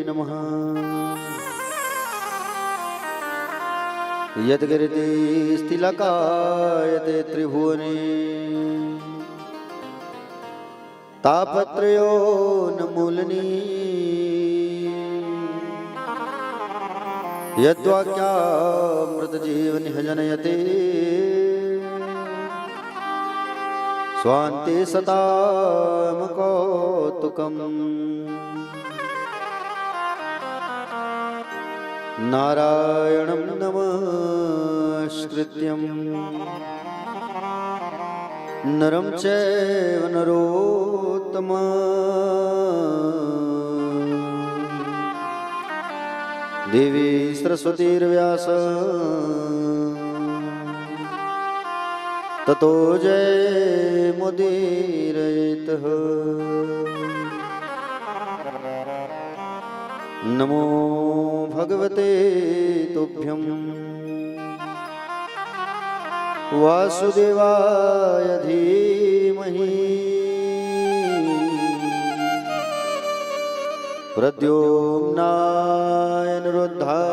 नमः। यद्गिरितिस्तिलकायते त्रिभुवने तापत्रयो न मूलनी यद्वाक्यामृतजीवनिह जनयते स्वान्ते सताम कौतुकम्। नारायणं नमस्कृत्यं नरं चैव नरोत्तमं देवी सरस्वतीर्व्यासः ततो जयमुदीरयेत्। नमो भगवते तुभ्यं वासुदेवाय धीमहि प्रद्युम्नाय अनिरुद्धाय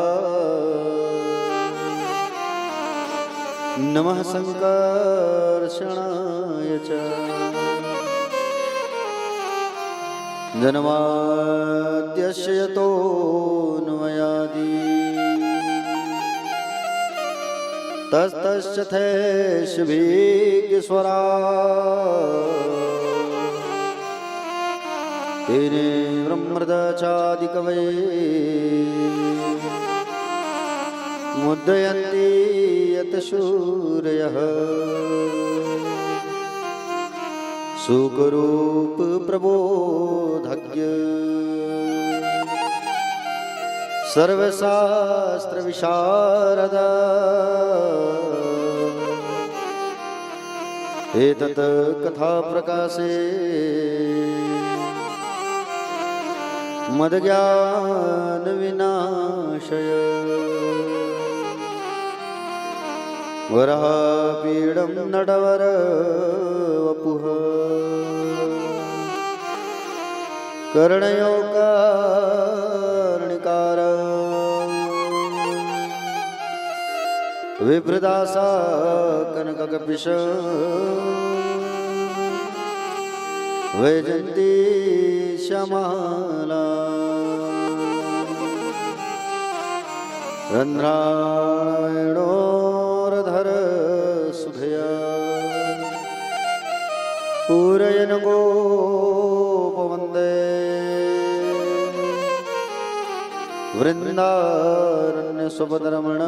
नमः संकर्षणाय च। जन्माद्यस्य यतोऽन्वयादितरतश्चार्थेष्वभिघ्नस्वराट् तेने ब्रह्मर्दचादिकवये मुद्रयन्ति यतशूरयः। सुखरूप प्रबोधज्ञ सर्वशास्त्र विशारद एतत् कथा प्रकाशे मद्ज्ञान विनाशय। वराहपीडं नटवर वपुः कर्णयो कर्णिकार विप्रदासा कनककपिश वैजयन्ती श्यामला। रन्ध्रायणोरधर सुधया पूरयन् गोपवन्दे वृन्दारण्यस्वपदरमण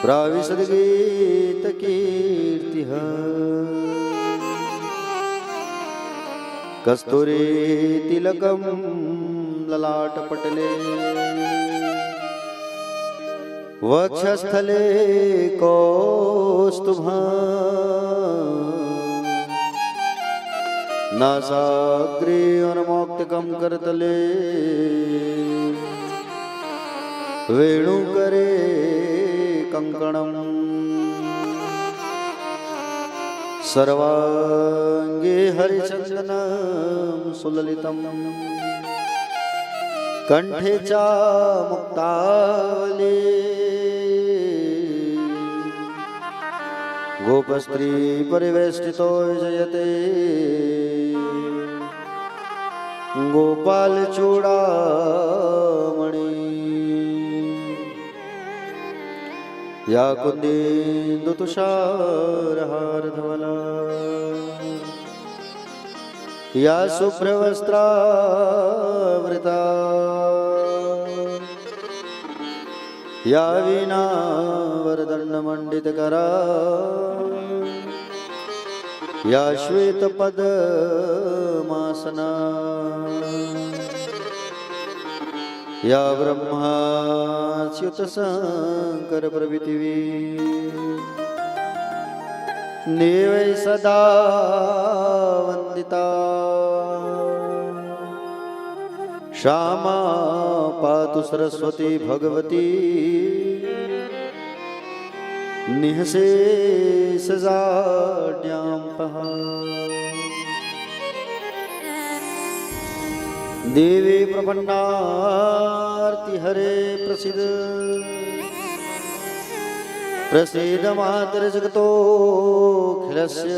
प्राविशद्गीतकीर्तिः। कस्तूरीतिलकं ललाटपटले वक्षस्थले कौस्तुभः नासाग्रे उन्मोक्तिकं करतले वेणुकरे कंकणम् सर्वांगे हरिचन्दनं सुललितम् कंठे च मुक्तावली गोपस्त्री परिवेष्टितो विजयते गोपाल चूड़ामणि। या कुन्देन्दु तुषारहारधवला या शुभ्रवस्त्रावृता या वीणा वरदण्डमण्डितकरा या श्वेतपद्मासना या ब्रह्माच्युतशङ्कर प्रभृतिवी देवै सदा वन्दिता श्यामा पातु सरस्वती भगवती निःशेषजाड्यां देवी प्रपन्नार्ति हरे प्रसिद्ध प्रसिद्ध मातर जगतोऽखिलस्य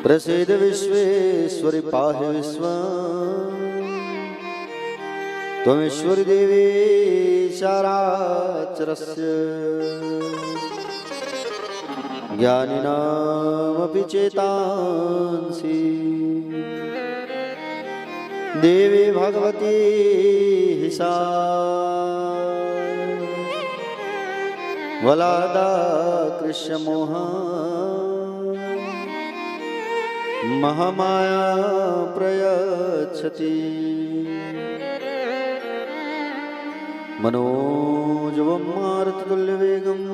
प्रसिद्ध विश्वेश्वरि पाहि विश्वम् त्वमेश्वरि देवी चाराचरस्य ज्ञानिनामपि चेतांसि देवी भगवती हि सा वलादा कृष्णमोह महामाया प्रयच्छति मनोजवं मारुततुल्यवेगम्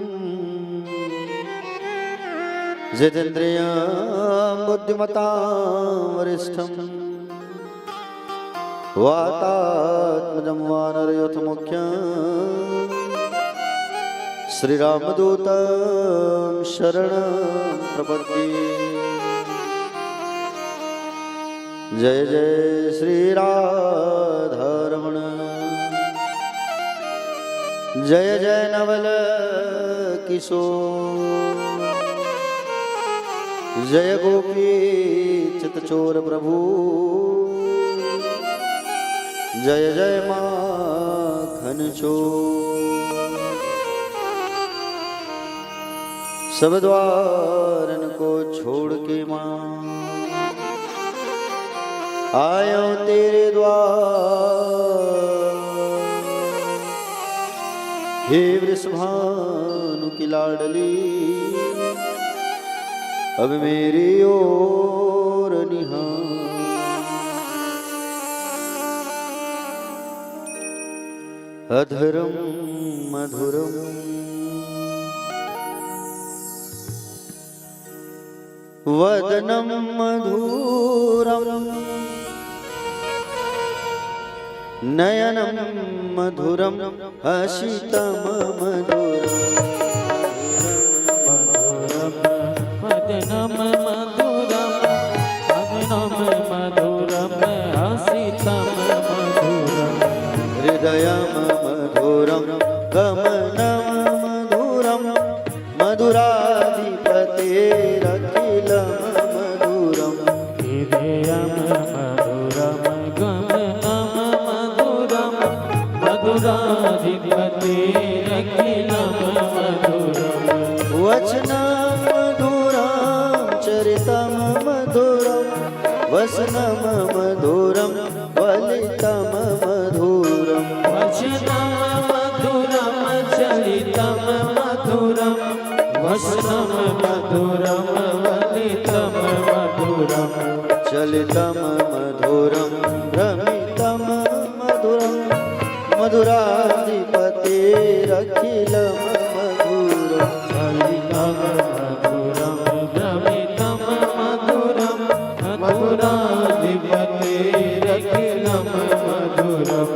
जितेन्द्रियं बुद्धिमतां वरिष्ठम् वातात्मजं वानरयोथमुख्यम् श्रीरामदूतं शरणं प्रपद्ये। जय जय श्री राधारमण जय जय नवल किशोर जय गोपी चितचोर प्रभु जय जय माखन चोर। सब द्वारन को छोड़ के मां आयो तेरे द्वार। हे वृषभानु की लाडली अब मेरी ओर निहार। अधरम मधुरम वदनम मधुरम नयनम मधुरम हसितम मधुरम वदनम मधुरम वदनम मधुरम हसितम मधुरम हृदयम मधुरम गमनम मधुरम मधुराधिपतेरखिलम मधुरम हृदयम मधुरम गमनम मधुरम मधुराधिपतेरखिलम मधुरम वचनम मधुरम चरितम मधुरम वसनम मधुरम वलितम मधुरम वचनम मधुरम चरितम मधुरम वसनम मधुरम वलितम मधुरम चलितम मधुरम भ्रमितम मधुरम मधुराधिपतेरखिलम मधुरम चलितम मधुरम भ्रमितम मधुरम मधुराधिपतेरखिलम मधुरम।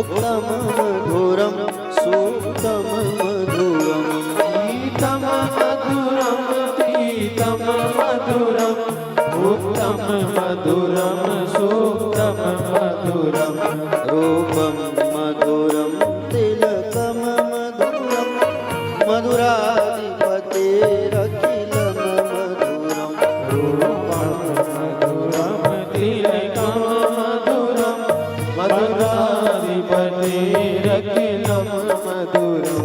उक्तं मधुरं सूक्तं मधुरम् गीतं मधुरं प्रीतं मधुरं उक्तं मधुरं सूक्तं मधुरं रूपं मधुरं तिलकं मधुरं मधुराधिपतेरखिलं मधुरम् रूपं मधुरं तिलकं मधुरं मधुराधिपतेरखिलं मधुरम्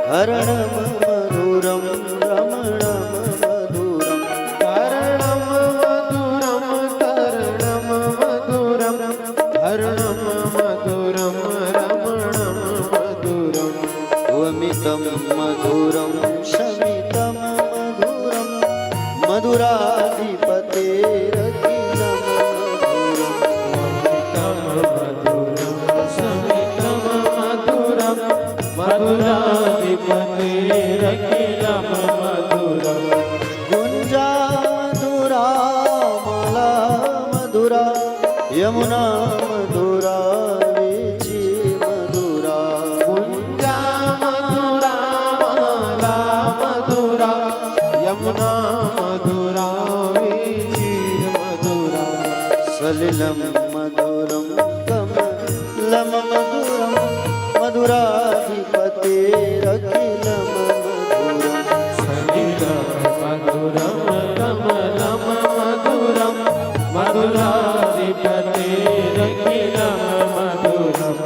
हरणं मधुरं रमणं मधुरं कर्णं मधुरं कर्णं मधुरं हरणं मधुरं रमणं मधुरं वमितं मधुरं शमितं मधुरं मधुराधिपतेरखिलं मधुरम् वमितं मधुरं समितं मधुरं मधुराधिपतेरखिलं मधुरम् गुञ्जा मधुरा माला मधुरा यमुना मधुरा वीची मधुरा गुञ्जा मधुरा माला मधुरा यमुना मधुरा वीचिर मधुरा सलिलं मधुरं कमलं मधुरं मधुराधिपतेरखिलं मधुरम् सलिलं मधुरं कमलं मधुरं मधुराधिपतेरखिलं मधुरम्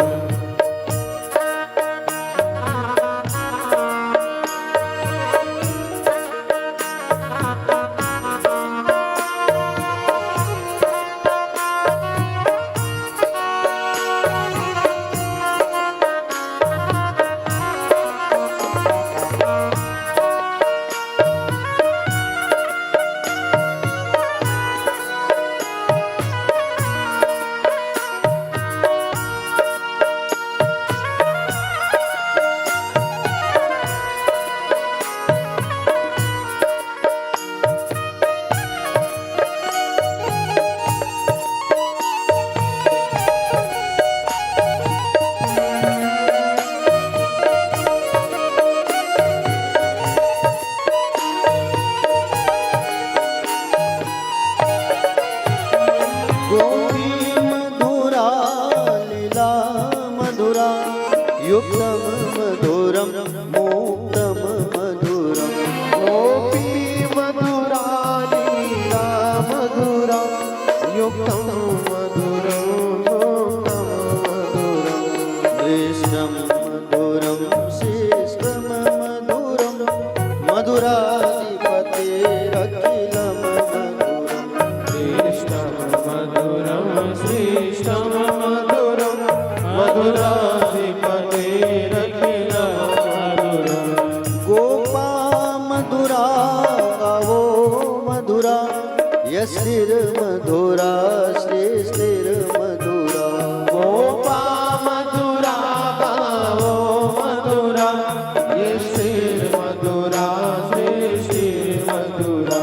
गोपी मधुरा लीला मधुरा युक्तं मधुरं मुक्तं मधुरम् गोपी मधुरा लीला मधुरा युक्तं मधुरं मुक्तं मधुरम् कृष्णं मधुरं शिष्टं मधुरं मधुराधिपतेरखिलं मधुरम् श्रेष्ठं मधुरं श्रेष्ठं मधुरं मधुराधिपतेरखिलं मधुरम् गोपा मधुरा गावो मधुरा यस्तिर्मधुरा श्रेष्ठिर्मधुरा गोपा मधुरा गावो मधुरा यस्तिर्मधुरा श्रेष्ठिर्मधुरा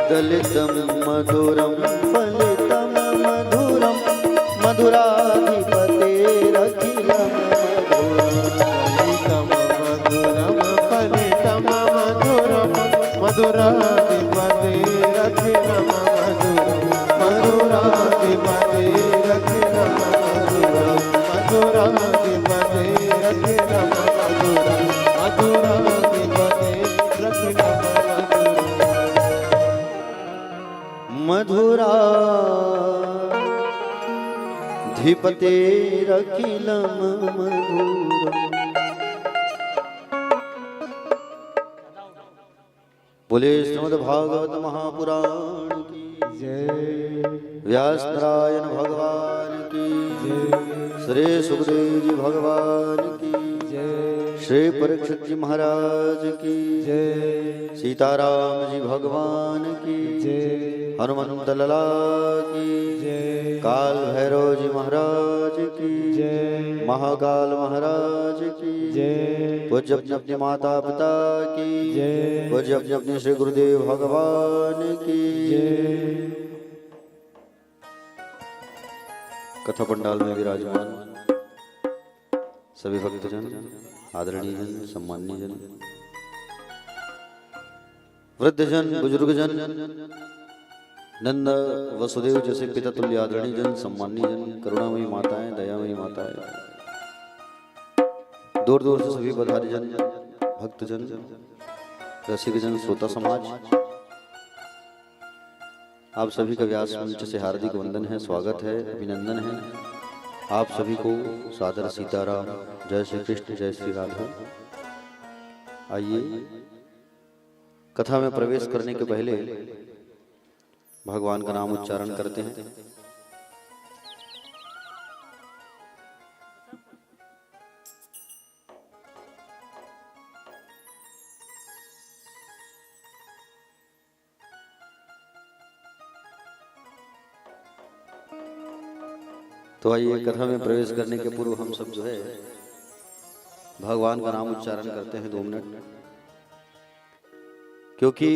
दलितं मधुरं फलितं मधुरं मधुराधिपतेरखिलं मधुरम् मधुरं फलितं मधुरं मधुराधिपतेरखिलं मधुरं मधुराधिपतेरखिलं मधुरम् श्रीपतेरखिलं मधुरम्। बोले श्रीमद्भागवत महापुराण की जय। व्यास नारायण भगवान की जय। श्री सुखदेव जी भगवान की जय। श्री परीक्षित जी महाराज की जय। सीताराम जी भगवान की जय। हनुमंत लला की जय। काल भैरव जी महाराज की जय। महाकाल महाराज की जय। पूज्य अपने अपने माता पिता की जय। पूज्य अपने अपने श्री गुरुदेव भगवान की जय। कथा पंडाल में विराजमान सभी भक्तजन, आदरणीय जन, सम्माननीय जन, वृद्धजन, बुजुर्गजन, नंद वसुदेव जैसे पिता तुल्य आदरणीय जन, सम्माननीय जन, करुणामयी माताएं, दयामयी माताएं, दूर दूर से सभी पधारी जन, भक्तजन, रसिकजन, श्रोता समाज, आप सभी का व्यास मंच से हार्दिक वंदन है, स्वागत है, अभिनंदन है। आप सभी को सादर सीताराम, जय श्री कृष्ण, जय श्री राधा। आइए कथा में प्रवेश करने के पहले भगवान का नाम उच्चारण करते हैं। तो आइए कथा में प्रवेश करने के पूर्व हम सब जो है भगवान का नाम उच्चारण करते हैं 2 मिनट, क्योंकि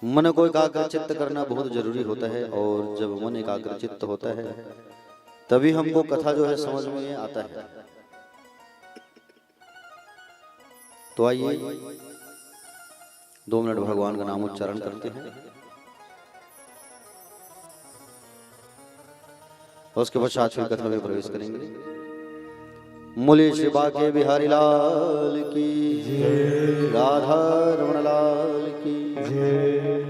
मन को एकाग्र चित्त करना बहुत जरूरी होता है, और जब मन एकाग्र चित्त होता है तभी हमको कथा जो है समझ में आता है। तो आइए 2 मिनट भगवान का नाम उच्चारण करते हैं, और उसके पश्चात फिर कथा में प्रवेश करेंगे। मूले श्री बाके बिहारी लाल की जय, राधा रमण लाल की जय।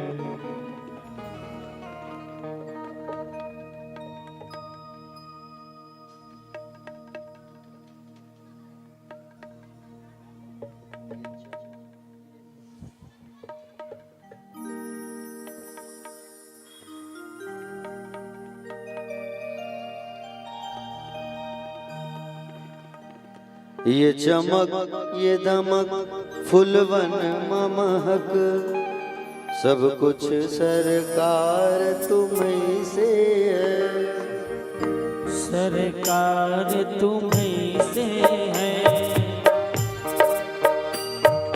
ये चमक ये दमक फुलवन महक, सब कुछ सरकार तुम्हीं से है, सरकार तुम्हीं से है।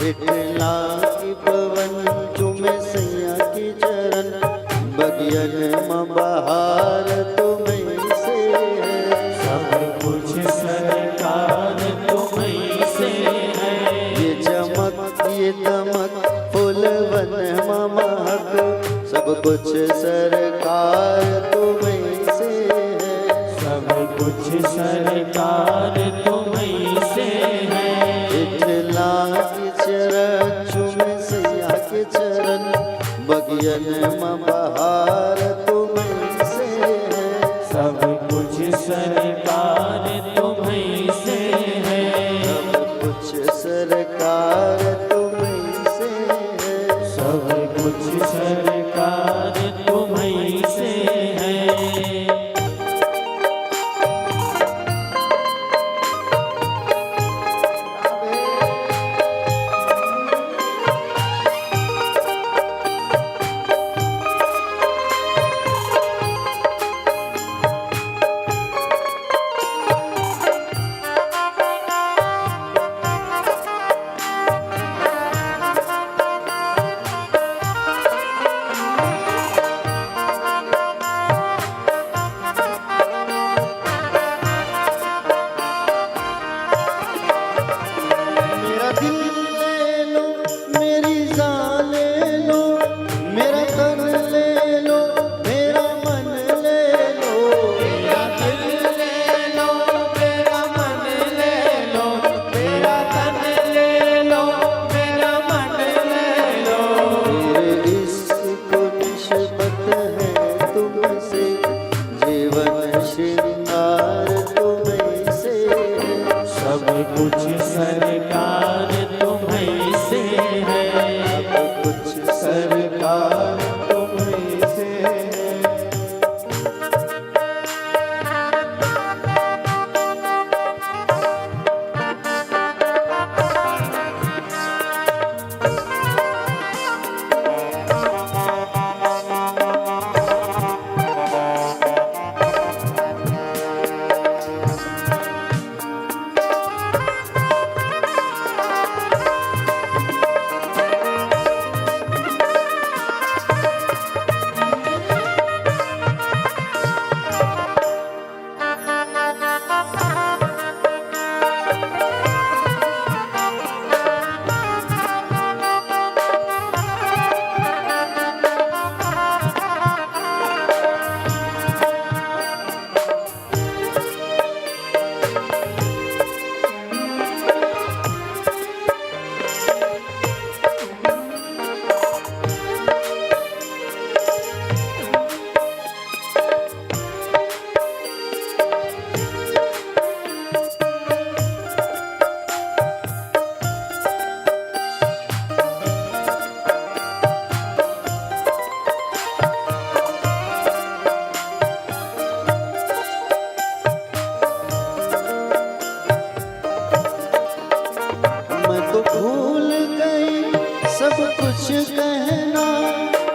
इतना की पवन तुम्हें सैया की चरण, बगियन में बहार तुम्हीं से है, सब कुछ सरकार तुम्हीं से है। ये चमक ये दमक फुलवन महक, सब कुछ सरकार तुम्हीं से है, सब कुछ सरकार तुम्हीं से है। इठला की चरण चुमे सैया के चरण, बगियन में बहार तुम्हीं से है, सब कुछ सरकार तुम्हीं से है। सब कुछ सरकार तुम्हीं से है। सब कुछ सरकार तुम्हीं से है।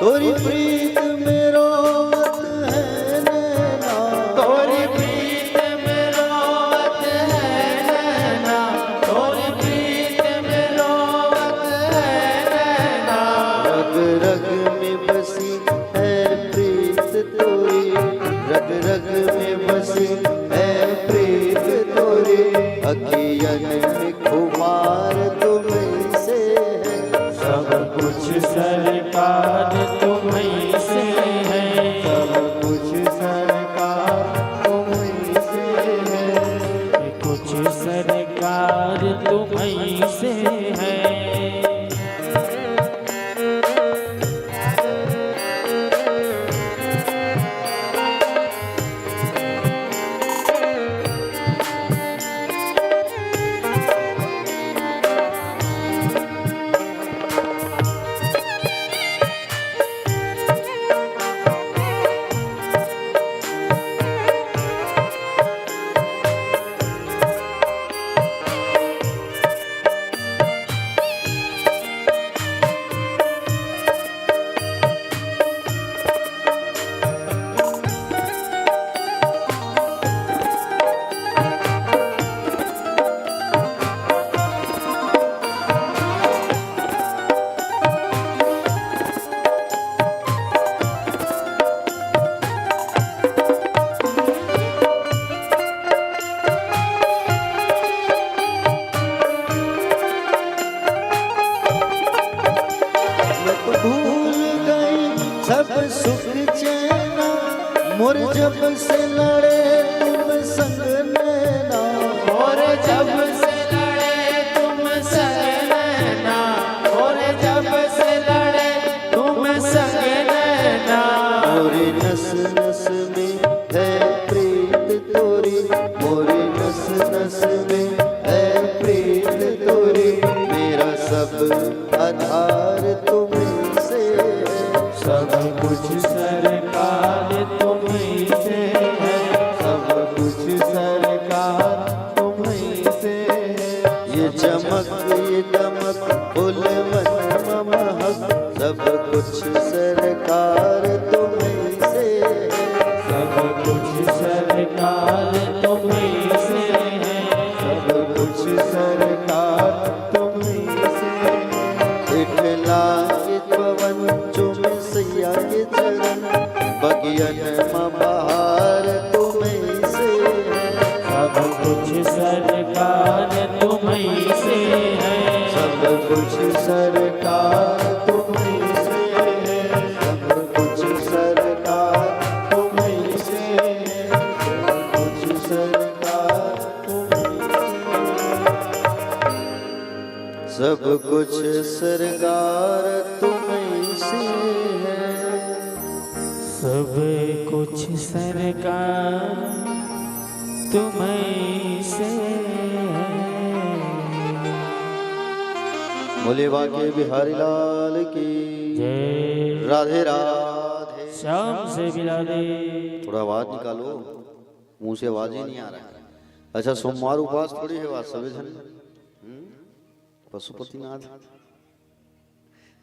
तोरी प्रीत में रोवत है नैना, तोरी प्रीत में रोवत है नैना, तोरी प्रीत में रोवत है नैना। रग रग में बसी है प्रीत तोरी, रग रग में बसी है प्रीत तोरी, अखियन में खुमार तुम्हीं से है। सब कुछ सरकार तुम्हीं से है, सब कुछ सरकार तुम्हीं से है, कुछ सरकार तुम्हीं से है। मैं तो भूल गई सब सुख चैना, मोर जब से लड़े तुम संग नैना। और जब से लड़े तुम संग नैना, और जब से लड़े तुम संग नैना। मोरी नस नस में है प्रीत तोरी, मोरी नस नस में है प्रीत तोरी, मेरा सब आधार तुम्हीं से है। सब कुछ सरकार तुम्हीं से है, सब कुछ सरकार तुम्हीं से है। ये चमक ये दमक फूल मन महक, सब कुछ सरकार तुम्हीं से है। सब कुछ सरकार तुम्हीं से है, सब कुछ सरकार तुम्हीं से है। इठला के पवन चुमे सैया के चरण, बगियन में बहार तुम्हीं से है। सब कुछ सरकार तुम्हीं से है, सब कुछ सरकार तुम्हीं से है, सब कुछ सरकार तुम्हीं से है, सब कुछ सरकार सब कुछ सरकार तुम्हीं से है। सब कुछ सरकार तुम्हीं से है। बोले बाके बिहारी लाल की जय राधे राधे। श्याम से मिला दे। थोड़ा आवाज निकालो, मुंह से आवाज ही नहीं आ रहा है। अच्छा सोमवार उपवास थोड़ी है, बात सभी जन पशुपतिनाथ।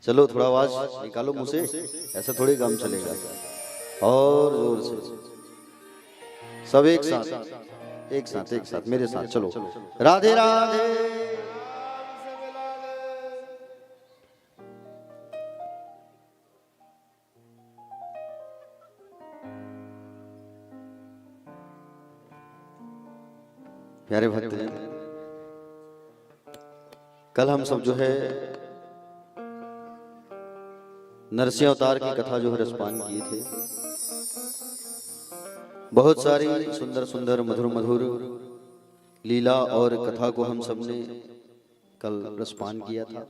चलो थोड़ा आवाज निकालो मुंह से, ऐसा थोड़ी काम चलेगा। और जोर से सब एक साथ एक साथ एक साथ मेरे साथ चलो। राधे राधे। प्यारे भक्त हैं, कल हम सब जो है नरसिंह अवतार की कथा जो है रसपान किए थे। बहुत सारी सुंदर सुंदर मधुर मधुर लीला और कथा को हम सब ने कल रसपान किया था।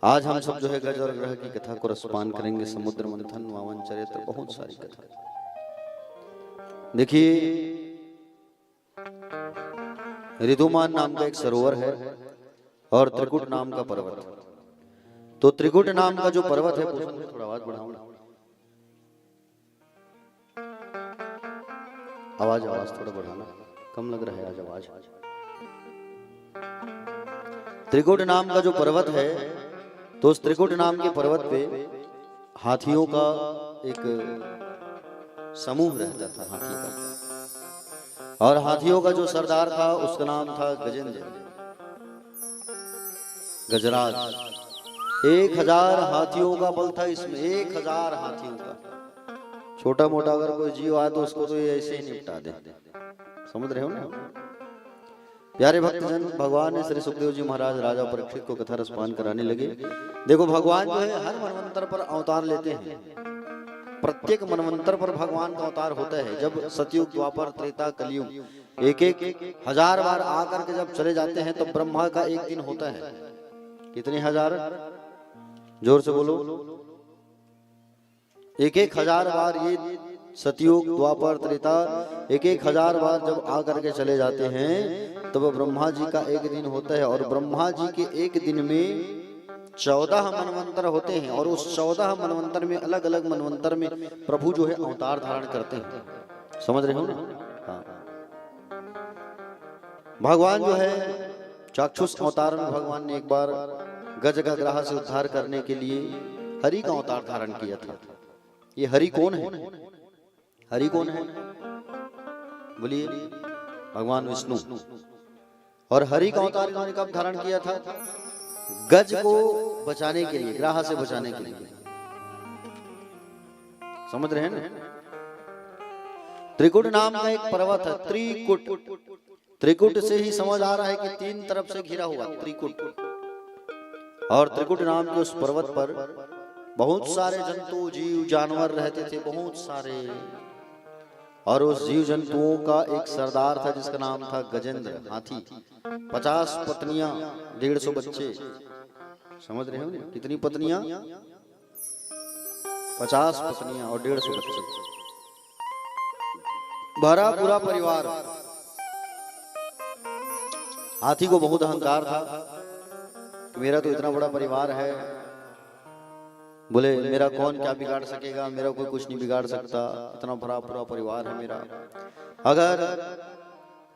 आज हम सब जो है गज और ग्रह की कथा को रसपान करेंगे। समुद्र मंथन, वामन चरित्र, बहुत सारी कथा। देखिए ऋतुमान नाम का एक सरोवर है और त्रिकुट नाम का पर्वत है। तो त्रिकुट नाम का जो पर्वत है, थोड़ा आवाज बढ़ाओ, आवाज थोड़ा बढ़ाना, कम लग रहा है आज आवाज। त्रिकुट नाम का जो पर्वत है, तो उस त्रिकुट नाम के पर्वत पे हाथियों का एक समूह रहता था, हाथी का। और हाथियों का जो सरदार था उसका नाम था गजेंद्र, गजराज। 1000 हाथियों का बल था इसमें, 1000 हाथियों का। छोटा मोटा अगर कोई जीव आए तो उसको तो ये ऐसे ही निपटा दे, समझ रहे हो ना। प्यारे भक्तजन, भगवान ने श्री सुखदेव जी महाराज राजा परीक्षित को कथा रसपान कराने लगे। देखो भगवान जो है हर मनवंतर पर अवतार लेते हैं, प्रत्येक मनवंतर पर भगवान का अवतार होता है। जब सतयुग, द्वापर, त्रेता, कलयुग, एक 1000 बार आकर के जब चले जाते हैं तो ब्रह्मा का एक दिन होता है। कितने हजार? जोर से बोलो। 1000 बार ये सतयुग, द्वापर, त्रेता 1000 बार जब आकर के चले जाते हैं तब ब्रह्मा जी का एक दिन होता है। और ब्रह्मा जी के एक दिन में 14 मनवंतर होते हैं। और उस 14 मनवंतर में अलग अलग मनवंतर में प्रभु जो है अवतार धारण करते हैं, समझ रहे हो ना। हाँ, भगवान जो है चाक्षुष अवतार में भगवान ने एक बार गज का ग्राह से उद्धार करने के लिए हरि का अवतार धारण किया था। ये हरि कौन है? हरि कौन है? बोलिए। भगवान विष्णु। और हरि का अवतार इन्होंने कब धारण किया था? गज को बचाने के लिए, ग्राह से बचाने के लिए, समझ रहे हैं ना। त्रिकुट नाम का एक पर्वत है, त्रिकुट। त्रिकुट से ही समझ आ रहा है कि 3 तरफ से घिरा हुआ त्रिकुट। और त्रिकुट नाम के उस पर्वत पर बहुत सारे जंतु, जीव, जानवर रहते थे, बहुत सारे। और उस जीव जंतुओं का एक सरदार था जिसका नाम था गजेंद्र, हाथी। 50 पत्नियां, 150 बच्चे, समझ रहे हो ना। कितनी पत्नियां? 50 पत्नियां और 150 बच्चे, भरा पूरा परिवार। हाथी को बहुत अहंकार था, मेरा तो इतना बड़ा परिवार है, बोले मेरा कौन क्या बिगाड़ सकेगा, मेरा कोई कुछ नहीं बिगाड़ सकता, इतना भरा पूरा परिवार है मेरा। अगर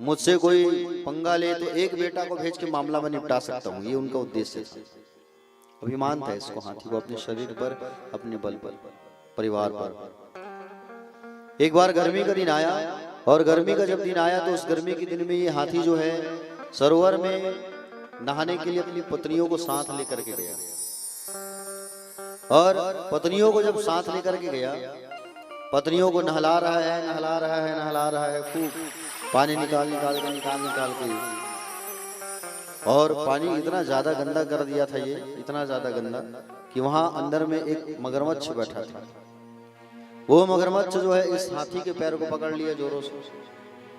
मुझसे कोई पंगा ले तो एक बेटा को भेज के मामला में निपटा सकता हूँ, ये उनका उद्देश्य था। अभिमान था इसको, हाथी को, अपने शरीर पर, अपने बल पर, परिवार पर। एक बार गर्मी का दिन आया, और गर्मी का जब दिन आया तो उस गर्मी के दिन में ये हाथी जो है सरोवर में नहाने के लिए अपनी पत्नियों को साथ लेकर के गया। और पत्नियों को जब साथ लेकर के गया, पत्नियों को नहला रहा है, नहला रहा है, नहला रहा है, खूब पानी निकाल के। और पानी इतना ज्यादा गंदा कर दिया था ये, इतना ज्यादा गंदा कि वहां अंदर में एक मगरमच्छ बैठा था। वो मगरमच्छ जो है इस हाथी के पैर को पकड़ लिया जोरों से।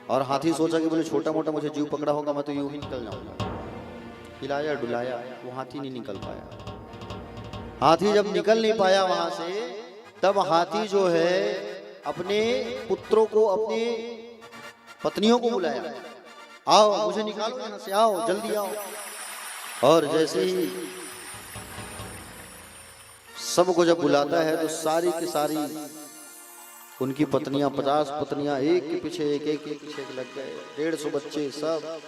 और हाथी सोचा कि बोले छोटा मोटा मुझे जीव पकड़ा होगा, मैं तो यूं ही निकल जाऊंगा। हिलाया डुलाया, वो हाथी नहीं निकल पाया। हाथी जब निकल नहीं पाया वहां से, तब हाथी जो है अपने पुत्रों को, अपने पत्नियों को बुलाया, आओ मुझे निकालो यहाँ से, आओ जल्दी आओ। और जैसे ही सबको जब बुलाता है तो सारी की सारी उनकी पत्नियां, 50 पत्नियां एक के पीछे एक लग गए, 150 बच्चे, सब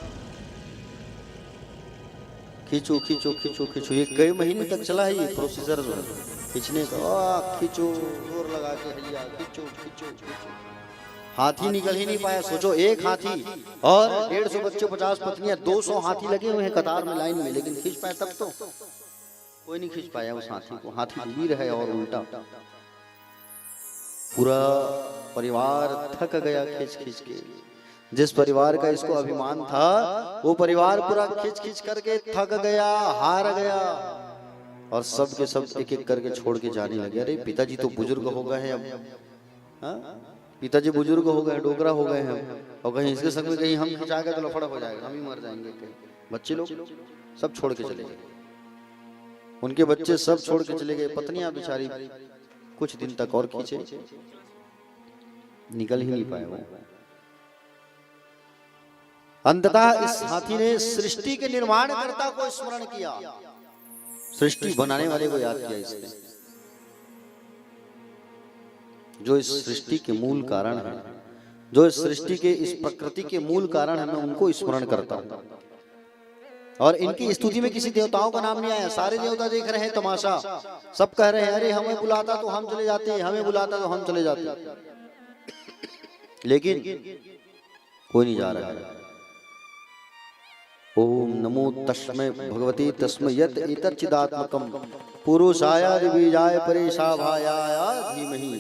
खींचो खींचो खींचो खींचो। ये कई महीने तक चला है ये प्रोसीजर जो है खींचने का। खींचो, जोर लगा के हैया, खींचो खींचो खींचो। हाथी निकल ही नहीं पाया। सोचो, एक हाथी और 150 बच्चे, 50 पत्नियां, 200 हाथी लगे हुए हैं कतार में, लाइन में, लेकिन खींच पाया तब तो कोई नहीं खींच पाया उस हाथी को। हाथी वीर है और उल्टा पूरा परिवार थक गया खींच खींच के। जिस परिवार का इसको अभिमान था वो परिवार पूरा खींच खींच करके थक गया, हार गया। और सब के सब एक एक करके छोड़ के जाने लगे। अरे पिताजी तो बुजुर्ग हो गए हैं अब, पिताजी बुजुर्ग हो गए, डोगरा हो गए हैं, और कहीं इसके संग में कहीं हम खिंचा के तो लफड़ा हो जाएगा, हम ही मर जाएंगे। बच्चे लोग सब छोड़ के चले गए, उनके बच्चे सब छोड़ के चले गए। पत्नियां बेचारी कुछ दिन तक और खींचे, निकल ही नहीं पाए वो। अंततः इस हाथी ने सृष्टि के निर्माणकर्ता को स्मरण किया, सृष्टि बनाने वाले को याद किया इसने, जो इस सृष्टि के मूल कारण है, जो इस सृष्टि के, इस प्रकृति के मूल कारण है, मैं उनको स्मरण करता हूं। और इनकी स्तुति में किसी देवताओं का नाम नहीं आया। सारे देवता देख रहे हैं तमाशा, सब कह रहे हैं अरे हमें बुलाता तो हम चले जाते, हमें बुलाता तो हम चले जाते, लेकिन कोई नहीं जा रहा है। ओम नमो तस्मै भगवती तस्मै यत् एतच्चिदात्मकं पुरुषाय दिव्याय परेशाभाय धीमहि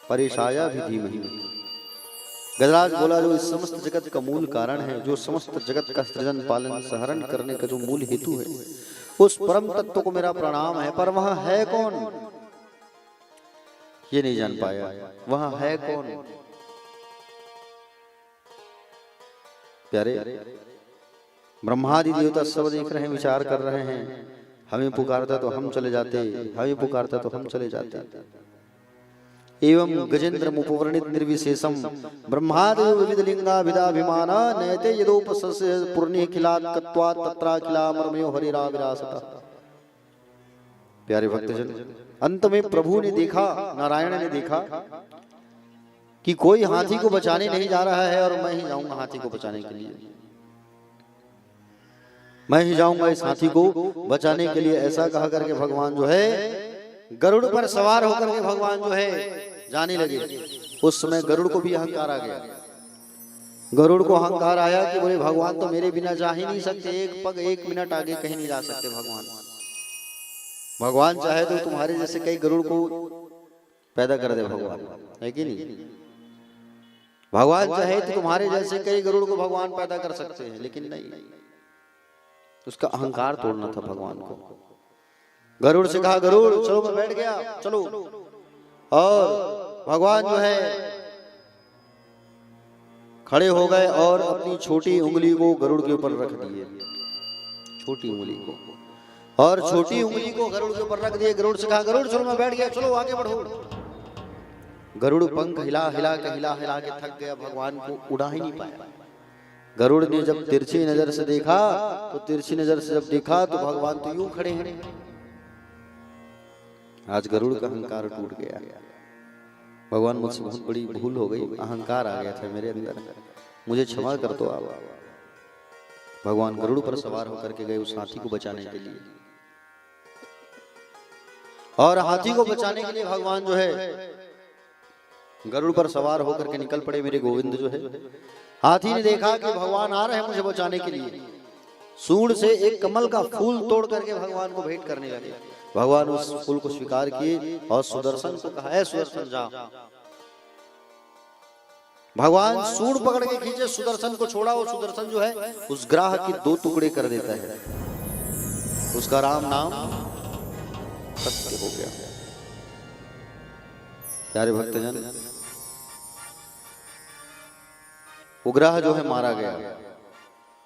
परेशाय भी धीमहि। गजराज बोला जो इस समस्त जगत का मूल कारण है, जो समस्त जगत का सृजन पालन सहरण करने का जो मूल हेतु है, उस परम तत्व को मेरा प्रणाम है। पर वह है कौन ये नहीं जान पाया, वह है कौन। प्यारे ब्रह्मादि देवता सब देख रहे हैं, विचार कर रहे हैं, हमें पुकारता तो हम चले जाते, हमें पुकारता तो हम चले जाते। एवं गजेंद्र मुपवर्णित निर्विशेषम ब्रह्मादेव विविध लिंगाभिदाभिमान नयते यदोपसस्य पुण्य खिलात कत्वात् तत्रा खिला मर्मयो हरिरा विरासता। प्यारे भक्तजन, अंत में प्रभु ने देखा, नारायण ने देखा कि कोई हाथी को बचाने नहीं जा रहा है और मैं ही जाऊंगा हाथी को बचाने के लिए, मैं ही जाऊंगा इस हाथी को बचाने के लिए। ऐसा कहा करके भगवान जो है गरुड़ पर सवार होकर के भगवान जो है जाने लगे। उस समय गरुड़ को भी अहंकार आ गया। गरुड़ को अहंकार आया कि बोले भगवान तो मेरे बिना जा ही नहीं सकते, एक पग एक मिनट आगे कहीं नहीं जा सकते। भगवान चाहे तो तुम्हारे जैसे कई गरुड़ को पैदा कर दे भगवान, है कि नहीं। भगवान चाहे तो तुम्हारे जैसे कई गरुड़ को भगवान पैदा कर सकते हैं, लेकिन नहीं, उसका अहंकार तोड़ना था भगवान को। गरुड़ से कहा गरुड़ चलो, मैं बैठ गया, चलो। और भगवान जो है खड़े हो गए और अपनी छोटी उंगली को गरुड़ के ऊपर रख दिए, छोटी उंगली को, और छोटी उंगली को गरुड़ के ऊपर रख दिए। गरुड़ से कहा गरुड़ चलो, मैं बैठ गया, चलो आगे बढ़ो। गरुड़ पंख हिला हिला के थक गया, भगवान को उड़ा ही नहीं पाया। गरुड़ ने जब तिरछी नजर से देखा तो तिरछी नजर से जब देखा तो भगवान तो यूं खड़े हैं। आज गरुड़ का अहंकार टूट गया। भगवान मुझसे बहुत बड़ी भूल हो गई, अहंकार आ गया था मेरे अंदर, मुझे क्षमा कर दो आप। भगवान गरुड़ पर सवार होकर के गए उस हाथी को बचाने के लिए, और हाथी को बचाने के लिए भगवान जो है गरुड़ पर सवार होकर के निकल पड़े। मेरे गोविंद जो है, हाथी ने देखा कि भगवान आ रहे हैं मुझे बचाने के लिए, सूंड से एक कमल का फूल तोड़ करके भगवान को भेंट करने लगे। भगवान उस फूल को स्वीकार किए और सुदर्शन को कहा है सुदर्शन जा। भगवान सूंड पकड़ के खींचे, सुदर्शन को छोड़ा, और सुदर्शन जो है उस ग्राह के 2 टुकड़े कर देता है। उसका राम नाम सत्य हो गया। प्यारे भक्तजन, उग्राह जो है मारा गया।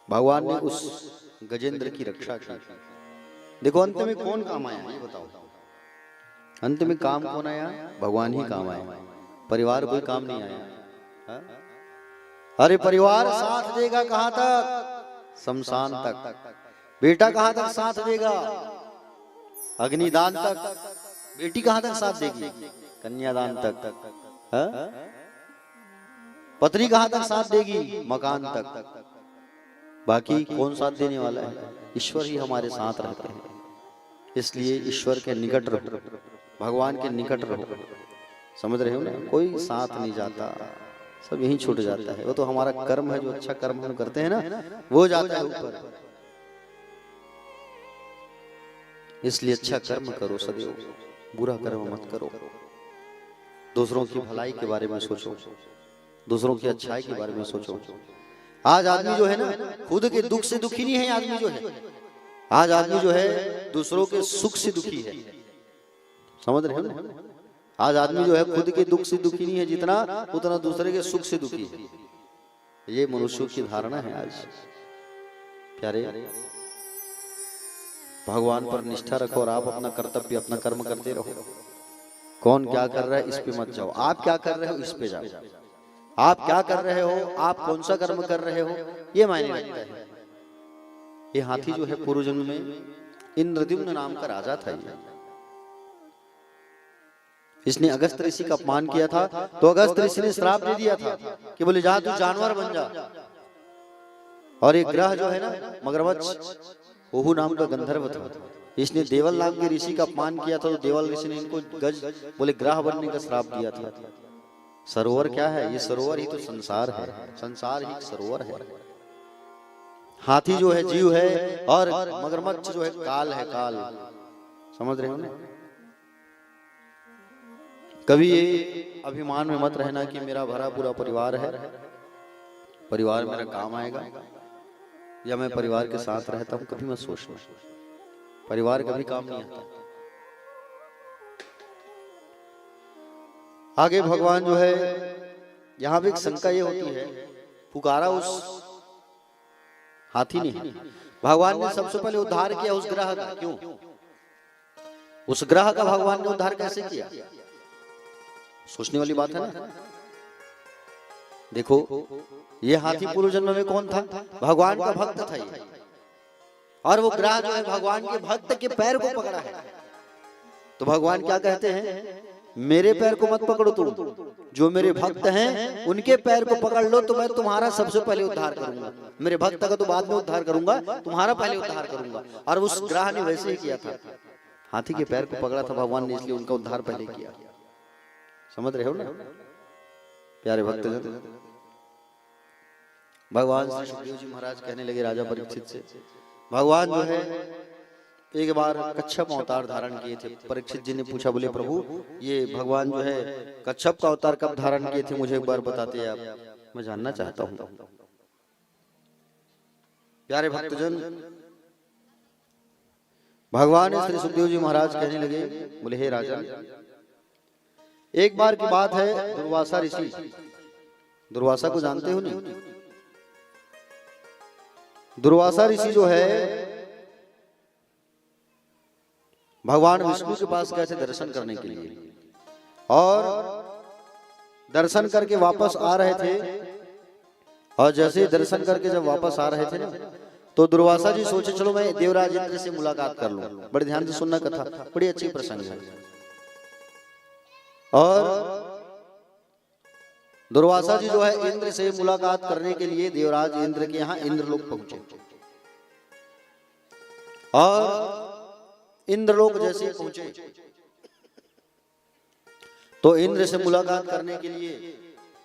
भगवान ने उस गजेंद्र की रक्षा की। देखो अंत में कौन काम आया ये बताओ, अंत में काम कौन आया? भगवान ही काम आया, परिवार कोई काम नहीं आया। हा? अरे परिवार साथ देगा कहां तक? शमशान तक। बेटा कहां तक साथ देगा? अग्निदान तक। बेटी कहां तक साथ देगी? कन्यादान तक। हा? पत्नी कहां तक साथ देगी? मकान तक। बाकी कौन साथ देने वाला है? ईश्वर ही हमारे साथ रहते हैं। इसलिए ईश्वर के निकट रहो, भगवान के निकट रहो। समझ रहे हो ना? कोई साथ नहीं जाता, सब यहीं छूट जाता है। वो तो हमारा कर्म है, जो अच्छा कर्म हम करते हैं ना, वो जाता है ऊपर। इसलिए अच्छा कर्म करो सदैव, बुरा कर्म मत करो। दूसरों की भलाई के बारे में सोचो, दूसरों की अच्छाई के बारे में सोचो। आज आदमी जो है ना, खुद के दुख से दुखी नहीं है आदमी जो है। आज आदमी जो है दूसरों के सुख से दुखी है। समझ रहे हो ना? आज आदमी जो है खुद के दुख से दुखी नहीं है जितना, उतना दूसरे के सुख से दुखी है। ये मनुष्यों की धारणा है आज। प्यारे, भगवान पर निष्ठा रखो और आप अपना कर्तव्य, अपना कर्म करते रहो। कौन क्या कर रहा है इस पे मत जाओ, आप क्या कर रहे हो इस पे जाओ। आप क्या कर रहे हो, आप कौन सा कर्म कर रहे हो, ये मायने रखता है। ये हाथी जो है पूर्व जन्म में इंद्रद्युम्न नाम का राजा था। इसने अगस्त ऋषि का अपमान किया था, तो अगस्त ऋषि ने श्राप दे दिया था कि बोले जा तू जानवर बन जा। और एक ग्रह जो है ना मगरमच्छ, ओहू नाम का गंधर्व था, इसने देवल नाम के ऋषि का अपमान किया था, तो देवल ऋषि ने इनको गज बोले ग्रह बनने का श्राप दिया था। सरोवर क्या है? ये सरोवर ही तो संसार है, संसार ही सरोवर है। हाथी जो है जीव है और मगरमच्छ जो है काल है, काल। समझ रहे हो ना? कभी ये अभिमान में मत रहना कि मेरा भरा पूरा परिवार है, परिवार मेरा काम आएगा या मैं परिवार के साथ रहता हूं, कभी मत सोचना, परिवार कभी काम नहीं आता। आगे भगवान जो है, यहां भी एक शंका ये होती है, पुकारा उस हाथी ने, भगवान ने सबसे पहले उद्धार किया उस ग्रह का, क्यों? उस ग्रह का भगवान ने उद्धार कैसे किया? सोचने वाली बात है ना। देखो ये हाथी पूर्व जन्म में कौन था? भगवान का भक्त था ये, और वो ग्रह जो है भगवान के भक्त के पैर को पकड़ा है। तो भगवान क्या कहते हैं? मेरे पैर को मत पकड़ो तुम, जो मेरे भक्त हैं उनके पैर को पकड़ लो, तो मैं तुम्हारा सबसे पहले उद्धार करूंगा। मेरे भक्त का तो बाद में उद्धार करूंगा, तुम्हारा पहले उद्धार करूंगा। और उस ग्रह ने वैसे ही किया था, हाथी के पैर को पकड़ा था भगवान ने, इसलिए उनका उद्धार पहले किया। समझ रहे हो ना प्यारे भक्तजन? भगवान श्री सुखदेव जी महाराज कहने लगे राजा परीक्षित से, भगवान जो है एक बार कच्छप अवतार धारण किए थे। परीक्षित जी ने पूछा, बोले प्रभु ये भगवान जो है कच्छप का अवतार कब धारण किए थे, मुझे एक बार बताते आप, मैं जानना चाहता हूं। प्यारे भक्तजन, भगवान श्री सुखदेव जी महाराज कहने लगे, बोले हे राजा, एक बार की बात है, दुर्वासा ऋषि, दुर्वासा को जानते हो नहीं? दुर्वासा ऋषि जो है भगवान विष्णु के पास गए थे दर्शन करने के लिए, और दर्शन करके वापस आ रहे थे, और जैसे दर्शन करके जब वापस आ रहे थे ना, तो दुर्वासा जी सोचे चलो मैं देवराज इंद्र से मुलाकात कर लूं। बड़े ध्यान से सुनना कथा, बड़ी अच्छी प्रसंग है। और दुर्वासा जी जो है इंद्र से मुलाकात करने के लिए देवराज इंद्र के यहाँ इंद्रलोक पहुंचे, और इंद्रलोक जैसे पहुंचे तो इंद्र से मुलाकात करने के लिए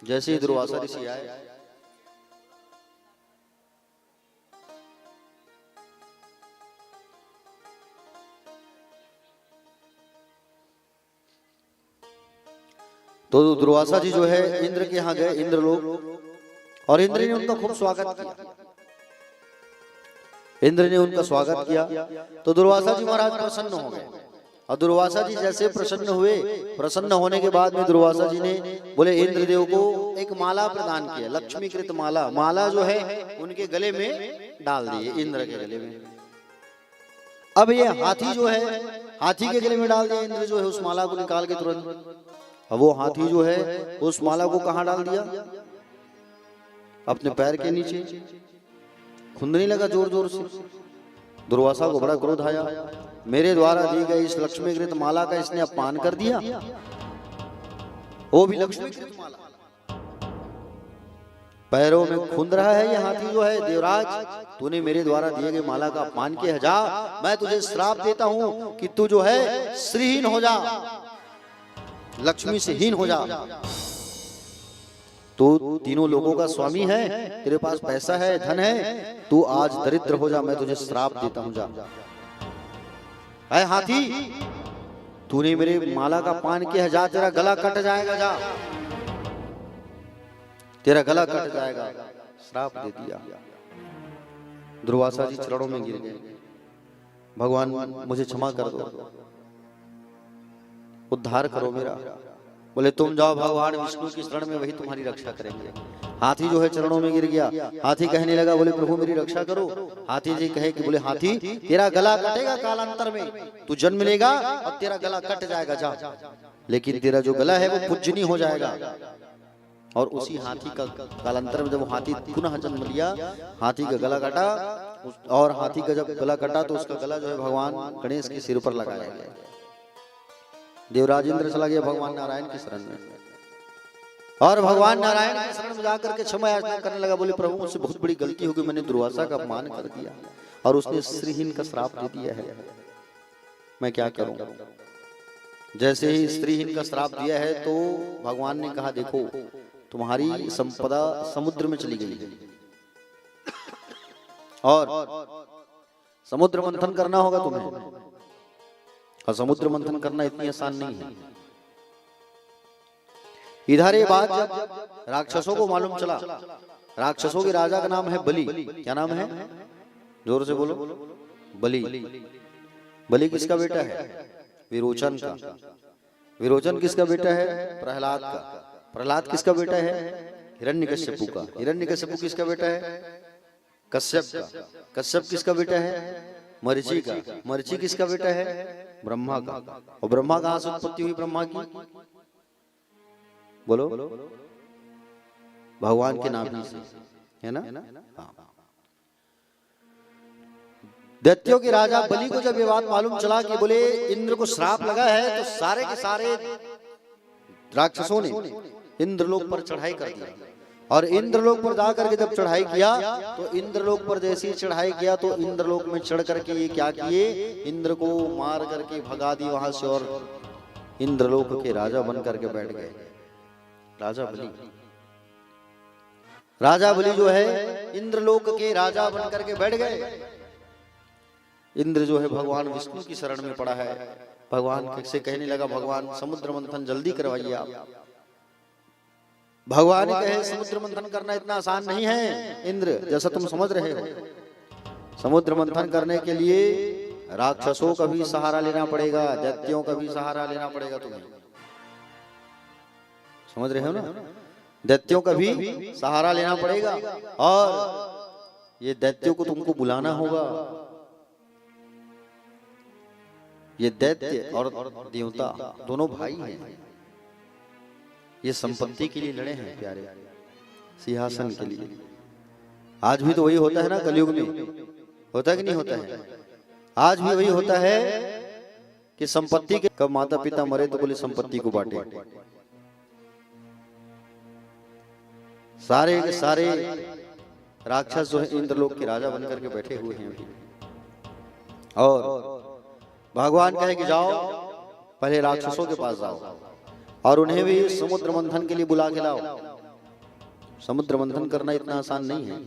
जैसे ही दुर्वासा ऋषि आए, तो दुर्वासा जी जो है इंद्र के यहाँ गए, इंद्रलोक, और इंद्र ने उनका खूब स्वागत किया। इंद्र ने उनका स्वागत किया तो दुर्वासा जी महाराज प्रसन्न हो गए, और दुर्वासा जी जैसे प्रसन्न हुए, प्रसन्न होने के बाद में दुर्वासा जी ने बोले इंद्रदेव को एक माला प्रदान किया, लक्ष्मीकृत माला। माला जो है उनके गले में डाल दिए, इंद्र के गले में। अब ये हाथी जो है, हाथी के गले में डाल दिया इंद्र जो है उस माला को निकाल के तुरंत। अब वो हाथी जो है उस माला को कहां डाल दिया? अपने पैर के नीचे। खुंदने लगा जोर जोर से। दुर्वासा को बड़ा क्रोध आया, मेरे द्वारा दी गई इस लक्ष्मीकृत माला का इसने अपमान कर दिया, वो भी लक्ष्मीकृत माला। पैरों में खुंद रहा है ये हाथी जो है, देवराज तूने मेरे द्वारा दिए गए माला का अपमान किया, जा मैं तुझे श्राप देता हूं कि तू जो है श्रीहीन हो जा, लक्ष्मी से हीन हो जा। तू तीनों लोगों का स्वामी है, तेरे पास पैसा है, धन है, तू आज दरिद्र हो जा, मैं तुझे श्राप देता हूं, जा। ऐ हाथी तूने मेरे माला का अपमान किया, जा तेरा गला कट जाएगा, जा तेरा गला कट जाएगा। श्राप दे दिया। दुर्वासा जी चरणों में गिर गए, भगवान मुझे क्षमा कर दो, उद्धार करो मेरा। बोले तुम जाओ भगवान विष्णु की शरण में, वही तुम्हारी रक्षा करेंगे। हाथी जो है चरणों में गिर गया। हाथी कहने लगा, बोले प्रभु मेरी रक्षा करो। हाथी जी कहे कि बोले हाथी तेरा गला कटेगा कालांतर में, तू जन्म लेगा और तेरा गला कट जाएगा, जा, लेकिन तेरा जो गला है वो पूजनी हो जाएगा। और उसी हाथी का कालांतर में जब हाथी पुनः जन्म लिया, हाथी का गला कटा, और हाथी का जब गला कटा तो उसका गला जो है भगवान गणेश के सिर पर लगाया गया। देवराज इंद्र चला गया भगवान नारायण की शरण में, और भगवान नारायण के शरण में जाकर के क्षमा याचना करने लगा। बोले प्रभु मुझसे बहुत बड़ी गलती हो गई, मैंने दुर्वासा का अपमान कर दिया और उसने स्त्रीहीन का श्राप दे दिया है, मैं क्या करूं। जैसे ही स्त्रीहीन का श्राप दिया है तो भगवान ने कहा देखो तुम्हारी संपदा समुद्र में चली गई है और समुद्र मंथन करना होगा तुम्हें, और समुद्र मंथन करना इतनी आसान नहीं है। इधर ये बात जब राक्षसों को मालूम चला, राक्षसों के राजा का नाम है बलि। क्या नाम है, जोर से बोलो। बलि। बलि किसका बेटा है, विरोचन का। विरोचन किसका बेटा है, प्रहलाद का। प्रहलाद किसका बेटा है, हिरण्यकश्यपु का। हिरण्यकश्यपु किसका बेटा है, कश्यप का। कश्यप किसका बेटा है, मरीचि का। मरीचि किसका बेटा है, ब्रह्मा का। और ब्रह्मा कहां से उत्पत्ति हुई ब्रह्मा की, बोलो। भगवान के नाम से, है ना। हाँ। दैत्यों के राजा बलि को जब ये बात मालूम चला कि बोले इंद्र को श्राप लगा है, तो सारे के सारे राक्षसों ने इंद्रलोक पर चढ़ाई कर दिया। और इंद्रलोक पर जाकर के जब चढ़ाई किया तो इंद्रलोक पर जैसे ही चढ़ाई किया तो इंद्रलोक में चढ़ करके ये क्या किए, इंद्र को मार करके भगा दी वहां से और इंद्रलोक के राजा बन करके बैठ गए। राजा बलि, राजा बलि जो है इंद्रलोक के राजा बन करके बैठ गए। इंद्र जो है भगवान विष्णु की शरण में पड़ा है। भगवान से कहने लगा भगवान समुद्र मंथन जल्दी करवाइए आप। भगवान कहे समुद्र मंथन करना इतना आसान नहीं है इंद्र, जैसा तुम समझ रहे हो। समुद्र मंथन करने के लिए राक्षसों का भी सहारा लेना पड़ेगा, दैत्यों का भी सहारा लेना पड़ेगा तुम्हें, समझ रहे हो ना। दैत्यों का भी सहारा लेना पड़ेगा और ये दैत्यों को तुमको बुलाना होगा। ये दैत्य और देवता दोनों भाई हैं। ये संपत्ति के लिए लड़े हैं प्यारे, सिंहासन के लिए। आज भी तो वही होता है ना, कलयुग में होता है कि नहीं होता है। आज भी वही होता है कि संपत्ति के, कब माता पिता मरे तो बोले संपत्ति को बांटे। सारे के सारे राक्षस जो है इंद्रलोक के राजा बनकर के बैठे हुए हैं अभी। और भगवान कहे कि जाओ पहले राक्षसों के पास जाओ और उन्हें भी समुद्र मंथन के लिए बुला के लाओ। समुद्र मंथन करना इतना आसान नहीं है।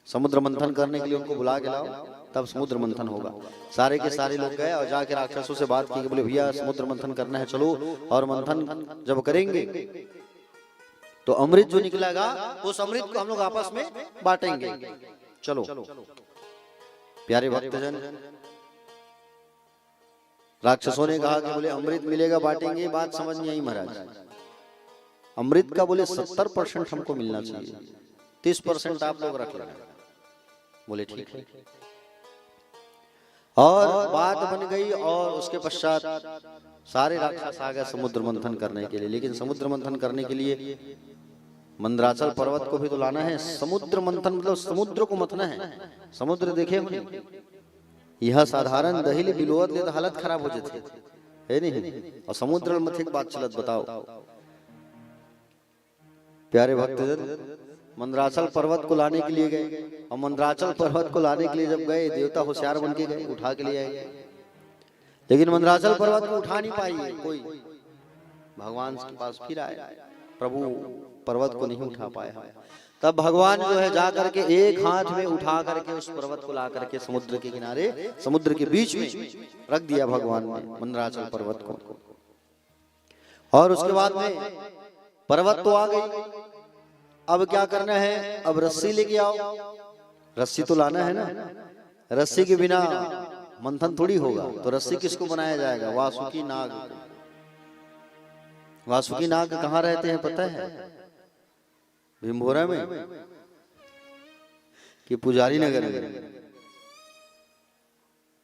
समुद्र मंथन करने के लिए उनको बुला के लाओ, तब समुद्र मंथन होगा। सारे के सारे लोग गए और जाके राक्षसों से बात की कि बोले भैया समुद्र मंथन करना है, चलो। और मंथन जब करेंगे तो अमृत जो निकलेगा उस अमृत को हम लोग आपस में बांटेंगे, चलो। प्यारे भक्तजन, राक्षसों ने कहा कि बोले अमृत मिलेगा बांटेंगे, बात समझ नहीं आई महाराज। अमृत का बोले 70% हमको मिलना चाहिए, 30% आप लोग रख लेना। बोले ठीक है। और बात बन गई और उसके पश्चात सारे राक्षस आ गए समुद्र मंथन करने के लिए। लेकिन समुद्र मंथन करने के लिए मंदराचल पर्वत को भी तो लाना है। समुद्र मंथन मतलब समुद्र को मथना है। समुद्र देखे हमने, यह साधारण दहिल बिलोवत ले तो हालत खराब हो जाती है नहीं। और समुद्र मथे की बात चलत बताओ प्यारे भक्तजन। मंदराचल पर्वत को लाने के लिए गए और मंदराचल पर्वत को लाने के लिए जब गए, देवता होशियार बन के गए, उठा के लिए आए। लेकिन मंदराचल पर्वत को उठा नहीं पाई कोई। भगवान के पास फिर आए, प्रभु पर्वत को नहीं उठा पाया। तब भगवान जो है जा करके एक हाथ में उठा करके उस पर्वत को ला करके समुद्र के किनारे, समुद्र के बीच में रख दिया भगवान ने मंदराचल पर्वत को। और उसके बाद में पर्वत तो आ गई, अब क्या करना है, अब रस्सी लेके आओ। रस्सी तो लाना है ना, रस्सी के बिना मंथन थोड़ी होगा। तो रस्सी किसको बनाया जाएगा, वासुकी नाग। वासुकी नाग कहाँ रहते हैं पता है, भीमभोरा में कि पुजारी नगर में।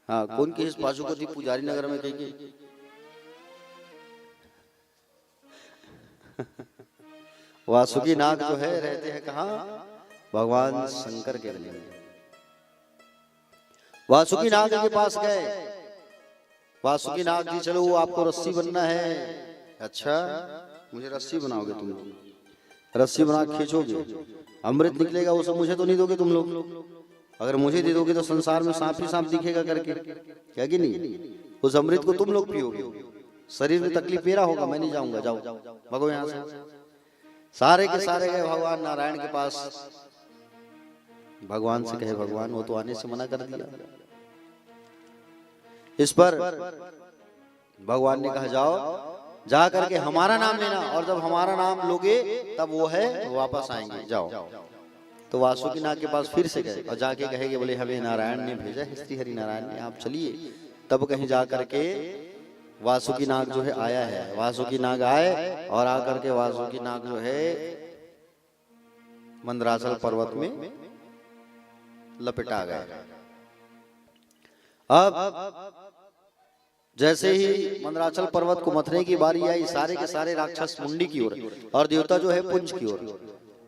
हाँ, कौन की पाशुपति पुजारी नगर में कहेगी। वासुकी नाग जो है रहते हैं कहाँ, भगवान शंकर के लिए। वासुकी नाग के पास गए। वासुकी नाग जी चलो आपको रस्सी बनना है। अच्छा मुझे रस्सी बनाओगे तुम लोग, रस्सी बना के खींचोगे, अमृत निकलेगा, वो सब मुझे तो नहीं दोगे तुम लोग। अगर मुझे दे दोगे तो संसार में सांप ही सांप दिखेगा करके, क्या कि नहीं? उस अमृत को तुम लोग पियोगे, शरीर में तकलीफ मेरा होगा, मैं नहीं जाऊंगा, जाओ भगो यहाँ से। सारे के सारे गए भगवान नारायण के पास, भगवान से कहे भगवान वो तो आने से मना कर दिया। इस पर भगवान ने कहा जाओ जा करके हमारा नाम लेना, और जब हमारा नाम लोगे तब वो है वापस आएंगे, जाओ। तो वासुकीनाग के पास फिर से गए और जाके कहेंगे बोले हमें नारायण ने भेजा है, श्री हरि नारायण ने, आप चलिए। तब कहीं जा करके वासुकीनाग जो है आया है, वासुकीनाग आए और आकर के वासुकीनाग जो है मंदराचल पर्वत में लपेटा गए। अब जैसे ही मंदराचल पर्वत को मथने की बारी आई, सारे के सारे राक्षस मुंडी की ओर और देवता जो है पुंज की ओर।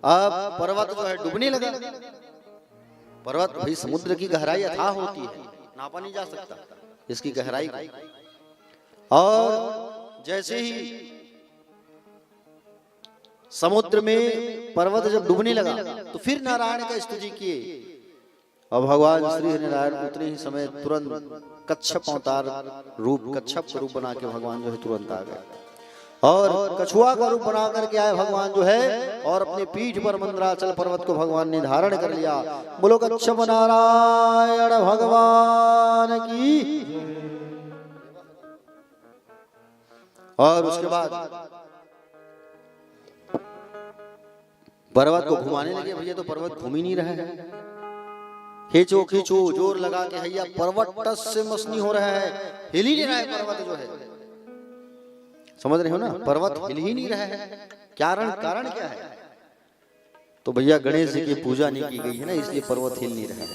अब पर्वत जो है डूबने लगा। पर्वत भाई समुद्र की गहराई अथाह होती है, नापा नहीं जा सकता इसकी गहराई। और जैसे ही समुद्र में पर्वत जब डूबने लगा तो फिर नारायण का स्तुति किए, और भगवान श्री हरिनारायण उतने ही समय तुरंत कच्छप अवतार रूप, कच्छप रूप बना के भगवान जो है तुरंत आ गए, और कछुआ का रूप बना करके आए भगवान जो है, और अपने पीठ पर मंदराचल पर्वत को भगवान ने धारण कर लिया। बोलो कच्छप नारायण भगवान की। और उसके बाद पर्वत को घुमाने लगे। भैया तो पर्वत घूम ही नहीं रहा है, खींचो खींचो जोर लगा के भैया पर्वत टस से मसनी हो रहा है, हिल ही नहीं रहा है पर्वत जो है, समझ रहे हो ना, पर्वत हिल ही नहीं रहा है। कारण क्या है? तो भैया गणेश जी की पूजा नहीं की गई है ना, इसलिए पर्वत हिल नहीं रहा है।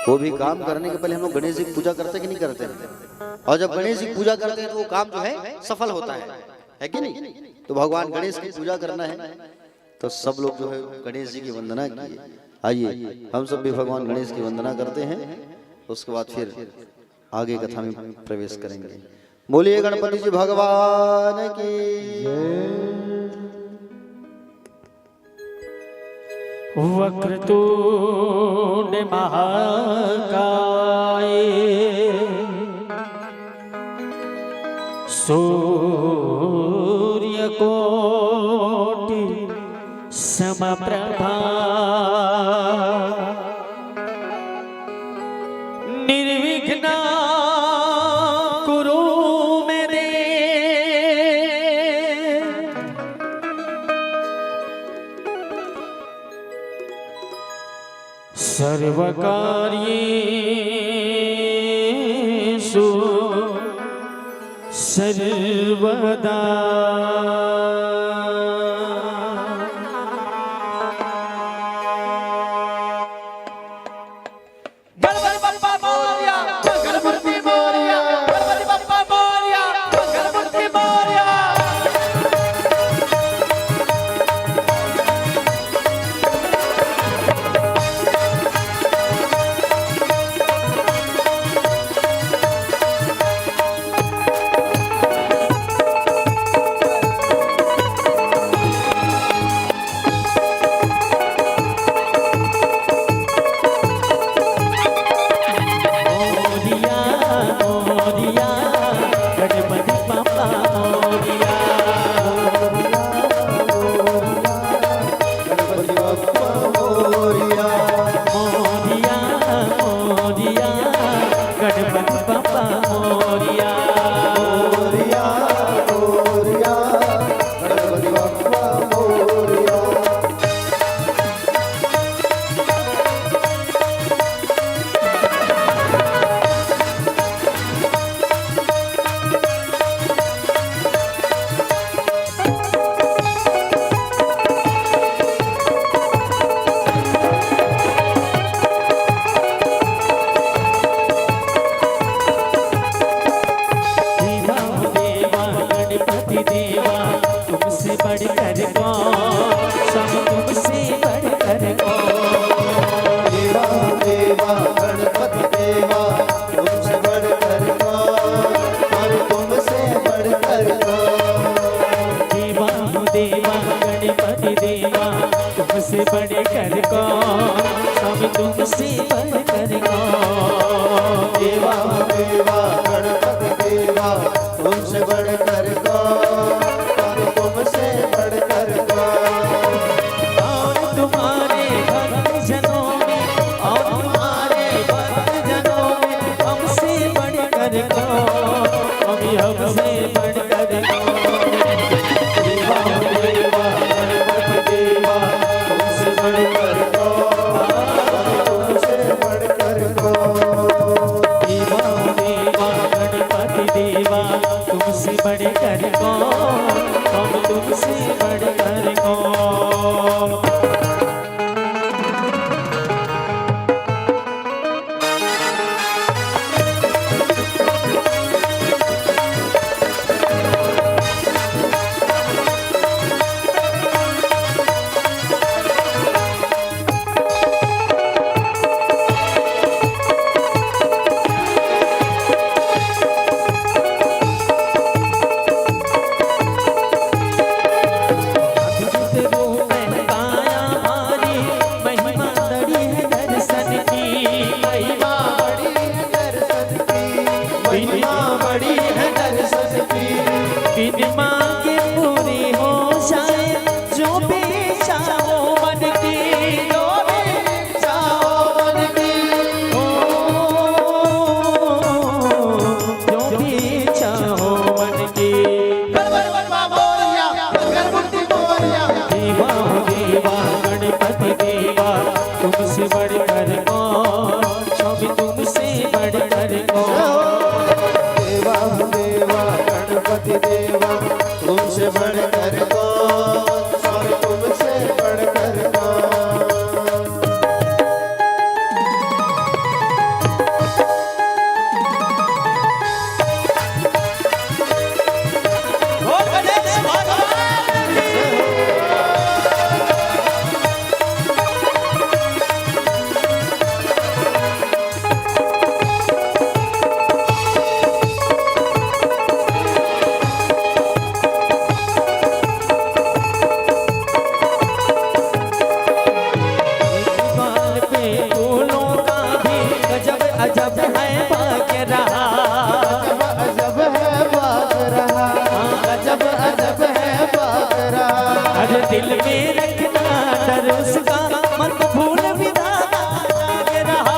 वो भी काम करने के पहले हम लोग गणेश जी की पूजा करते कि नहीं करते हैं, और जब गणेश जी की पूजा करते हैं तो वो काम जो है सफल होता है कि नहीं? तो भगवान गणेश की पूजा करना है तो सब लोग जो है गणेश जी की वंदना किए। आइए हम सब भी भगवान गणेश की वंदना करते हैं, उसके बाद फिर आगे कथा में प्रवेश करेंगे। बोलिए गणपति जी भगवान की। वक्रतुंड महाकाय सूर्यकोटि समप्रभा निर्विघ्ना कुरु मे देव सर्वकार्येषु सर्वदा। गणपति बप्पा मोरया, गणपति मोरया, गणपति बप्पा मोरया, गणपति मोरया। तुमसे बढ़कर कौन, स्वामी तुमसे बढ़कर कौन। देवा देवा गणपति देवा तुमसे बढ़कर कौन, स्वामी तुमसे बढ़कर कौन। और तुम्हारे भक्त जनों में, और तुम्हारे भक्त जनों में हमसे बढ़कर कौन, स्वामी हमसे बढ़कर कौन। देवा देवा गणपति देवा तुमसे बढ़कर कौन, स्वामी तुमसे बढ़कर कौन। देवा देवा गणपति देवा तुमसे बढ़कर कौन, हम तुमसे बढ़कर कौन। अद्भुत रूप है काया हमारी, महिमा बड़ी है दर्शन की, महिमा बड़ी है दर्शन की, महिमा बड़ी है दर्शन की। बिन मांगे पूरी हो जाए जो भी चाहो मन की, जो भी चाहो मन की, जो भी चाहो मन की। देवा देवा गणपति देवा तुमसे बढ़कर कौन, स्वामी तुमसे बढ़कर कौन। देवा देवा गणपति देवा तुमसे बढ़कर कौन, स्वामी तुमसे बढ़कर कौन। बाल पे फूलों का भी गजब अजब है भाग्य रहा, अजब है बात रहा, अजब अजब है बात रहा। हर दिल में रखना डर उसका, मत भूल विधाता जाग रहा,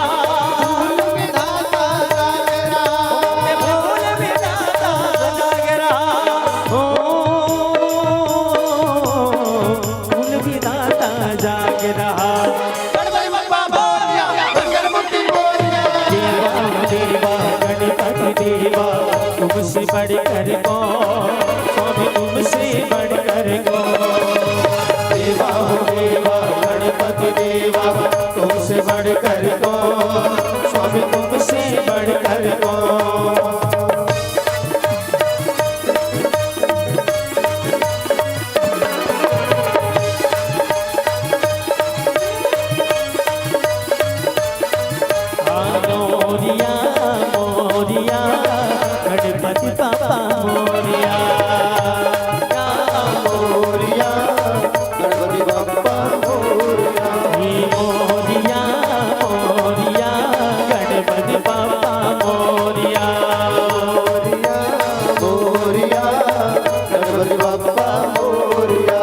विधाता जाग रहा, भूल विधाता जाग रहा, भूल विधाता जाग रहा। देवा देवा गणपति देवा तुमसे बढ़कर कौन, स्वामी तुमसे बढ़कर कौन। देवा देवा गणपति देवा तुमसे बढ़कर कौन, स्वामी तुमसे बढ़कर कौन। मोरिया मोरिया गणपति पापा मोरिया, मोरिया गणपति बाप्पा मोरिया, मोरिया मोरिया गणपति पापा मोरिया। मोरिया मोरिया गणपति बाप्पा मोरिया।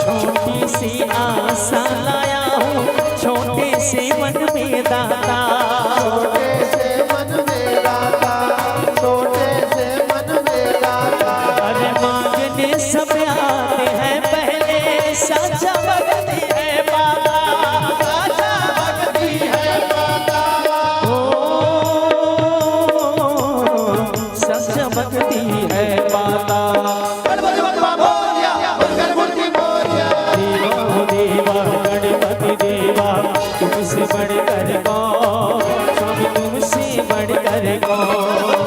छोटी सी आशा लाया हूँ छोटे से मन में दाता, छोटे से मन में दाता, छोटे से मन में दाता। अरे मांगने सब आते हैं पहले साचा भक्ति है पाता, साचा भक्ति है पाता, साचा भक्ति है पाता। गणपति बाप्पा मोरिया, गणपति मोरिया। देवा देवा गणपति देवा तुमसे बढ़कर कौन, स्वामी तुमसे बढ़कर कौन।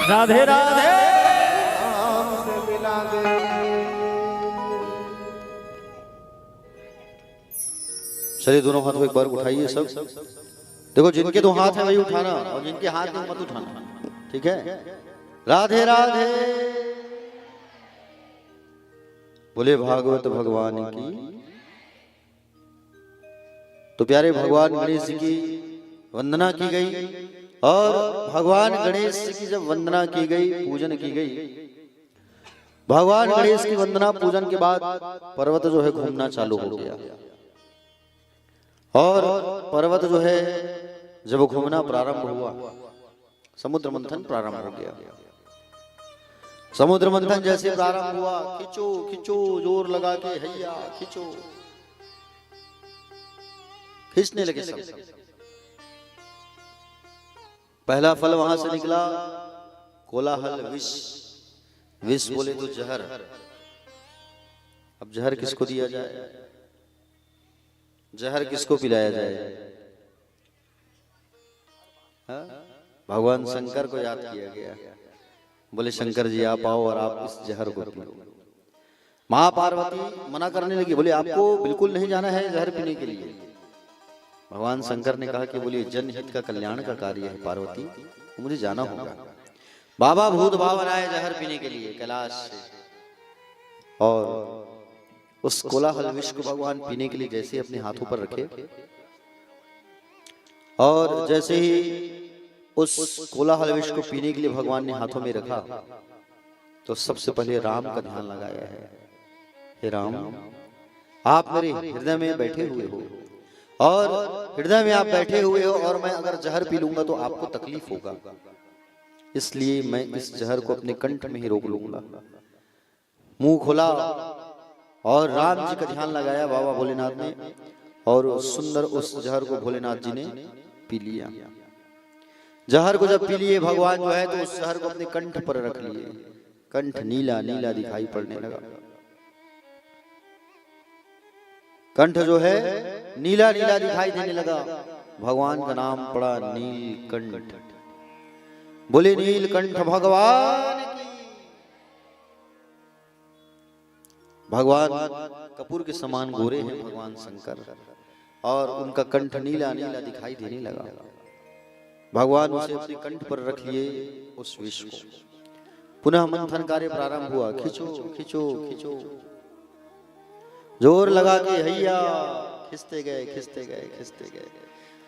राधे राधे। नाम से मिला दे। चलिए दोनों हाथों एक बार उठाइए सब। देखो जिनके दो हाथ हैं वही उठाना और जिनके हाथ नहीं मत उठाना, ठीक है। राधे राधे बोले भागवत भगवान की। तो प्यारे भगवान गणेश जी की वंदना की गई और भगवान गणेश जी की जब वंदना की गई, पूजन की गई, भगवान गणेश की वंदना पूजन के बाद पर्वत जो है घूमना चालू हो गया। और पर्वत जो है जब घूमना प्रारंभ हुआ, समुद्र मंथन प्रारंभ हो गया। समुद्र मंथन जैसे प्रारंभ हुआ, खींचो खींचो जोर लगा के, हैया खींचो, खींचने लगे सब। पहला फल वहां से निकला कोलाहल, विष। विष बोले तो जहर। अब जहर किसको दिया जाए, जहर किसको पिलाया जाए? हाँ? भगवान शंकर को याद किया गया। बोले शंकर जी आप आओ और आप इस जहर को पियो। मां पार्वती मना करने लगी, बोले आपको बिल्कुल नहीं जाना है जहर पीने के लिए। भगवान शंकर ने कहा कि बोलिए जनहित का कल्याण का कार्य है पार्वती, मुझे जाना होगा। बाबा भूत भावन आए जहर पीने के लिए कैलाश से, और उस कोलाहल विष को भगवान पीने के लिए जैसे अपने हाथों पर रखे, और जैसे ही उस कोलाहल विष को पीने के लिए भगवान ने हाथों में रखा, तो सबसे पहले राम का ध्यान लगाया है। हे राम, आप मेरे हृदय में बैठे हुए हो, और हृदय में आप बैठे हुए हो, और मैं अगर जहर पी लूंगा तो आपको तकलीफ होगा, इसलिए मैं इस जहर को अपने कंठ में ही रोक लूंगा। मुंह खोला और राम जी का ध्यान लगाया बाबा भोलेनाथ ने, और सुंदर उस जहर को भोलेनाथ जी ने पी लिया। जहर को जब पी लिए भगवान जो है, तो उस जहर को अपने कंठ पर रख लिए। कंठ नीला नीला दिखाई पड़ने लगा। कंठ जो है नीला नीला दिखाई देने लगा। भगवान का नाम पड़ा नीलकंठ। बोले नीलकंठ भगवान की। भगवान कपूर के समान गोरे हैं भगवान शंकर, और उनका कंठ नीला नीला दिखाई देने लगा। भगवान उसे अपने कंठ पर रख लिए उस विष को। पुनः मंथन कार्य प्रारंभ हुआ। खींचो खींचो खींचो, जोर लगा के हैया, खींचते गए खींचते गए खींचते गए,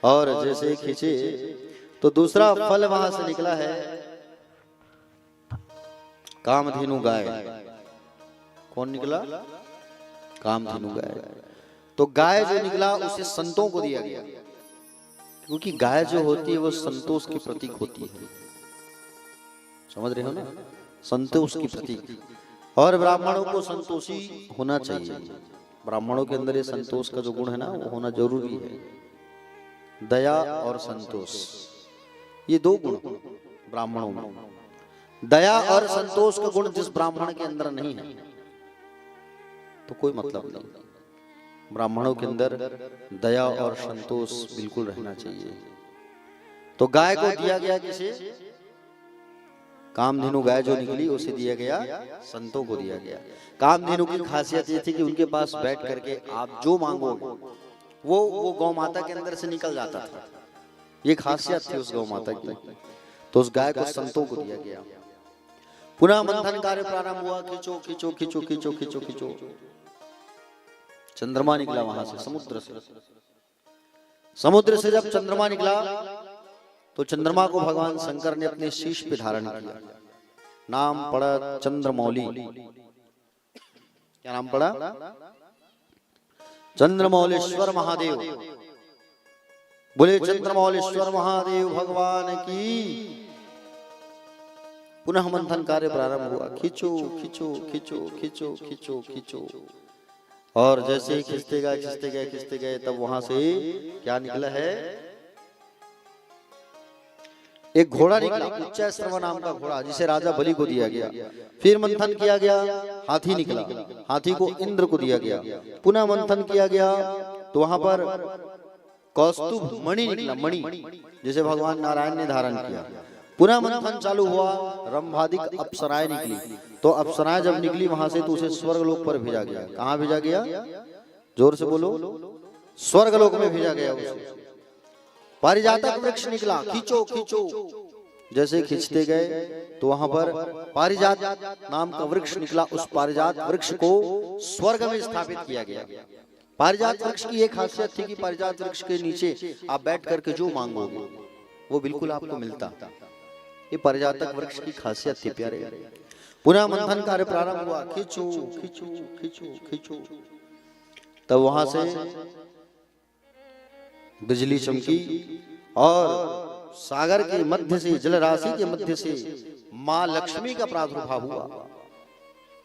और जैसे खींचे तो दूसरा फल वहां से निकला है कामधेनु गाय। कौन निकला? कामधेनु गाय। तो गाय जो निकला उसे संतों को दिया गया, क्योंकि गाय जो होती है वो संतोष की प्रतीक होती है। समझ रहे हो ना, संतोष की प्रतीक। और ब्राह्मणों को संतोषी होना चाहिए। ब्राह्मणों के अंदर ये संतोष का जो गुण है ना, वो होना जरूरी है। दया और संतोष, ये दो गुण ब्राह्मणों में। दया और संतोष का गुण जिस ब्राह्मण के अंदर नहीं है तो कोई मतलब नहीं। ब्राह्मणों के अंदर दया और संतोष बिल्कुल रहना चाहिए। तो गाय को दिया गया किसे? कामधेनु गाय जो निकली उसे दिया गया, संतों को दिया गया। कामधेनु की खासियत ये थी कि उनके पास बैठ करके आप जो मांगोगे वो गौ माता के अंदर से निकल जाता था। ये खासियत थी उस गौ माता की। तो उस गाय को संतों को दिया गया। पुनः मंथन कार्य प्रारंभ हुआ। खींचो खींचो खींचो खींचो खींचो खींचो, चंद्रमा निकला वहां से, समुद्र से। समुद्र से जब चंद्रमा निकला तो चंद्रमा को भगवान शंकर ने अपने शीश पे धारण किया। नाम पड़ा चंद्रमौली। क्या नाम पड़ा? चंद्रमौलेश्वर महादेव। बोले चंद्रमौलेश्वर महादेव भगवान की। पुनः मंथन कार्य प्रारंभ हुआ। खींचो खींचो खींचो खींचो खींचो खींचो, और जैसे ही खींचते गए खींचते गए खींचते गए, तब वहां से क्या निकला है? एक घोड़ा निकला, उच्चैश्रव नाम का घोड़ा, जिसे राजा बलि को दिया गया। फिर मंथन किया गया, हाथी निकला। हाथी को इंद्र को दिया गया। पुनः मंथन किया गया तो वहां पर कौस्तुभ मणि निकला। मणि जिसे भगवान नारायण ने धारण किया। पुनः मंथन चालू हुआ, रंभादिक अप्सराएं निकली। तो अप्सराएं जब निकली वहां से तो उसे स्वर्गलोक पर भेजा गया। कहाँ भेजा गया? जोर से बोलो। स्वर्गलोक में भेजा गया उसे। पारिजातक वृक्ष निकला, खींचो खींचो। जैसे खींचते गए तो वहां पर पारिजात नाम का वृक्ष निकला। उस पारिजात वृक्ष को स्वर्ग में स्थापित किया गया। पारिजात वृक्ष की एक खासियत थी कि पारिजात वृक्ष के नीचे आप बैठ करके जो मांगोगे वो बिल्कुल आपको मिलता। ये पारिजातक वृक्ष की खासियत थी प्यारे। पुनः मंथन कार्य प्रारंभ हुआ, खींचो खींचो खींचो खींचो। तब वहां से बिजली चमकी और सागर के मध्य से, जल राशि के मध्य से मां लक्ष्मी का प्रादुर्भाव हुआ।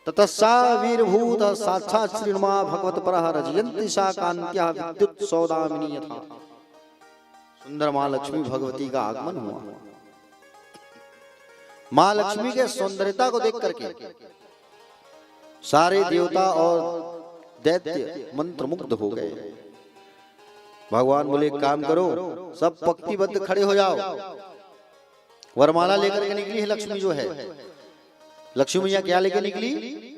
ततस्सा वीरभूत साक्षात् श्रीर्मा भगवत परः रजयन्ति सा कान्त्या विद्युत सौदामिनी यथा। सुंदर मां लक्ष्मी भगवती का आगमन हुआ। मां लक्ष्मी के सौंदर्यता को देख करके सारे देवता और दैत्य मंत्रमुग्ध हो गए। भगवान बोले काम करो, सब पंक्तिबद्ध खड़े हो जाओ। वरमाला लेकर के निकली है लक्ष्मी जो है। लक्ष्मी मैया क्या लेकर निकली?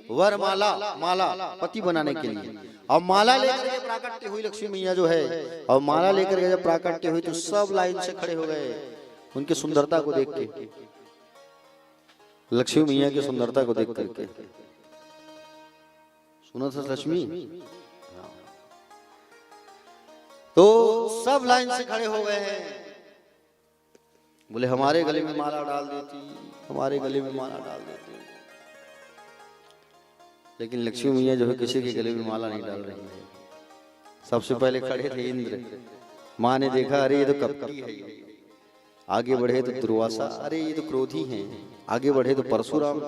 वरमाला, माला पति बनाने के लिए। अब माला लेकर के प्राकट्य हुई लक्ष्मी मैया जो है। और माला लेकर के जब प्राकट्य हुई तो सब लाइन से खड़े हो गए उनकी सुंदरता को देख के, लक्ष्मी मैया की सुंदरता को देख करके। सुना था लक्ष्मी? तो सब लाइन से खड़े हो गए हैं। बोले हमारे गले में माला डाल देती, हमारे गले में माला डाल देती। लेकिन लक्ष्मी मैया जो है किसी के गले में माला नहीं डाल रही है। सबसे पहले खड़े थे इंद्र। माँ ने देखा, अरे ये तो कपटी है। आगे बढ़े तो दुर्वासा, अरे ये तो क्रोधी हैं। आगे बढ़े तो परशुराम,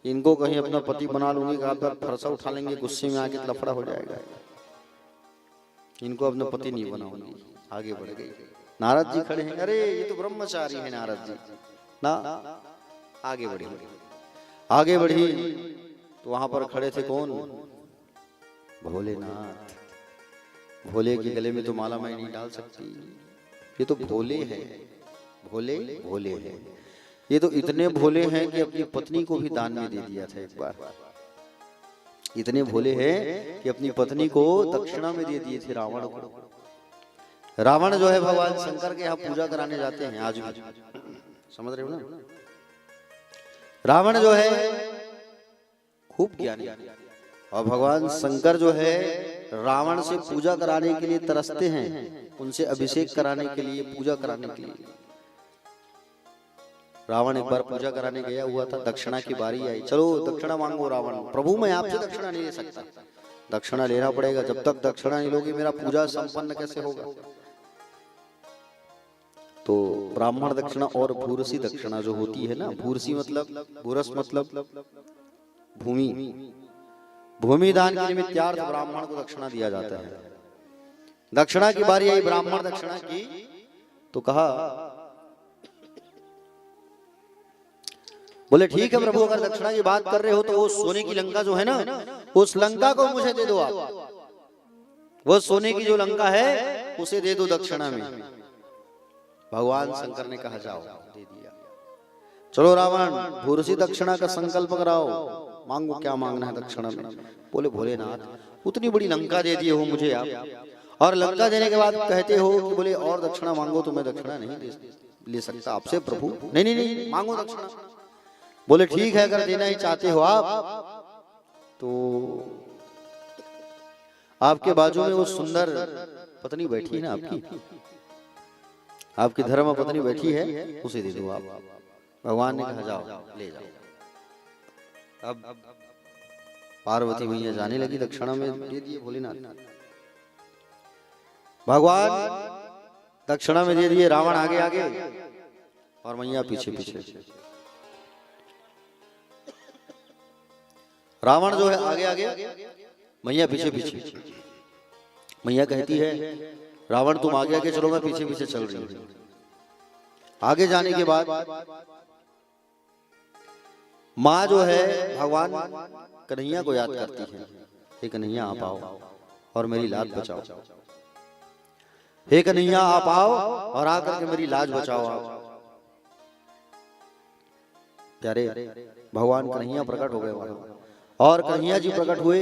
इनको कहीं अपना पति बना लूंगी, फरसा उठा लेंगे, गुस्से में आके लफड़ा हो जाएगा, इनको अपना पति नहीं बनाऊंगी। आगे बढ़ गई। नारद जी खड़े हैं, अरे ये तो ब्रह्मचारी है नारद जी ना। आगे बढ़ी, आगे बढ़ी तो वहां पर खड़े थे कौन? भोलेनाथ। भोले के गले में तो माला मैं नहीं डाल सकती, ये तो भोले हैं, भोले भोले हैं। ये तो इतने भोले हैं कि अपनी पत्नी को भी दान में दे दिया था एक बार। इतने भोले हैं कि अपनी पत्नी को दक्षिणा में दे दिए थे रावण को। रावण जो है भगवान शंकर के यहाँ पूजा कराने जाते हैं आज भी, समझ रहे हो ना। रावण जो है खूब ज्ञानी, और भगवान शंकर जो है रावण से पूजा कराने के लिए तरसते हैं, उनसे अभिषेक कराने के लिए, पूजा कराने के लिए। रावण एक बार पूजा कराने गया हुआ था, दक्षिणा की बारी आई। चलो दक्षिणा मांगो। रावण, प्रभु मैं आपसे दक्षिणा नहीं ले सकता, दक्षिणा लेना पड़ेगा। जब तक दक्षिणा नहीं लोगे मेरा पूजा संपन्न कैसे होगा? तो ब्राह्मण दक्षिणा और भूरसी दक्षिणा जो होती है ना, भूरसी मतलब, भूरस मतलब भूमि, भूमि दान के निमित्तार्थ ब्राह्मण को दक्षिणा दिया जाता है। दक्षिणा की बारी आई ब्राह्मण दक्षिणा की, तो कहा बोले ठीक है प्रभु, अगर दक्षिणा की बात कर रहे हो तो वो सोने की लंका जो है ना, उस लंका को मुझे दे दो आप। वो सोने की जो लंका है उसे दे दो दक्षिणा में। भगवान शंकर ने कहा जाओ, दे दिया। चलो रावण, भूरसी दक्षिणा का संकल्प कराओ, मांगो क्या मांगना है दक्षिणा में। बोले भोलेनाथ उतनी बड़ी लंका दे दिए हो मुझे आप, और लंका देने के बाद कहते हो कि बोले और दक्षिणा मांगो, तो मैं दक्षिणा नहीं ले सकता आपसे प्रभु। नहीं नहीं नहीं, मांगो दक्षिणा। बोले ठीक है, अगर देना ही चाहते हो आप तो आपके बाजू में वो सुंदर पत्नी बैठी है ना आपकी, आपकी धर्म पत्नी बैठी है, उसे दे दो आप। भगवान ने कहा जाओ ले जाओ। अब पार्वती मैया जाने लगी, दक्षिणा में दे दिए भोलेनाथ। भगवान दक्षिणा में दे दिए, रावण आगे आगे और मैया पीछे पीछे। रावण जो है आगे आगे, मैया पीछे पीछे। मैया कहती है रावण तुम आगे आगे चलो, मैं पीछे पीछे चल रही हूं। आगे जाने के बाद माँ जो है भगवान कन्हैया को याद करती है, हे कन्हैया आप आओ और मेरी लाज बचाओ। हे कन्हैया आप आओ और आकर के मेरी लाज बचाओ आप। प्यारे भगवान कन्हैया प्रकट हो गए वहां, और कन्हैया जी प्रकट हुए।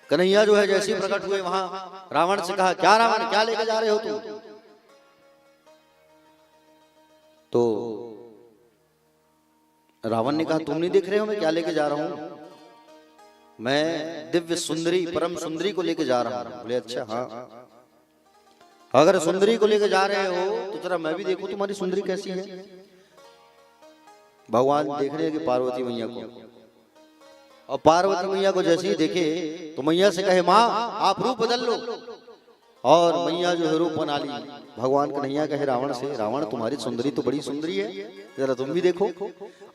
कन्हैया जो है जैसे ही प्रकट हुए वहां, रावण से कहा, क्या रावण, क्या लेके जा रहे हो तुम? तो रावण ने कहा, तुम नहीं देख रहे हो मैं क्या लेके जा रहा हूं? मैं दिव्य सुंदरी, परम सुंदरी को लेके जा रहा हूं। बोले अच्छा हाँ, अगर सुंदरी को लेके जा रहे हो तो जरा मैं भी देखूं तुम्हारी सुंदरी कैसी है। भगवान देख रहे हैं कि पार्वती मैया को, और पार्वती मैया को जैसे ही देखे तो मैया से कहे, माँ आप रूप बदल लो। और मैया जो है रूप बना ली। भगवान कन्हैया कहे रावण से, रावण तुम्हारी सुंदरी तो बड़ी सुंदरी है, जरा तुम भी देखो।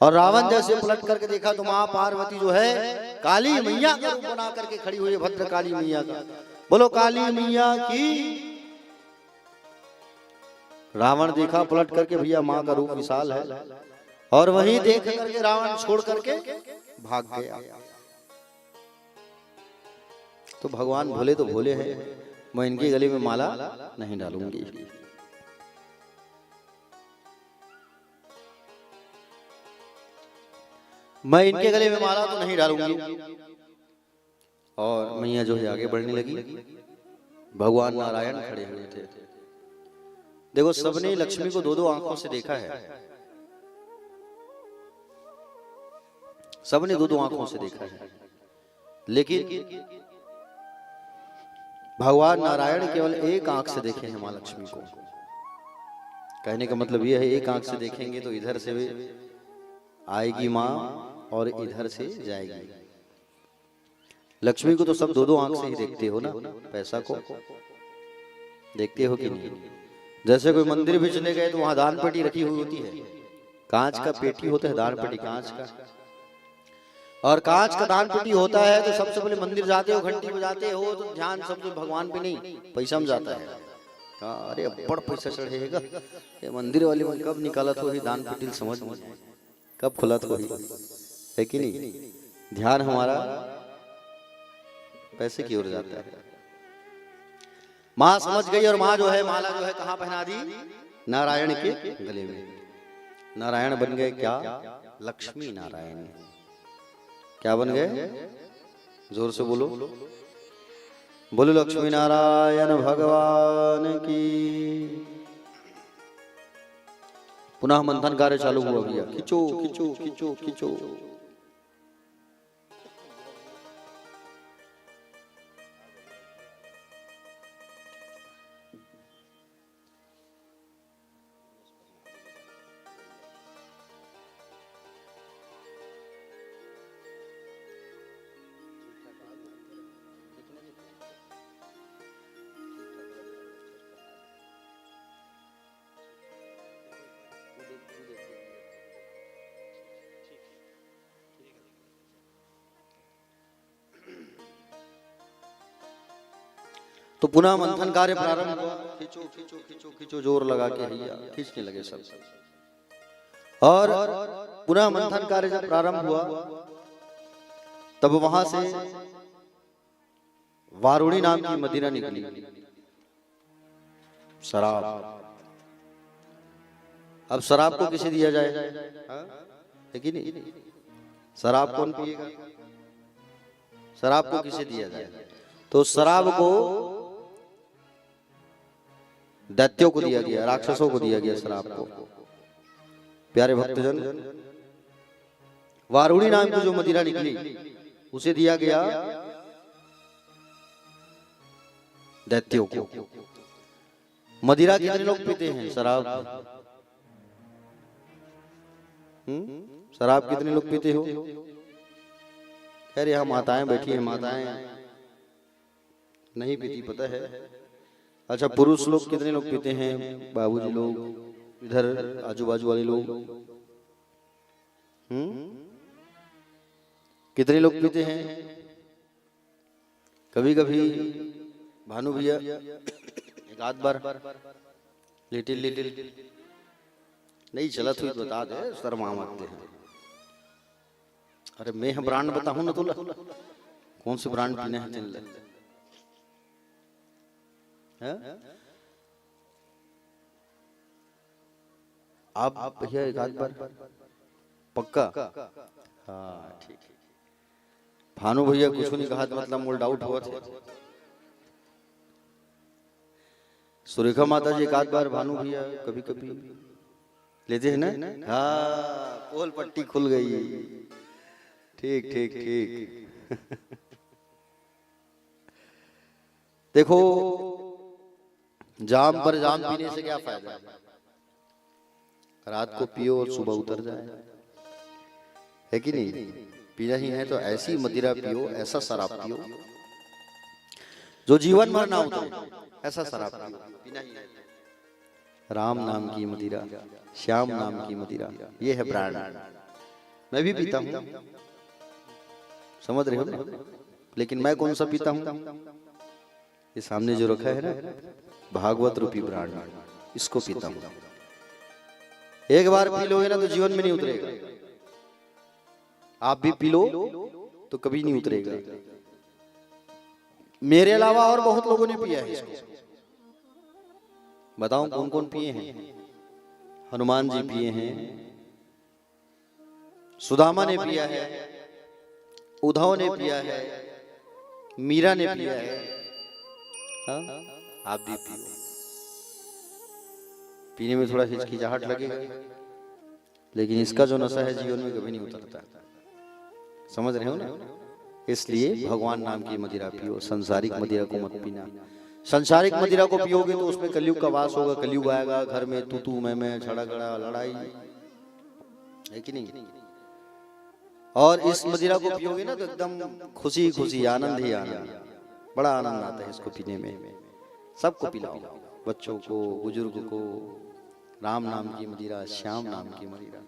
और रावण जैसे पलट करके देखा तो माँ पार्वती जो है काली मैया का रूप बना करके खड़ी हुई है, भद्र काली मैया का। बोलो काली मैया की। रावण देखा पलट करके, भैया माँ का रूप विशाल है, और वहीं देख करके रावण छोड़ करके भाग गया। तो भगवान भोले तो भोले हैं, मैं इनके गले में माला नहीं डालूंगी। मैं इनके गले में माला तो नहीं डालूंगी। और मैया जो है आगे बढ़ने लगी। भगवान नारायण खड़े हुए थे। देखो सबने लक्ष्मी को दो दो आंखों से देखा है, सबने दो दो आंखों से देखा है, लेकिन भगवान नारायण केवल एक आंख से देखे हैं मां लक्ष्मी को। कहने का मतलब यह है, एक आंख से देखेंगे तो इधर से आएगी मां और इधर से जाएगी। लक्ष्मी को तो सब दो दो आंख से ही देखते हो ना, पैसा को देखते हो कि नहीं? जैसे कोई मंदिर भी चले गए तो वहां दान पेटी रखी हुई होती है, कांच का पेटी होता है, दान पेटी कांच का, और कांच का दान पेटी होता है। तो सबसे पहले मंदिर जाते हो, घंटी बजाते हो, तो ध्यान सबसे भगवान पे नहीं, पैसा में जाता है। अरे बड़ पैसा चढ़ेगा, ये मंदिर वाले में कब निकाला तो ही दान पेटी, समझ में कब खुला तो ही है कि नहीं? ध्यान हमारा पैसे की ओर जाता है। माँ समझ गई, और माँ जो है माला जो है कहाँ पहना दी? नारायण के गले में। नारायण बन गए क्या? लक्ष्मी नारायण। क्या बन गए? जोर से बोलो, बोलो लक्ष्मी नारायण भगवान की। पुनः मंथन कार्य चालू हुआ भैया, खींचो खींचो खींचो खींचो। तो पुनः मंथन कार्य प्रारंभ हुआ। खींचो खींचो खींचो खींचो, जोर लगा के भैया खींचने लगे सब। और पुनः मंथन कार्य जब प्रारंभ हुआ तब वहां से वारुणी नाम की मदिरा निकली, शराब। अब शराब को किसे दिया जाए? है कि नहीं? शराब कौन पिएगा? शराब को किसे दिया जाए? तो शराब को दैत्यों को दिया गया, राक्षसों को दिया गया शराब को। प्यारे भक्तजन, वारुणी नाम की जो मदिरा निकली उसे दिया गया दैत्यों को। मदिरा कितने लोग पीते हैं? शराब शराब कितने लोग पीते हो? खैर यहाँ माताएं बैठी हैं, माताएं नहीं पीती पता है। अच्छा पुरुष लोग कितने लोग पीते हैं? बाबूजी लोग, इधर आजू बाजू वाले लोग, कितने लोग पीते हैं? कभी कभी भानु भैया एक आध बार लिटिल लिटिल नहीं चला तो बता दे, शर्मा मारते हैं। अरे मैं ब्रांड बताऊं ना तुला, कौन से ब्रांड पीने हैं? हैं? आप भैया एक आध बार पक्का? हाँ ठीक है। भानु भैया कुछ नहीं कहा तो मतलब मोल डाउट हुआ था। सुरेखा माता जी एक आध बार, भानु भैया कभी कभी लेते हैं ना। हाँ पोल पट्टी खुल गई। ठीक ठीक ठीक। देखो जाम पर जाम पीने से क्या फायदा है? रात को पियो और सुबह उतर जाए, है कि नहीं? पीना ही है तो ऐसी मदिरा पियो, ऐसा शराब पियो जो जीवन भर ना उतरे, ऐसा शराब पियो। पीना ही है राम नाम की मदिरा, श्याम नाम की मदिरा, ये है ब्रांड। मैं भी पीता हूं, समझ रहे हो ना? लेकिन मैं कौन सा पीता हूं? ये सामने जो रखा है ना, भागवत रूपी ब्रांड, इसको पीता हूं। एक बार पी लोगे ना तो जीवन में नहीं उतरेगा। आप भी पी लो तो कभी नहीं उतरेगा। मेरे अलावा और बहुत लोगों ने पिया है इसको। बताओ कौन कौन पिए हैं? हनुमान जी पिए हैं, सुदामा ने पिया है, उद्धव ने पिया है, मीरा ने पिया है। हाँ? आप भी पियो। पीने में थोड़ा हिचकिचाहट लगेगा, लेकिन इसका जो नशा है जीवन में कभी नहीं उतरता। समझ रहे हो ना? इसलिए भगवान नाम की मदिरा पियो, संसारिक मदिरा को मत पीना। संसारिक मदिरा को पियोगे तो उसमें कलयुग का वास होगा, कलयुग आएगा, घर में तू तू मैं छड़ा गड़ा लड़ाई, है कि नहीं? और इस मदिरा को पियोगे ना तो एकदम खुशी खुशी, आनंद ही आनंद, बड़ा आनंद आता है इसको पीने में। सबको पिलाओ, बच्चों को, बुजुर्ग को। राम नाम की मदिरा, श्याम नाम की मदिरा।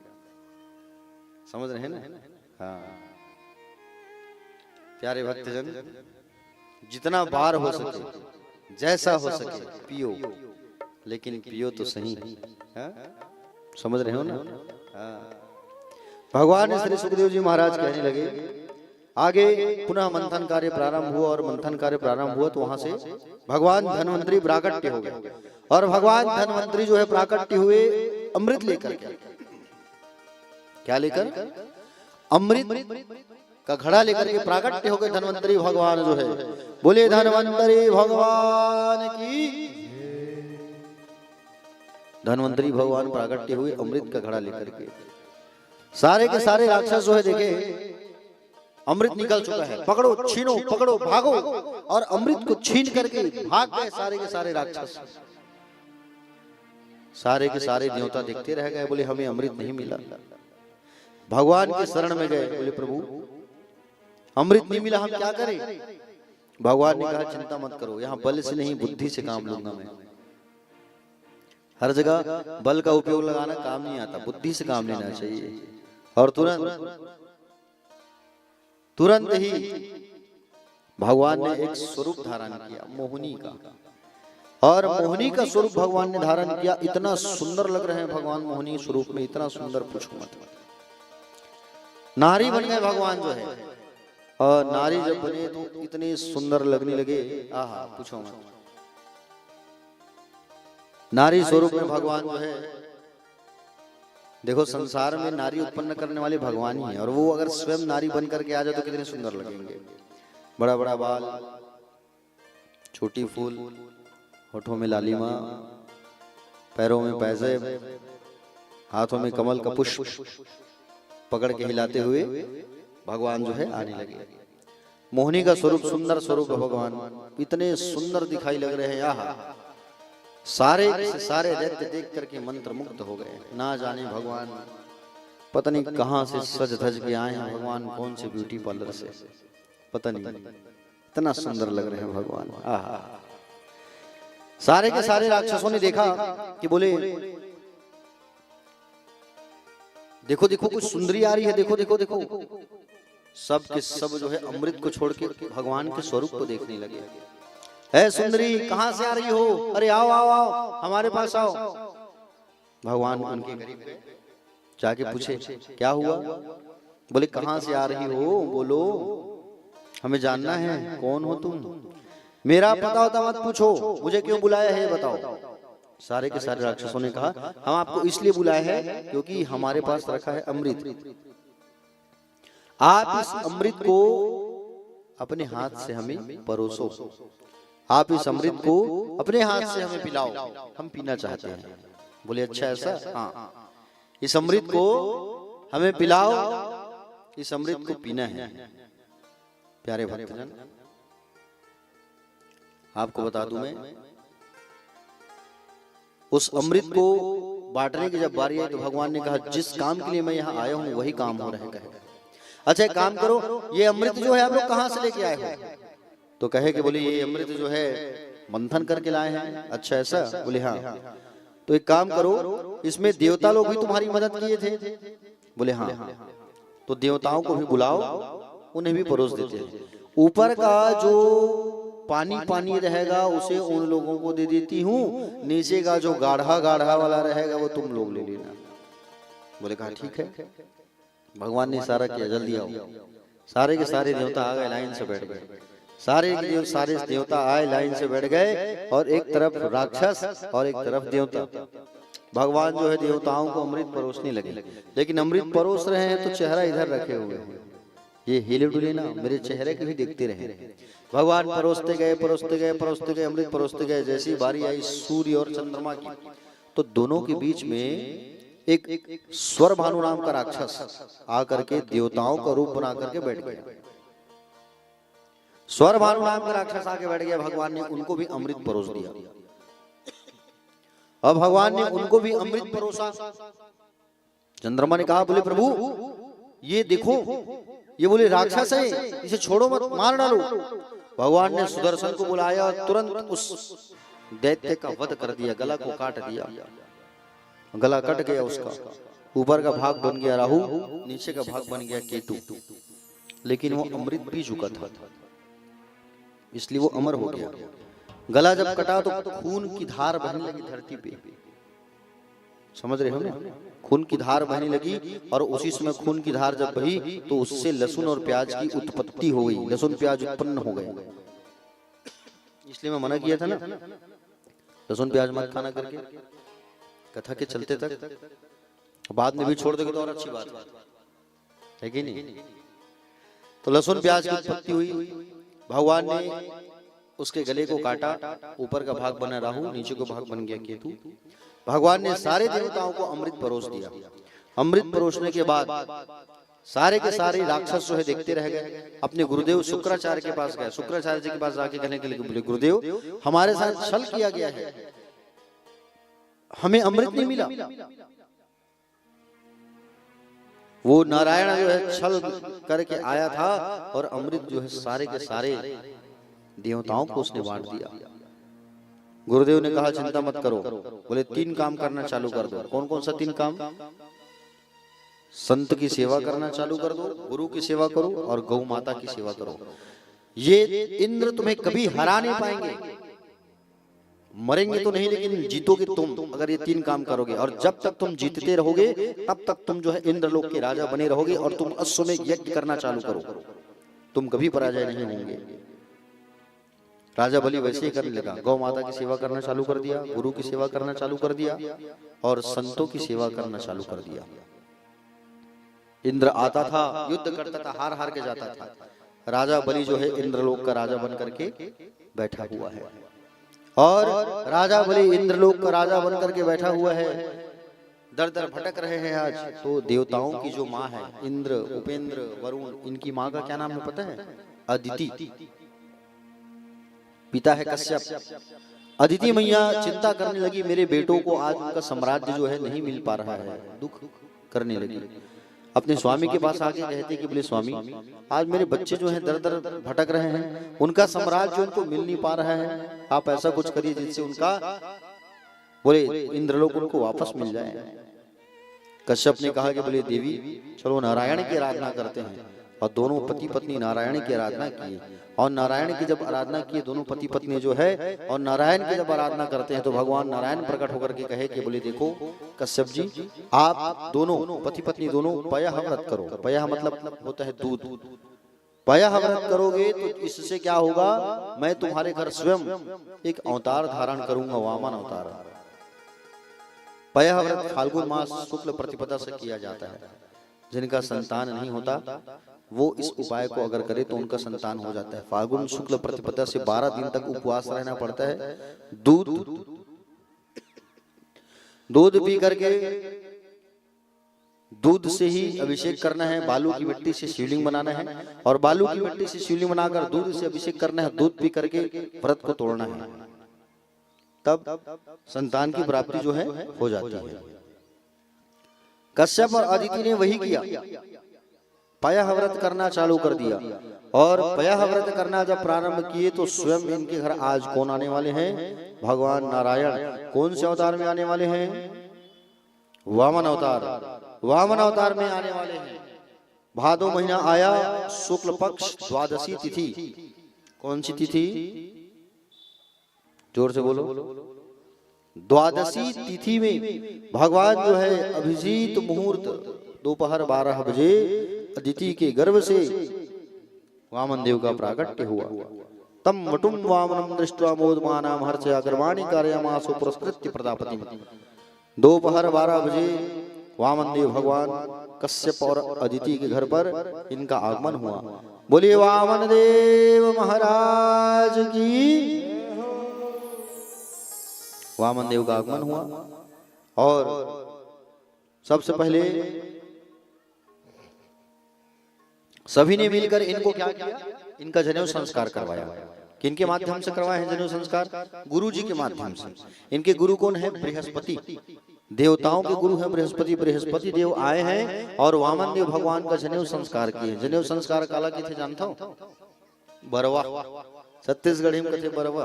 समझ रहे हैं ना? हाँ प्यारे भक्तजन, जितना बार हो सके, जैसा हो सके पियो, लेकिन पियो तो सही। हाँ? समझ रहे हो ना? हाँ। भगवान श्री सुखदेव जी महाराज कहने लगे, आगे पुनः मंथन कार्य प्रारंभ हुआ, और मंथन कार्य प्रारंभ हुआ तो वहां से भगवान धन्वंतरी प्राकट्य हो गए। और भगवान धन्वंतरी जो है प्राकट्य हुए अमृत लेकर के। क्या लेकर? अमृत का घड़ा लेकर के प्राकट्य हो गए धन्वंतरी भगवान जो है। बोले धन्वंतरी भगवान की। धन्वंतरी भगवान प्राकट्य हुए अमृत का घड़ा लेकर के। सारे के सारे राक्षस जो है देखे, अमृत निकल चुका है, पकड़ो छीनो, पकड़ो भागो, और अमृत को छीन करके भाग गए सारे के सारे राक्षस। सारे के सारे देवता देखते रह गए, बोले हमें अमृत नहीं मिला। भगवान के शरण में गए, बोले प्रभु अमृत नहीं मिला, हम क्या करें? भगवान ने कहा चिंता मत करो, यहाँ बल से नहीं बुद्धि से काम लूंगा मैं। हर जगह बल का उपयोग लगाना काम नहीं आता, बुद्धि से काम लेना चाहिए। और तुरंत ही भगवान ने एक स्वरूप धारण किया, मोहिनी का। और मोहिनी का स्वरूप भगवान ने धारण किया। इतना सुंदर लग रहे हैं भगवान मोहिनी स्वरूप में, इतना सुंदर पूछो मत। नारी बन गए भगवान जो है, और नारी जब बने तो इतने सुंदर लगने लगे, आहा पूछो मत। नारी स्वरूप में भगवान जो है, देखो संसार में नारी उत्पन्न करने वाले भगवान ही है, और वो अगर स्वयं नारी बन करके आ जाए तो कितने सुंदर लगेंगे। बड़ा बड़ा बाल, छोटी फूल, होठों में लालिमा, पैरों में पैजेब, हाथों में कमल का पुष्प पकड़ के हिलाते हुए भगवान जो है आने लगे। मोहिनी का स्वरूप सुंदर स्वरूप है भगवान, इतने सुंदर दिखाई लग रहे हैं। आहा सारे सारे दैत्य देख करके मंत्र मुग्ध हो गए। ना जाने भगवान पता नहीं कहां से सज धज के आए हैं भगवान, कौन से ब्यूटी पार्लर से, पता नहीं, इतना सुंदर लग रहे हैं भगवान। आहा सारे के सारे राक्षसों ने देखा कि बोले देखो देखो कुछ सुंदरी आ रही है, देखो देखो देखो। सब के सब जो है अमृत को छोड़ के भगवान के स्वरूप को देखने लगे। है सुंदरी कहां से आ रही हो? अरे आओ आओ आओ हमारे पास आओ। भगवान उनके करीब गए, जाके पूछे क्या हुआ? बोले कहां से आ रही हो, बोलो हमें जानना है, कौन हो तुम? मेरा पता होता मत पूछो, मुझे क्यों बुलाया है ये बताओ। सारे के सारे राक्षसों ने कहा हम आपको इसलिए बुलाए हैं क्योंकि हमारे पास रखा है अमृत। आप इस अमृत को अपने हाथ से हमें परोसो, आप इस अमृत को अपने हाथ से हमें पिलाओ, हम पीना चाहते हैं। बोले अच्छा ऐसा, हाँ इस अमृत को हमें पिलाओ, इस अमृत को पीना है। प्यारे भक्तजन, आपको बता दूं मैं, उस अमृत को बांटने की जब बारी आई तो भगवान ने कहा जिस काम के लिए मैं यहाँ आया हूँ वही काम हो रहा है। अच्छा एक काम करो, ये अमृत जो है आप लोग कहाँ से लेके आए हो? तो कहे कि बोले ये अमृत जो है मंथन करके लाए हैं। अच्छा ऐसा? बोले हाँ। तो एक काम करो, इसमें देवता लोग भी तुम्हारी मदद किए थे? बोले हाँ। तो देवताओं को भी बुलाओ, उन्हें भी परोस देते हैं। ऊपर का जो पानी पानी रहेगा उसे उन लोगों को दे देती हूँ, नीचे का जो गाढ़ा गाढ़ा वाला रहेगा वो तुम लोग ले लेना। बोले कहा ठीक है। भगवान ने इशारा किया जल्दी आओ। सारे के सारे देवता आ गए, लाइन से बैठ गए। सारे देवता आए, लाइन से बैठ गए, और एक तरफ राक्षस और एक तरफ देवता। भगवान जो है देवताओं को अमृत परोसने लगे, लेकिन अमृत परोस रहे हैं तो चेहरा इधर रखे हुए हैं। ये हिले डुले ना, मेरे चेहरे के भी देखते रहे। भगवान परोसते गए परोसते गए परोसते गए, अमृत परोसते गए। जैसी बारी आई सूर्य और चंद्रमा की, तो दोनों के बीच में एक स्वर भानु नाम का राक्षस आकर के देवताओं का रूप बना करके बैठ गया। स्वर भानु नाम का राक्षस आके बैठ गया। भगवान ने उनको भी अमृत परोस दिया। अब भगवान ने उनको भी अमृत परोसा। चंद्रमा ने कहा बोले प्रभु ये देखो, ये बोले राक्षस है, इसे छोड़ो मत, मार डालो। भगवान ने सुदर्शन को बुलाया और तुरंत उस दैत्य का वध कर दिया, गला को काट दिया। गला कट गया उसका, ऊपर का भाग बन गया राहु, नीचे का भाग बन गया केतु। लेकिन वो अमृत पी चुका था, इसलिए वो अमर हो गया। गला जब कटा तो खून की धार बहने लगी धरती पे। समझ रहे हो ना? खून की धार बहने लगी, और उसी समय खून की धार जब बही तो उससे लहसुन और प्याज की उत्पत्ति हो गई, लहसुन प्याज उत्पन्न हो गए। इसलिए मैं मना किया था ना, लहसुन प्याज मत खाना करके, कथा के चलते तक। बाद में भी छोड़ दोगे तो और अच्छी बात है कि नहीं? तो लहसुन प्याज की उत्पत्ति हुई। भगवान ने उसके गले को काटा, ऊपर का भाग बना राहु, नीचे का भाग बन गया केतु। भगवान ने सारे देवताओं को अमृत परोस दिया। अमृत परोसने के बाद सारे के सारे राक्षस जो है देखते रह गए। अपने गुरुदेव शुक्राचार्य के पास गए। शुक्राचार्य जी के पास जाके कहने के लिए बोले गुरुदेव हमारे साथ छल किया गया है, हमें अमृत नहीं मिला। वो नारायण जो है छल करके आया था और अमृत जो है सारे के सारे देवताओं को उसने बांट दिया। गुरुदेव ने कहा चिंता मत करो। बोले 3 काम करना चालू कर दो। कौन कौन सा 3 काम? संत की सेवा करना चालू कर दो, गुरु की सेवा करो और गौ माता की सेवा करो। ये इंद्र तुम्हें कभी हरा नहीं पाएंगे। मरेंगे तो नहीं, लेकिन जीतोगे तुम अगर ये 3 काम करोगे। और जब तक तुम जीतते रहोगे तब तक तुम जो है इंद्रलोक के राजा बने रहोगे। और तुम अश्वमेध यज्ञ करना चालू करो, तुम कभी पराजय नहीं होंगे। राजा बलि वैसे ही करने लगा। गौ माता की सेवा करना चालू कर दिया, गुरु की सेवा करना चालू कर दिया और संतों की सेवा करना चालू कर दिया। इंद्र आता था, युद्ध करता था, हार हार के जाता था। राजा बलि जो है इंद्रलोक का राजा बन करके बैठा हुआ है। और राजा बलि इंद्रलोक का राजा बन करके बैठा हुआ है। दर दर भटक रहे हैं आज। तो देवताओं की जो माँ है, इंद्र, उपेंद्र, वरुण, इनकी माँ का क्या नाम है पता है? अदिति। पिता है कश्यप। अदिति मैया चिंता करने लगी, मेरे बेटों को आज उनका साम्राज्य जो है नहीं मिल पा रहा है, दुख करने लगी। अपने स्वामी के पास आके कहते कि बोले स्वामी आज मेरे बच्चे जो हैं दर दर भटक रहे हैं, उनका साम्राज्य उनको मिल नहीं पा रहा है, आप ऐसा कुछ करिए जिससे उनका बोले इंद्रलोक उनको वापस मिल जाए। कश्यप ने कहा कि बोले देवी चलो नारायण की आराधना करते हैं। और दोनों पति पत्नी नारायण की आराधना की। और नारायण की जब आराधना की दोनों पति पत्नी जो है, और नारायण की जब आराधना करते हैं तो भगवान नारायण प्रकट होकर के कहे कि बोले देखो कश्यप जी आप दोनों पति पत्नी दोनों पयः व्रत करो। पयः मतलब होता है दूध। पया व्रत करोगे तो इससे क्या होगा, मैं तुम्हारे घर स्वयं एक अवतार धारण करूंगा, वामन अवतार। पया व्रत फाल्गुन मास शुक्ल प्रतिपदा से किया जाता है। जिनका संतान नहीं होता वो इस उपाय को अगर करे तो उनका संतान हो जाता है। फाल्गुन शुक्ल प्रतिपदा से 12 दिन तक उपवास रहना पड़ता है। दूध पी करके, दूध से ही अभिषेक करना है। बालू की मिट्टी से शिवलिंग बनाना है और बालू की मिट्टी से शिवलिंग बनाकर दूध से अभिषेक करना है। दूध पी करके व्रत को तोड़ना है, तब संतान की प्राप्ति जो है हो जाती है। कश्यप और अदिति ने वही किया, पया व्रत करना चालू कर दिया। और पया व्रत करना जब प्रारंभ किए तो स्वयं इनके घर आज कौन आने वाले हैं, भगवान नारायण। कौन से अवतार में आने वाले हैं, वामन अवतार। वामन अवतार में आने वाले हैं। भादो महीना आया, शुक्ल पक्ष द्वादशी तिथि। कौन सी तिथि, जोर से बोलो। द्वादशी तिथि में भगवान जो है अभिजीत मुहूर्त दोपहर 12 बजे अदिति के गर्भ से वामन देव का प्राकट्य हुआ। तम वटुम वामनम दृष्ट्वा मोदमानाम हर्षया गर्वाणि कारयामासो पुरस्कृत्य प्रजापतिम। दोपहर 12 बजे वामन देव भगवान कश्यप और अदिति के घर पर इनका आगमन हुआ। बोलिए वामन देव महाराज की। वामन देव का आगमन हुआ और सबसे पहले सभी ने मिलकर इनको क्या किया, इनका जनेऊ संस्कार करवाया। किनके माध्यम से करवाया है जनेऊ संस्कार, गुरु जी के माध्यम से। इनके गुरु कौन है, बृहस्पति। देवताओं के गुरु हैं बृहस्पति। बृहस्पति देव आए हैं और वामन देव भगवान का जनेऊ संस्कार किए। जनेऊ संस्कार काला किथे जानता हूं, बरवा। छत्तीसगढ़ी में कथे बरवा।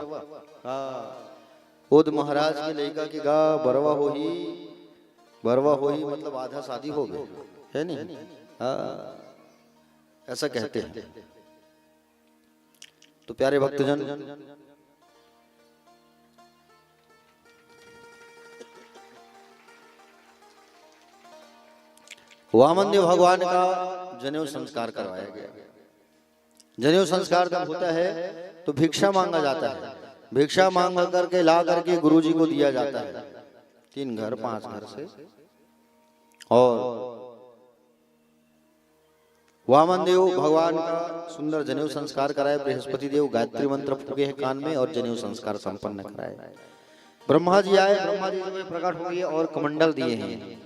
खुद महाराज के लड़का के गा बरवा हो ही, बरवा हो ही मतलब आधा शादी हो गई है नहीं। ऐसा कहते हैं। तो प्यारे भक्तजन, वामन देव भगवान का जनेऊ संस्कार करवाया गया। जनेऊ संस्कार जब होता है तो भिक्षा मांगा जाता है। भिक्षा मांग करके ला करके गुरु जी को दिया जाता है, 3 घर 5 घर से। और वामन देव भगवान का सुंदर जनेऊ संस्कार कराए। बृहस्पति देव गायत्री मंत्र फूके हैं कान में और जनेऊ संस्कार संपन्न कराए। ब्रह्मा जी आए, ब्रह्मा जी में प्रकट हो गए और कमंडल दिए हैं।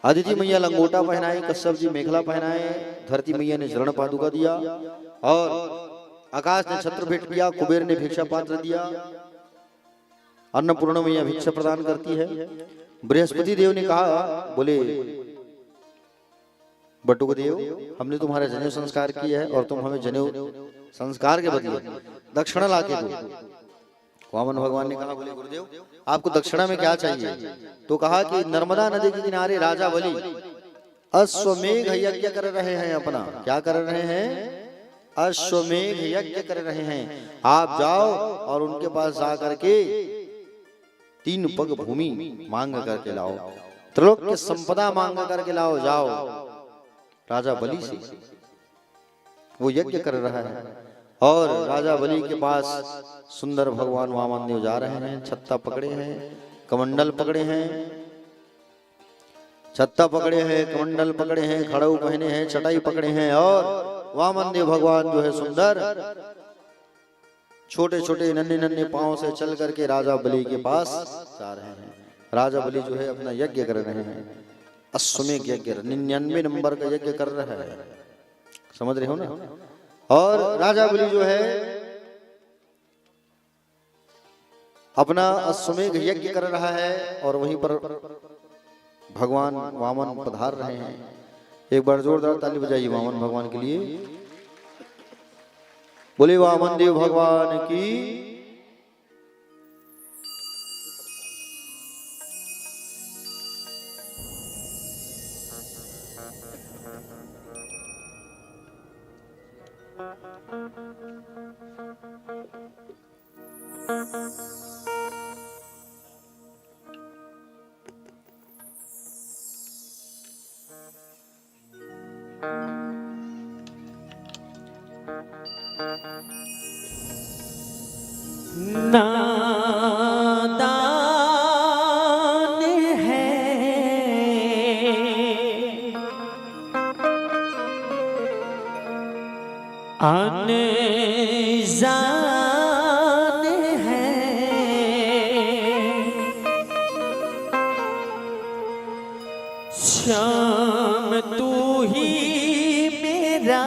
अदिति मैया लंगोटा पहनाए, कश्यप जी मेखला पहनाए, धरती मैया ने चरण पादुका दिया और आकाश ने छत्र भेंट किया, कुबेर ने भिक्षा पात्र दिया, अन्नपूर्णा मैया भिक्षा प्रदान करती है। बृहस्पति देव ने कहा, बोले बटुक देव, हमने तुम्हारा जनेऊ संस्कार किया है और तुम हमें जनेऊ संस्कार के बदले दक्षिणा ला के दो। वामन भगवान ने कहा, बोले गुरुदेव आपको दक्षिणा में क्या चाहिए? तो कहा कि नर्मदा नदी के किनारे राजा बलि अश्वमेघ यज्ञ कर रहे हैं। अपना क्या कर रहे हैं? अश्वमेघ यज्ञ कर रहे हैं। आप जाओ और उनके पास जा करके 3 पग भूमि मांग करके लाओ, त्रिलोक्य संपदा मांग करके लाओ। जाओ राजा बलि से, वो यज्ञ कर रहा है। और राजा बलि के पास सुंदर भगवान वामन देव जा रहे हैं। छत्ता पकड़े हैं, कमंडल पकड़े हैं, छत्ता पकड़े हैं, कमंडल पकड़े हैं, खड़ाऊ पहने हैं, चटाई पकड़े हैं। और वामन देव भगवान जो है सुंदर छोटे छोटे नन्हे नन्हे पांव से चल करके राजा बलि के पास जा रहे हैं। राजा बलि जो है अपना यज्ञ कर रहे हैं। अश्वमेघ यज्ञ 99 नंबर का यज्ञ कर रहा है, समझ रहे हो ना। और राजा बलि जो है अपना अश्वमेघ यज्ञ कर रहा है और वहीं पर भगवान वामन पधार रहे हैं। एक बार जोरदार ताली बजाइए वामन भगवान के लिए। बोले वामन देव भगवान की। नादान है अनजान है श्याम तू ही मेरा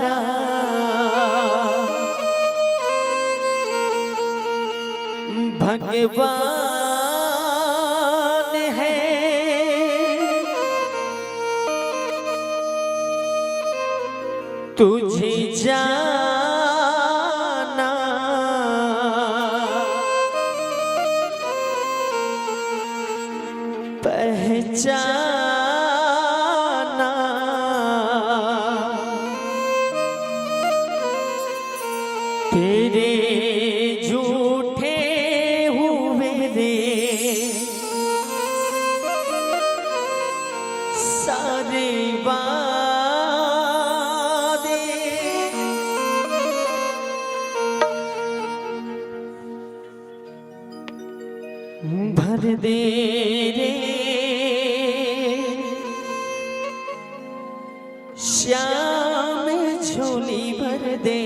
भगवान है तुझे जाना पहचाना तेरे झूठे हुए रे सारे वादे भर दे रे श्याम झोली भर दे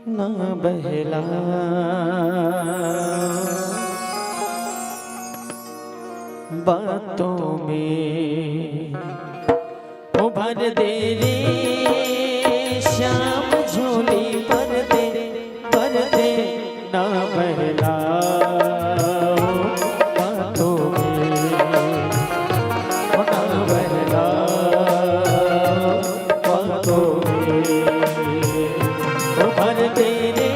ना बहला बातों में ओ भर दे रे श्याम झोली भर दे ना बहला बातों में ओ ना बहला बातों में ओ भर दे रे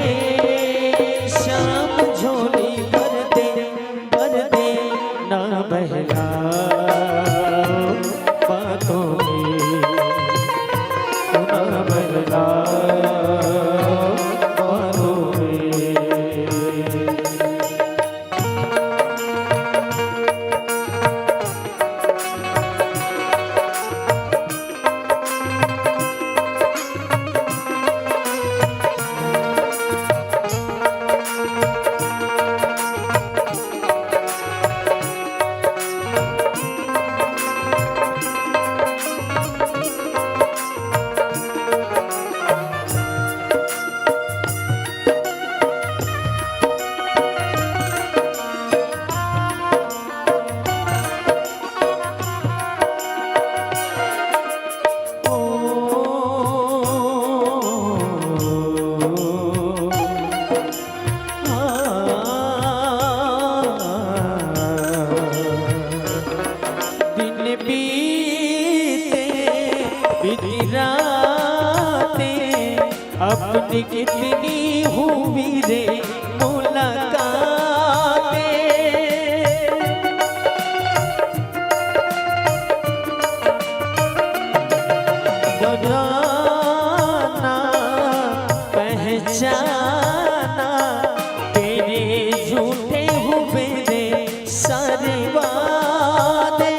श्याम झोली भर दे ना बहला बातों में ओ ना बहला बातों में। अपनी कितनी हुई रे मुलाकातें डराना पहचाना तेरे झूठे हुए रे सारे वादे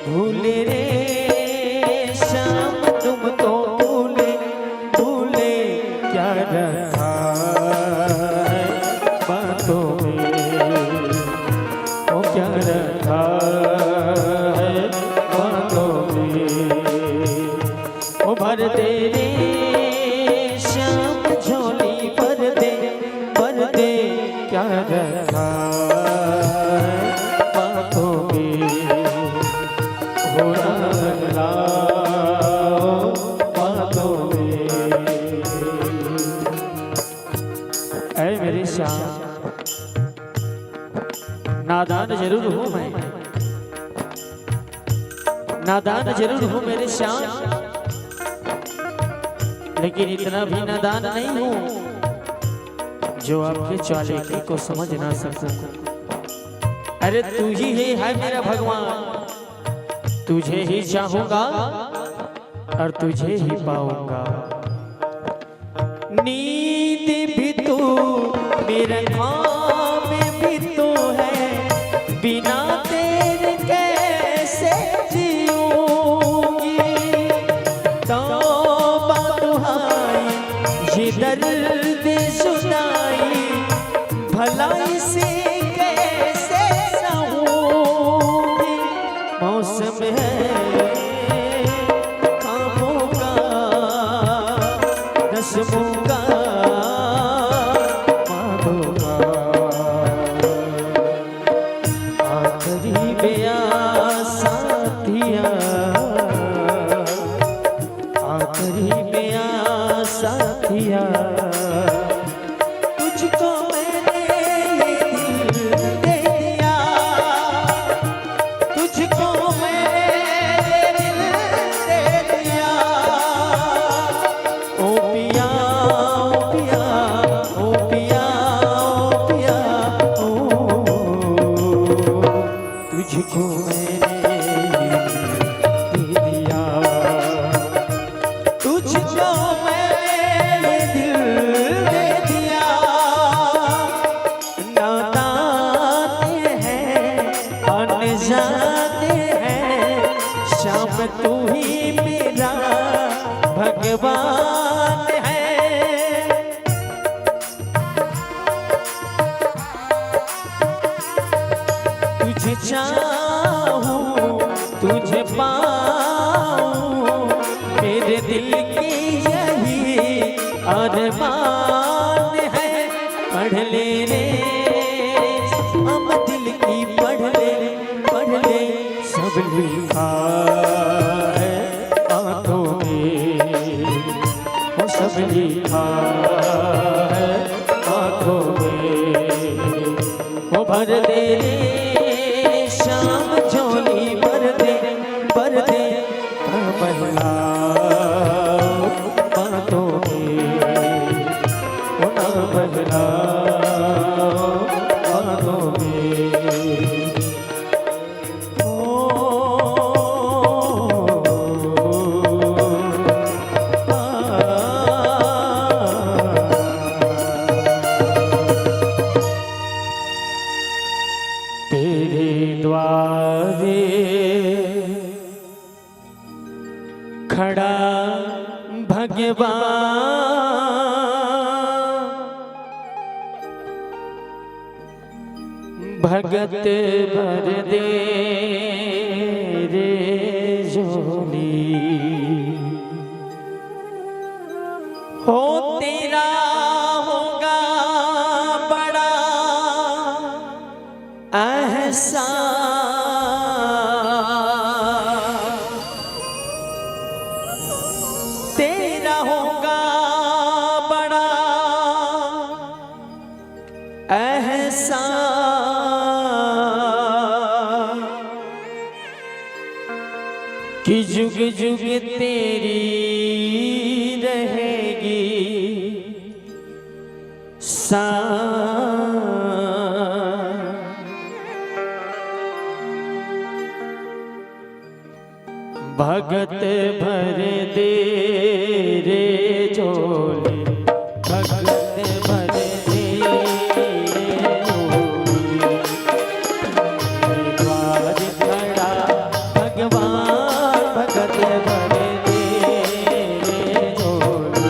भूले रे श्याम तुम तो क्या रखा है बातों में ओ क्या रखा है बातों में ओ भर दे रे श्याम झोली भर दे क्या रखा है बातों में हो रहा बातों में। ऐ मेरे श्याम नादान जरूर हूं मैं, नादान जरूर हूं मेरे श्याम, लेकिन इतना भी नादान नहीं हूं जो आपके चालाकी को समझ ना सकूं। अरे तू ही है मेरा भगवान, तुझे ही चाहूंगा और तुझे ही पाऊंगा। नींद भी तू मेरा ख्वाब भी तू है, बिना तेरे कैसे जीऊंगी। तौबा दुहाई दर्द जुदाई भलाई से कैसे सहूंगी। मौसम है खामों का, रस्मों का, बातों का, आखिरी बेयां साथिया, आखिरी बेयां साथिया, तुझको मैंने ये दिल दे दिया, तुझको मैंने दिल दे दिया। ओ पिया ओ पिया ओ पिया ओ पिया ओ, तुझको मैंने दे दिया, तुझको मैंने दिल दे दिया। नादाते हैं अनजाने हैं, शाम तू ही मेरा भगवान है। तुझे चाहूं तुझे पाऊं, मेरे दिल की यही अरमान है। पढ़ ले रे हम दिल की, पढ़ ले सब लिखा है आंखों में, वो सब लिखा है आंखों में। वो भर दे रे शाम झोली, भर दे बहला बातों में, वो ना बहला बातों में। तेरे द्वारे खड़ा भगवान, भगत भर दे रे झोली। हो तेरा होगा बड़ा एहसान, तेरा होगा बड़ा एहसान, कि जुग जुग तेरी रहेगी भगत भर दे रे झोली, भगत भर दे रे झोली। द्वार खड़ा भगवान, भगत भर दे रे झोली,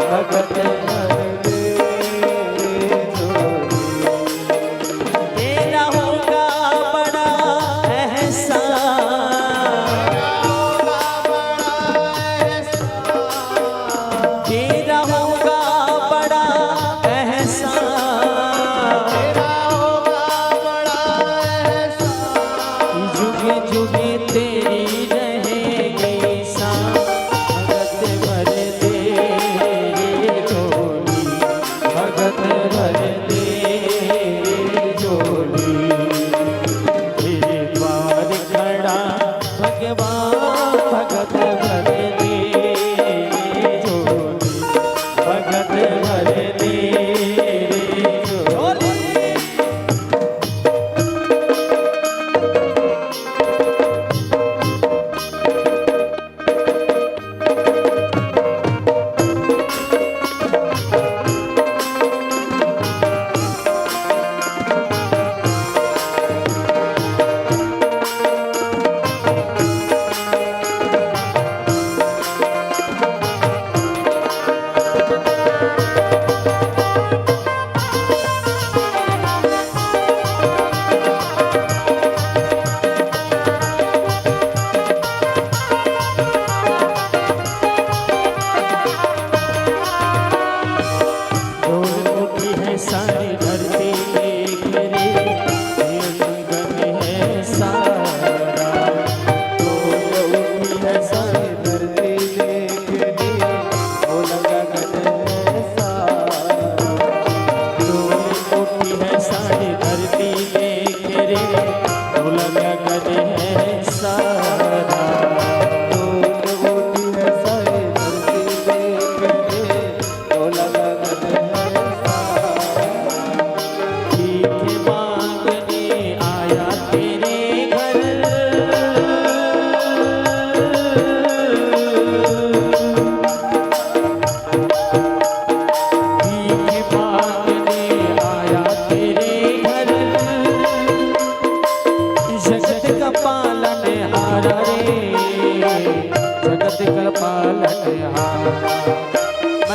भगत भर दे रे झोली। तेरा होगा बड़ा एहसान, तेरा हो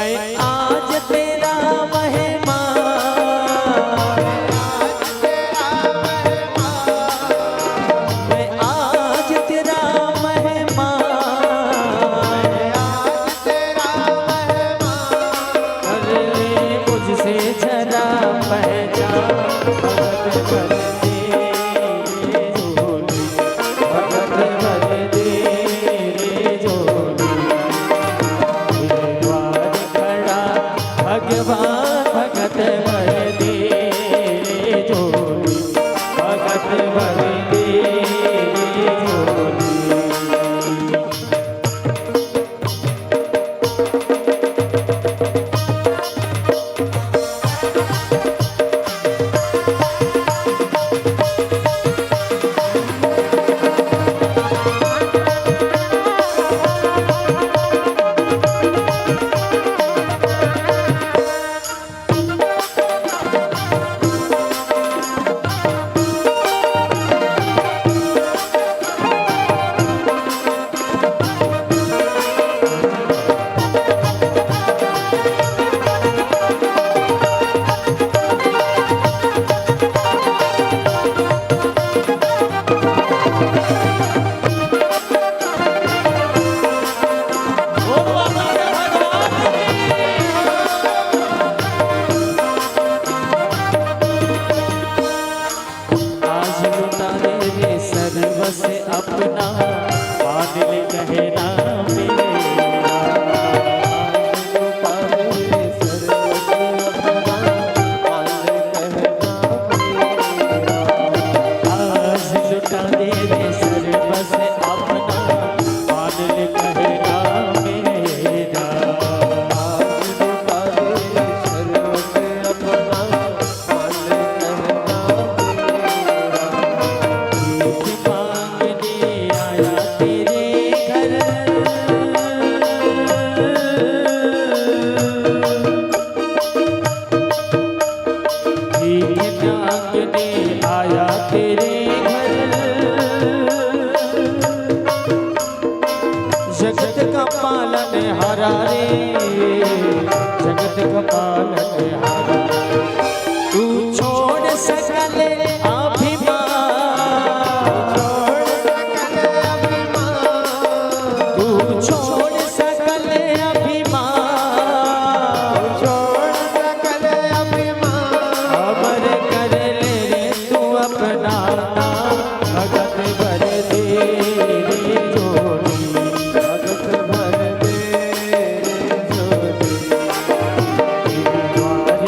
मैं आज तेरा मेहमान, मैं आज तेरा मेहमान, कर ले मुझसे जरा पहचान। भगत भर दे झोली, भगत भर दे झोली, द्वार खड़ा भगवान भगत भर दे झोली, भगत भर दे झोली। आज लुटा दे रे सर्वस अपना, मान ले कहना मेरा। आज लुटा दे रे सर्वस अपना, मान ले कहना मेरा। भीख मांगने आया तेरे घर, भीख मांगने आया तेरे घर। जगत का पालन हारा रे, जगत का पालन हारा। तू छोड़ सकल अभिमान, तू छोड़ सकल अभिमान, अमर कर ले रे तू अपना नाम। भगत भर दे झोली, भगत भर दे झोली, द्वार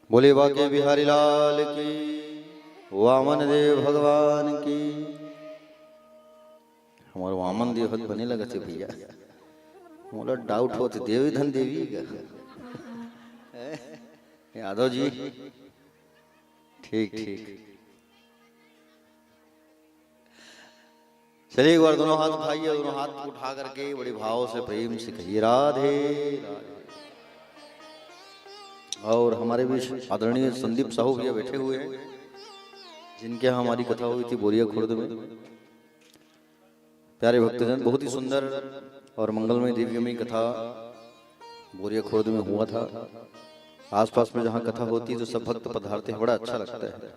बोले बाके बिहारी लाल की, वामन देव भगवान की। हमारे वामन देव हद बने लगे थे भैया, मोला डाउट होते देवी धन देवी का यादव जी। ठीक ठीक, चलिए एक बार दोनों हाथ उठाइए, दोनों हाथ उठा करके बड़े भाव से प्रेम से कहिए राधे राधे। और हमारे बीच आदरणीय संदीप साहू भैया बैठे हुए हैं, जिनके यहाँ हमारी कथा हुई थी बोरिया खुर्द में। प्यारे भक्तजन, बहुत ही सुंदर और मंगलमय दिव्यमय कथा बोरिया खुर्द में हुआ था। आसपास में जहाँ कथा होती तो सब भक्त पधारते हैं, बड़ा अच्छा लगता है।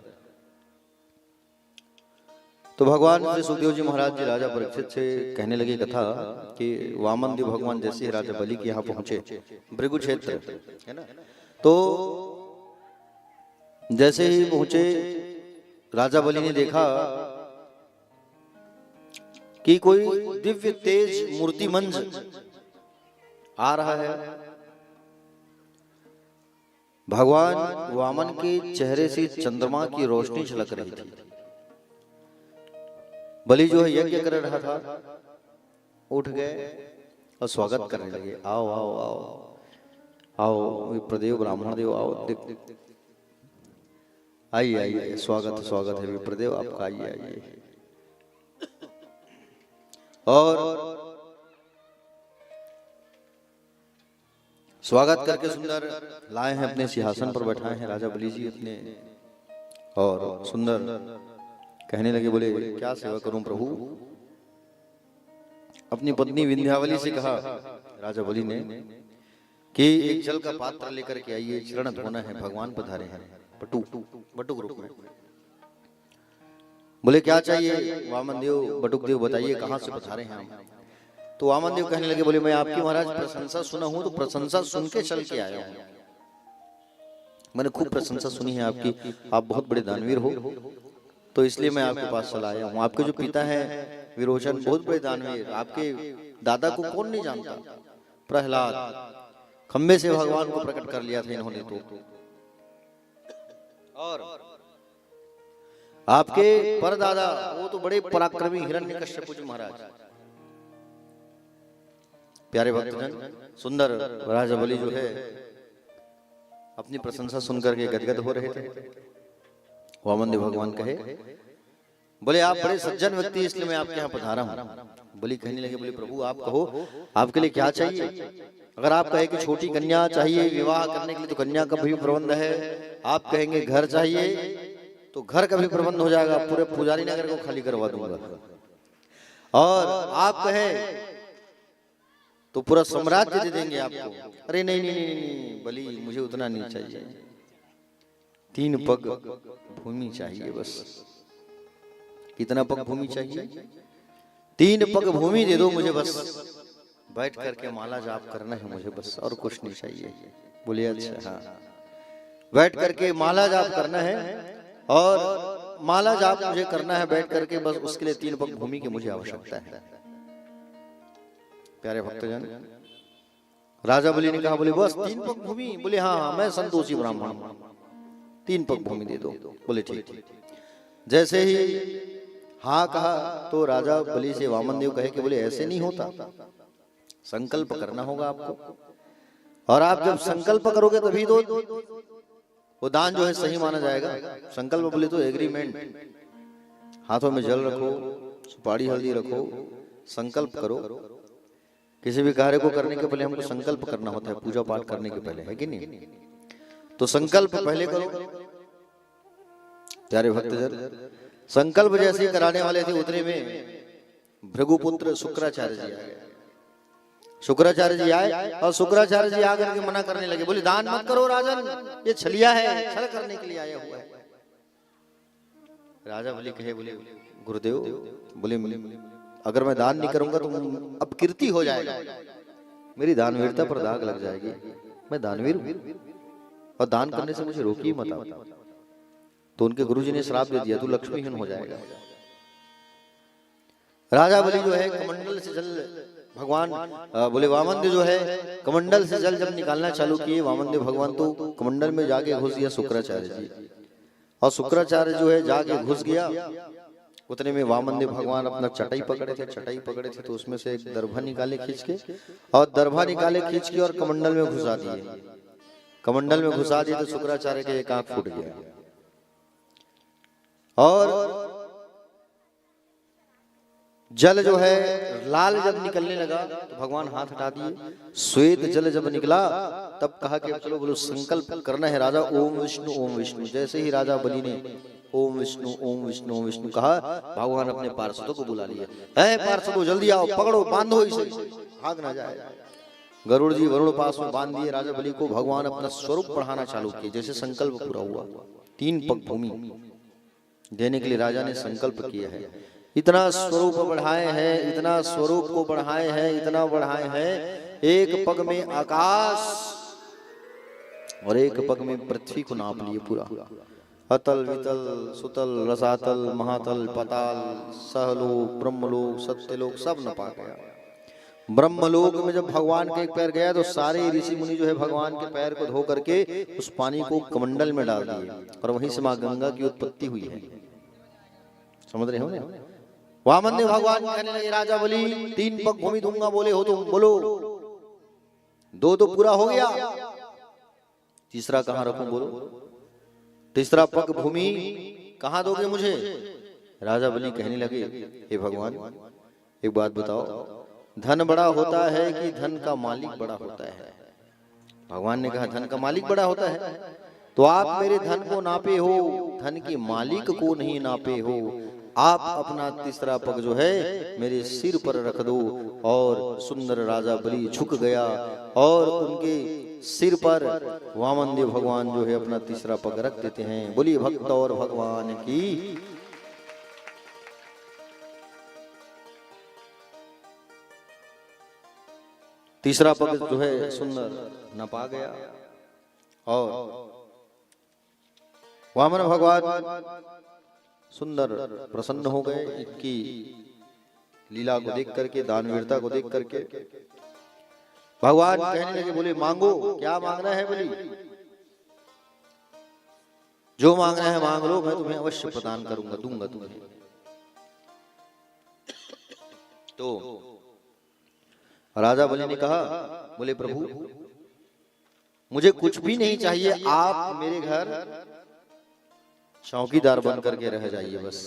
तो भगवान श्री सुखदेव जी महाराज जी राजा परीक्षित से कहने लगे कथा कि वामन देव भगवान जैसे ही राजा बलि के यहाँ पहुंचे, भृगु क्षेत्र है ना, तो जैसे ही पहुंचे राजा बलि ने देखा कि कोई दिव्य तेज मूर्ति मंज आ रहा है। भगवान वामन के चेहरे से चंद्रमा की रोशनी झलक रही थी। बलि जो है यज्ञ कर रहा था, उठ गए और स्वागत करने लगे, आओ आओ आओ आओ विप्रदेव ब्राह्मण देव आओ, आइए आइए, स्वागत स्वागत है विप्रदेव आपका, आइए आइए। और स्वागत करके सुंदर लाए हैं, अपने सिंहासन पर बैठाए हैं राजा बलि जी अपने, और सुंदर कहने लगे, बोले क्या सेवा करूं प्रभु। अपनी पत्नी विंध्यावली से कहा राजा बलि ने कि एक जल का पात्र लेकर के आइए, चरण धोना है, भगवान पधारे हैं बटुक रूप में। बोले क्या चाहिए वामन देव, बटुक देव बताइए कहां से पधारे हैं हम। तो वामन देव कहने लगे, बोले मैं आपकी महाराज प्रशंसा सुना हूं, तो प्रशंसा सुन के चल के आया हूं। मैंने खूब प्रशंसा सुनी है आपकी, आप बहुत बड़े दानवीर हो, तो इसलिए मैं आपके पास चला आया हूँ। आपके जो पिता है विरोचन बहुत बड़े दानवीर, आपके दादा को कौन नहीं जानता, प्रहलाद, खंबे से भगवान को प्रकट कर लिया था इन्होंने तो। और आपके परदादा वो तो बड़े पराक्रमी हिरण्यकश्यप जी महाराज। प्यारे भक्तजन, सुंदर राजा बलि जो है अपनी प्रशंसा सुनकर के गदगद हो रहे थे। वामन देव भगवान कहे, बोले आप बड़े सज्जन व्यक्ति, इसलिए मैं आपके यहाँ पधारा हूँ। बलि कहने लगे, बोले प्रभु आप कहो आपके लिए क्या चाहिए। अगर आप कहे कि छोटी कन्या चाहिए विवाह करने के लिए, तो कन्या का भी प्रबंध है। आप कहेंगे घर चाहिए, तो घर का भी प्रबंध हो जाएगा, पूरे पुजारी नगर को खाली करवा दूंगा। और आप कहें तो पूरा साम्राज्य दे देंगे आपको। अरे नहीं नहीं नहीं नहीं बलि, मुझे उतना नहीं चाहिए, 3 पग भूमि चाहिए बस। कितना पग भूमि चाहिए? 3 पग भूमि दे दो मुझे बस, बैठ करके माला जाप करना है मुझे बस, और कुछ नहीं चाहिए। बोलिए अच्छा हाँ, बैठ करके माला जाप करना है, और माला जाप मुझे करना है बैठ करके बस, उसके लिए 3 पग भूमि की मुझे आवश्यकता है। प्यारे भक्तजन, राजा बलि ने कहा, बोले बस 3 पग भूमि? बोले हाँ मैं संतोषी ब्राह्मण, 3 पग भूमि दे दो। बोले ठीक। जैसे ही हाँ कहा तो राजा बलि से वामन देव कहे कि बोले ऐसे नहीं होता, संकल्प करना होगा आपको, और आप जब संकल्प करोगे तभी तो वो दान जो है सही माना जाएगा। संकल्प बोले तो एग्रीमेंट, हाथों में जल रखो, सुपारी हल्दी रखो, संकल्प करो। किसी भी कार्य को करने के पहले हमको संकल्प करना होता है, पूजा पाठ करने के पहले, है कि नहीं? तो संकल्प पहले करो। प्यारे भक्तजन, संकल्प जैसे कराने वाले थे उतने में भृगुपुत्र शुक्राचार्य जी आए। शुक्राचार्य जी आए और शुक्राचार्य जी आकर के मना करने लगे, बोले दान मत करो राजन, ये छलिया है, छल करने के लिए आया हुआ है। राजा बलि कहे, बोले गुरुदेव, बोले अगर मैं दान नहीं करूंगा तो अब कीर्ति हो जाएगा, मेरी दानवीरता पर दाग लग जाएगी। मैं दानवीर हूं और दान करने से मुझे रोकी मत आओ। तो उनके गुरुजी ने श्राप दे दिया, तू लक्ष्मीहीन हो जाएगा। राजा बलि जो है कमंडल से जल भगवान बोले वामन देव जो है कमंडल से जल जब निकालना चालू किए, वामन देव भगवान तो कमंडल में जाके घुस गया शुक्राचार्य जी, और शुक्राचार्य जो है जाके घुस गया। उतने में वामन देव भगवान अपना चटाई पकड़े थे, तो उसमें से एक दरभा निकाले खींच के, और दरभा निकाले खींच के और कमंडल में घुसा दिए। कमंडल में घुसा दिए तो शुक्राचार्य के एक आंख फूट गया। और जल जो है लाल जब निकलने लगा तो भगवान हाथ हटा दिए। श्वेत जल जब निकला तब कहा कि चलो बोलो संकल्प करना है राजा, ओम विष्णु ओम विष्णु। जैसे ही राजा बलि ने ओम विष्णु ओम विष्णु ओम विष्णु कहा, भगवान अपने पार्षदों को बुला लिया। है पार्षदों जल्दी आओ, पकड़ो बांधो इसे, भाग ना जाए। गरुड़ जी वरुण पास में बांध दिए राजा बलि को। भगवान अपना स्वरूप बढ़ाना चालू किए। जैसे संकल्प पूरा हुआ, 3 पग भूमि देने के लिए राजा ने संकल्प किया है। इतना स्वरूप बढ़ाए हैं, इतना स्वरूप को बढ़ाए हैं, इतना बढ़ाए हैं, एक पग में आकाश और एक पग में पृथ्वी को नाप लिए पूरा। अतल वितल सुतल रसातल महातल पताल सहलोक ब्रह्मलोक सत्यलोक सब नपा गया। ब्रह्मलोक में जब भगवान के एक पैर गया तो सारे ऋषि मुनि जो है भगवान के पैर को धो करके उस पानी को कमंडल में डाल दिए, और वहीं से मां गंगा की उत्पत्ति हुई है। समझ रहे हो ना? वामन देव भगवान कहने लगे राजा बलि 3 पग भूमि दूंगा, बोले हो तुम, बोलो 2 तो पूरा हो गया, तीसरा कहां रखूं बोलो, तीसरा पग भूमि कहां दोगे मुझे? राजा बलि कहने लगे हे भगवान एक बात बताओ, धन बड़ा होता है कि धन का मालिक बड़ा होता है? भगवान ने कहा धन का मालिक बड़ा होता है। तो आप मेरे धन को नापे हो, धन के मालिक को नहीं नापे हो। आप अपना तीसरा पग जो है मेरे सिर पर रख दो। और सुंदर राजा बलि झुक गया और उनके सिर पर वामन देव भगवान जो है अपना तीसरा पग रख देते हैं। बोलिए भक्त और भगवान की। तीसरा पग जो है सुंदर नपा गया और वामन भगवान सुंदर प्रसन्न हो गए इनकी लीला को देख करके, दानवीरता को देख करके। भगवान कहने लगे बोले मांगो, क्या मांगना है बलि? जो मांगना है मांग लो, मैं तुम्हें अवश्य प्रदान करूंगा, दूंगा तुम्हें। तो राजा बलि ने कहा बोले प्रभु मुझे कुछ भी नहीं चाहिए, आप मेरे घर चौकीदार बन करके रह जाइए, बस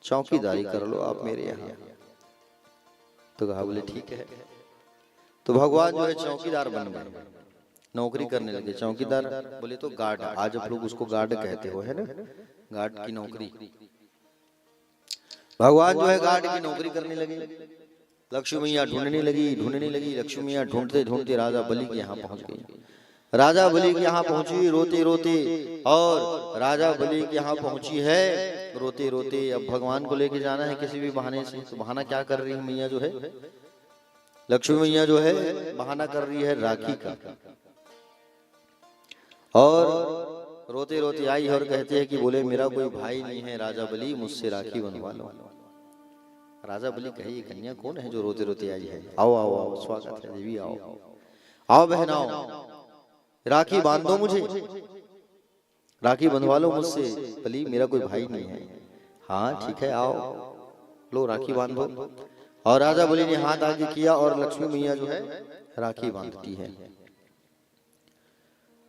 चौकीदारी कर लो आप मेरे यहाँ। तो कहा बोले ठीक है। तो भगवान जो है चौकीदार बन गए, नौकरी करने लगे। चौकीदार बोले तो गार्ड, आज आप लोग उसको गार्ड कहते हो, है ना, गार्ड की नौकरी। भगवान जो है गार्ड की नौकरी करने लगे। लक्ष्मी मैया ढूंढने लगी। लक्ष्मी मैया ढूंढते ढूंढते राजा बलि के यहाँ पहुंच गई। राजा बलि के यहाँ पहुंची रोते रोते, और राजा बलि के यहाँ पहुंची है रोते रोते। अब भगवान को लेके जाना है किसी भी बहाने से, तो बहाना क्या कर रही है मैया जो है, लक्ष्मी मैया जो है बहाना कर रही है राखी का। और रोते रोते आई और कहते हैं कि बोले मेरा कोई भाई नहीं है राजा बलि, मुझसे राखी बनवा लो। राजा बलि कहे ये कन्या कौन है जो रोते रोते आई है? आओ आओ आओ, स्वागत है देवी, आओ आओ बहन आओ, राखी बांध दो मुझे, राखी बंधवा लो मुझसे। बलि मेरा कोई भाई नहीं है। हाँ ठीक है आओ, लो राखी बांधो। और राजा बलि ने हाथ आगे किया और लक्ष्मी मैया जो है राखी बांधती है।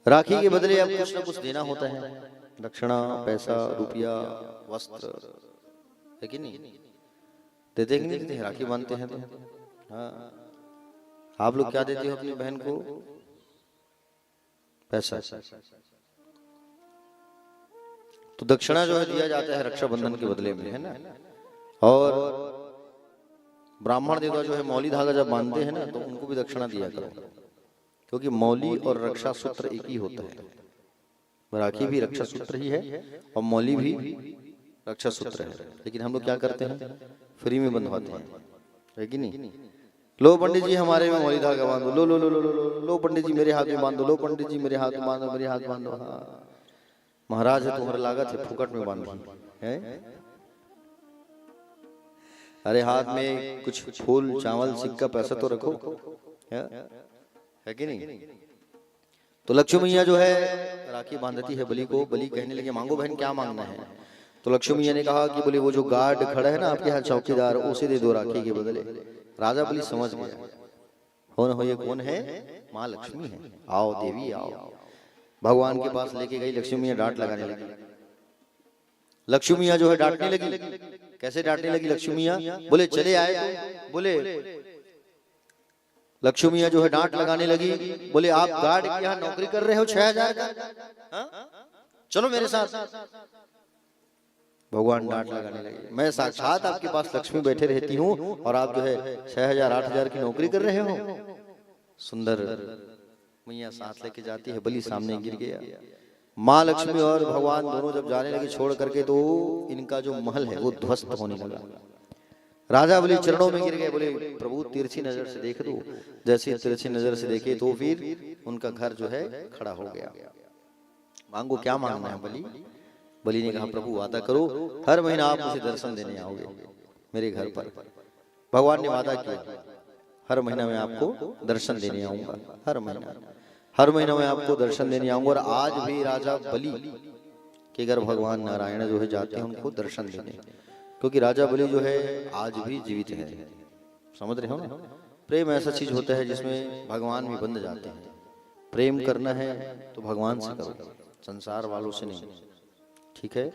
राखी के बदले अब कुछ ना कुछ देना होता है, दक्षिणा, पैसा, रुपया, वस्त्र, है कि नहीं? देते कि नहीं देते? राखी बांधते हैं तो। हाँ आप लोग क्या देते हो अपनी बहन को? पैसा। तो दक्षिणा जो है दिया जाता है रक्षाबंधन के बदले में, है ना। और ब्राह्मण देवता जो है मौली धागा जब बांधते हैं ना तो उनको भी दक्षिणा दिया करो, क्योंकि मौली और रक्षा सूत्र एक ही होता है। राखी भी रक्षा सूत्र ही है और मौली भी रक्षा सूत्र है, लेकिन हम लोग क्या करते हैं फ्री में बंधवाते हैं, है कि नहीं? लो पंडित जी हमारे में मौली धागा बांधो, लो लो लो लो लो लो पंडित जी मेरे हाथ में बांधो, लो पंडित जी मेरे हाथ में बांधो, मेरे हाथ बांधो। हाँ महाराज है तुम्हारा लागत है, फुकट में बांधो है। अरे हाथ में कुछ फूल चावल सिक्का पैसा तो रखो, है कि नहीं। तो लक्ष्मी मैया जो है राखी बांधती है बलि को। बलि कहने लगे मांगो बहन क्या मांगना है। तो लक्ष्मी मैया ने कहा कि बोले वो जो गार्ड खड़ा है ना आपके यहाँ चौकीदार, उसे दे दो राखी के बदले। राजा बलि समझ गया हो न हो ये कौन है, माँ लक्ष्मी है, आओ देवी आओ। भगवान के पास लेके गई, लक्ष्मी मैया डांट लगाने लगी। लक्ष्मी मैया जो है डांटने लगी। कैसे डांटने लगी लक्ष्मी मैया, बोले चले आए तो, बोले लक्ष्मी मैया जो है डांट लगाने लगी। बोले आप गार्ड के यहाँ नौकरी कर रहे हो 6000 का, चलो मेरे साथ। भगवान डांट लगाने लगे, मैं साक्षात आपके पास लक्ष्मी बैठे रहती हूँ और आप जो है 6000 8000 की नौकरी कर रहे हो। सुंदर मैया साथ लेके जाती है, बलि सामने गिर गया। माँ लक्ष्मी और भगवान दोनों जब जाने लगे छोड़ करके, तो इनका जो महल है वो ध्वस्त होने लगा। राजा बलि चरणों में गिर गए, बोले प्रभु तिरछी नजर से देख दो। जैसे तिरछी नजर से देखे तो फिर उनका घर जो है खड़ा हो गया। मांगो क्या मांगना है बलि। बलि ने कहा प्रभु वादा करो हर महीना आप मुझे दर्शन देने आओगे मेरे घर पर। भगवान ने वादा किया हर महीना मैं आपको दर्शन देने आऊंगा, हर महीना मैं आपको दर्शन देने आऊंगा। और आज भी राजा बलि के घर भगवान नारायण जो है जाते हैं उनको दर्शन देने, क्योंकि राजा बलि जो है आज भी जीवित है। समझ रहे हो ना, प्रेम ऐसा चीज होता है जिसमें भगवान भी बंध जाते हैं। प्रेम करना है तो भगवान से करो, संसार वालों से नहीं, ठीक है।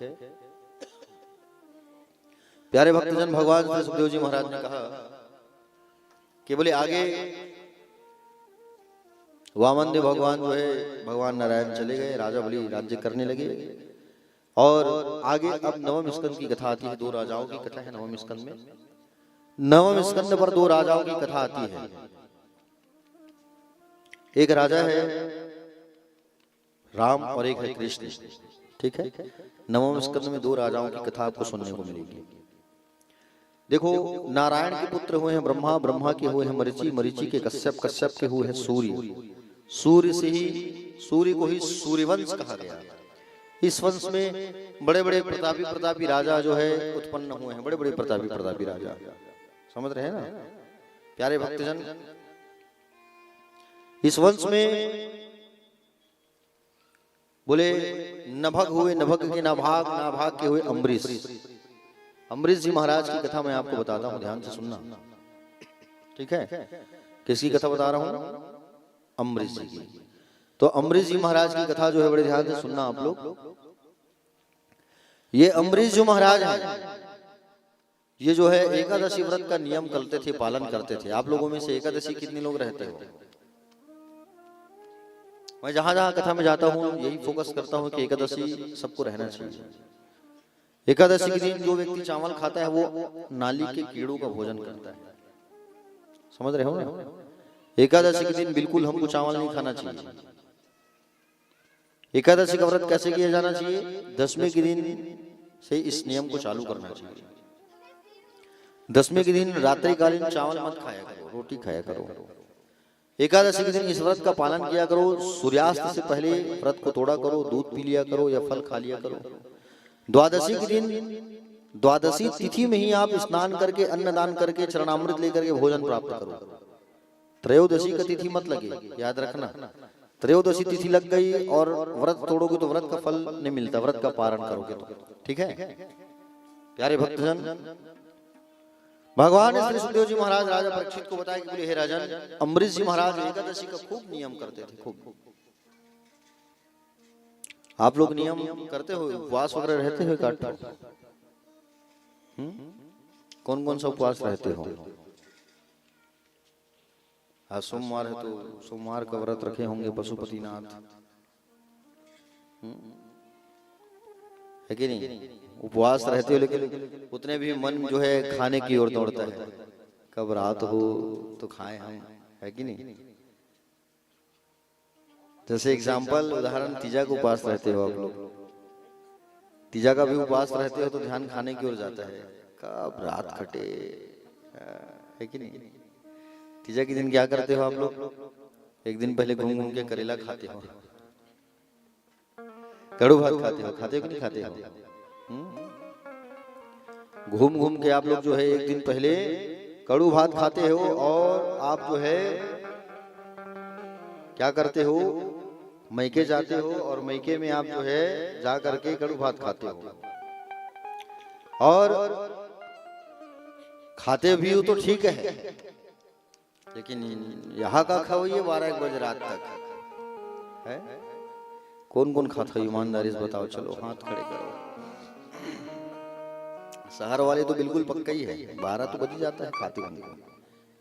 प्यारे भक्तजन, भगवान श्री सुखदेव जी महाराज ने कहा कि बोले आगे वामनदेव भगवान जो है भगवान नारायण चले गए, राजा बलि राज्य करने लगे। और आगे अब नवम स्कंद की कथा आती है। 2 राजाओं की कथा है नवम स्कंद में। नवम स्कंद पर 2 राजाओं की कथा आती है। एक राजा है राम और एक है कृष्ण, ठीक है। नवम स्कंद में 2 राजाओं की कथा आपको सुनने को मिलेगी। देखो, नारायण के पुत्र हुए हैं ब्रह्मा, ब्रह्मा के हुए हैं मरीचि, मरीचि के कश्यप, कश्यप के हुए हैं सूर्य, सूर्य से ही सूर्य को ही सूर्यवंश कहा गया। इस वंश में बड़े बड़े प्रतापी राजा जो है उत्पन्न हुए हैं, बड़े बड़े प्रतापी राजा। समझ रहे हैं ना प्यारे भक्तजन। इस वंश में बोले नभग हुए, नभग के नाभाग, नाभाग के हुए अम्बरीश। अम्बरीश जी महाराज की कथा मैं आपको बताता हूं, ध्यान से सुनना, ठीक है। किसकी कथा बता रहा हूं? अम्बरीश जी की। तो अम्बरीश जी महाराज की कथा जो है बड़े ध्यान से सुनना आप लोग। ये अम्बरीश जो महाराज है, ये जो है एकादशी व्रत का नियम करते थे, पालन करते थे। आप लोगों में से एकादशी कितने लोग रहते हो? मैं जहां जहां कथा में जाता हूं यही फोकस करता हूं कि एकादशी सबको रहना चाहिए। एकादशी के दिन जो व्यक्ति चावल खाता है वो नाली के कीड़ों का भोजन करता है। समझ रहे हो ना? एकादशी के दिन बिल्कुल हमको चावल नहीं खाना चाहिए। एकादशी का व्रत कैसे किया जाना चाहिए? 10वें के दिन से इस नियम को चालू करना चाहिए। 10वें के दिन रात्रिकालीन चावल मत खाया करो, रोटी खाया करो। एकादशी के दिन इस व्रत का पालन किया करो। सूर्यास्त से पहले व्रत को तोड़ा करो, दूध पी लिया करो या फल खा लिया करो। द्वादशी के दिन, द्वादशी तिथि में ही आप स्नान करके, अन्नदान करके, चरणामृत लेकर के भोजन प्राप्त करो। त्रयोदशी का तिथि मत लगे, याद रखना। त्रयोदशी तिथि लग गई और व्रत तोड़ोगे तो व्रत का फल नहीं मिलता, व्रत का पारण करोगे तो, ठीक है। प्यारे भक्तजन, भगवान श्री सुखदेव जी महाराज राजा परीक्षित को बताया कि बोले हे राजन, अम्बरीश जी महाराज एकादशी का खूब नियम करते थे, खूब। आप लोग नियम करते हो, उपवास वगैरह रहते हो? काट कौन कौन सा उपवास रहते हो? आज सोमवार है तो सोमवार का व्रत रखे होंगे पशुपतिनाथ, है कि नहीं? उपवास रहते हो, लेकिन उतने भी मन जो है खाने की ओर दौड़ता है। कब रात हो तो खाएं हम, है कि नहीं? जैसे एग्जाम्पल, उदाहरण, तीजा का उपवास रहते हो आप लोग, तीजा का भी उपवास रहते हो तो ध्यान खाने की ओर जाता है। कब रात कटे, है कि नहीं? तीजा के दिन क्या करते हो आप लोग? एक दिन पहले घूम घूम के करेला खाते हो, कड़ू भात खाते हो कि नहीं खाते हो? घूम घूम के आप लोग जो है एक दिन पहले कड़ू भात खाते हो और आप जो है क्या करते हो, मैके जाते हो और मैके में आप जो है जा करके कड़ू भात खाते हो। और खाते भी हो तो ठीक है, लेकिन यहाँ का खाओ ये 12-1 बजे रात तक है। कौन कौन खाता है ईमानदारी से बताओ, चलो हाथ खड़े करो। शहर वाले तो बिल्कुल पक्का ही है, 12 तो बज ही जाता है खाते होंगे,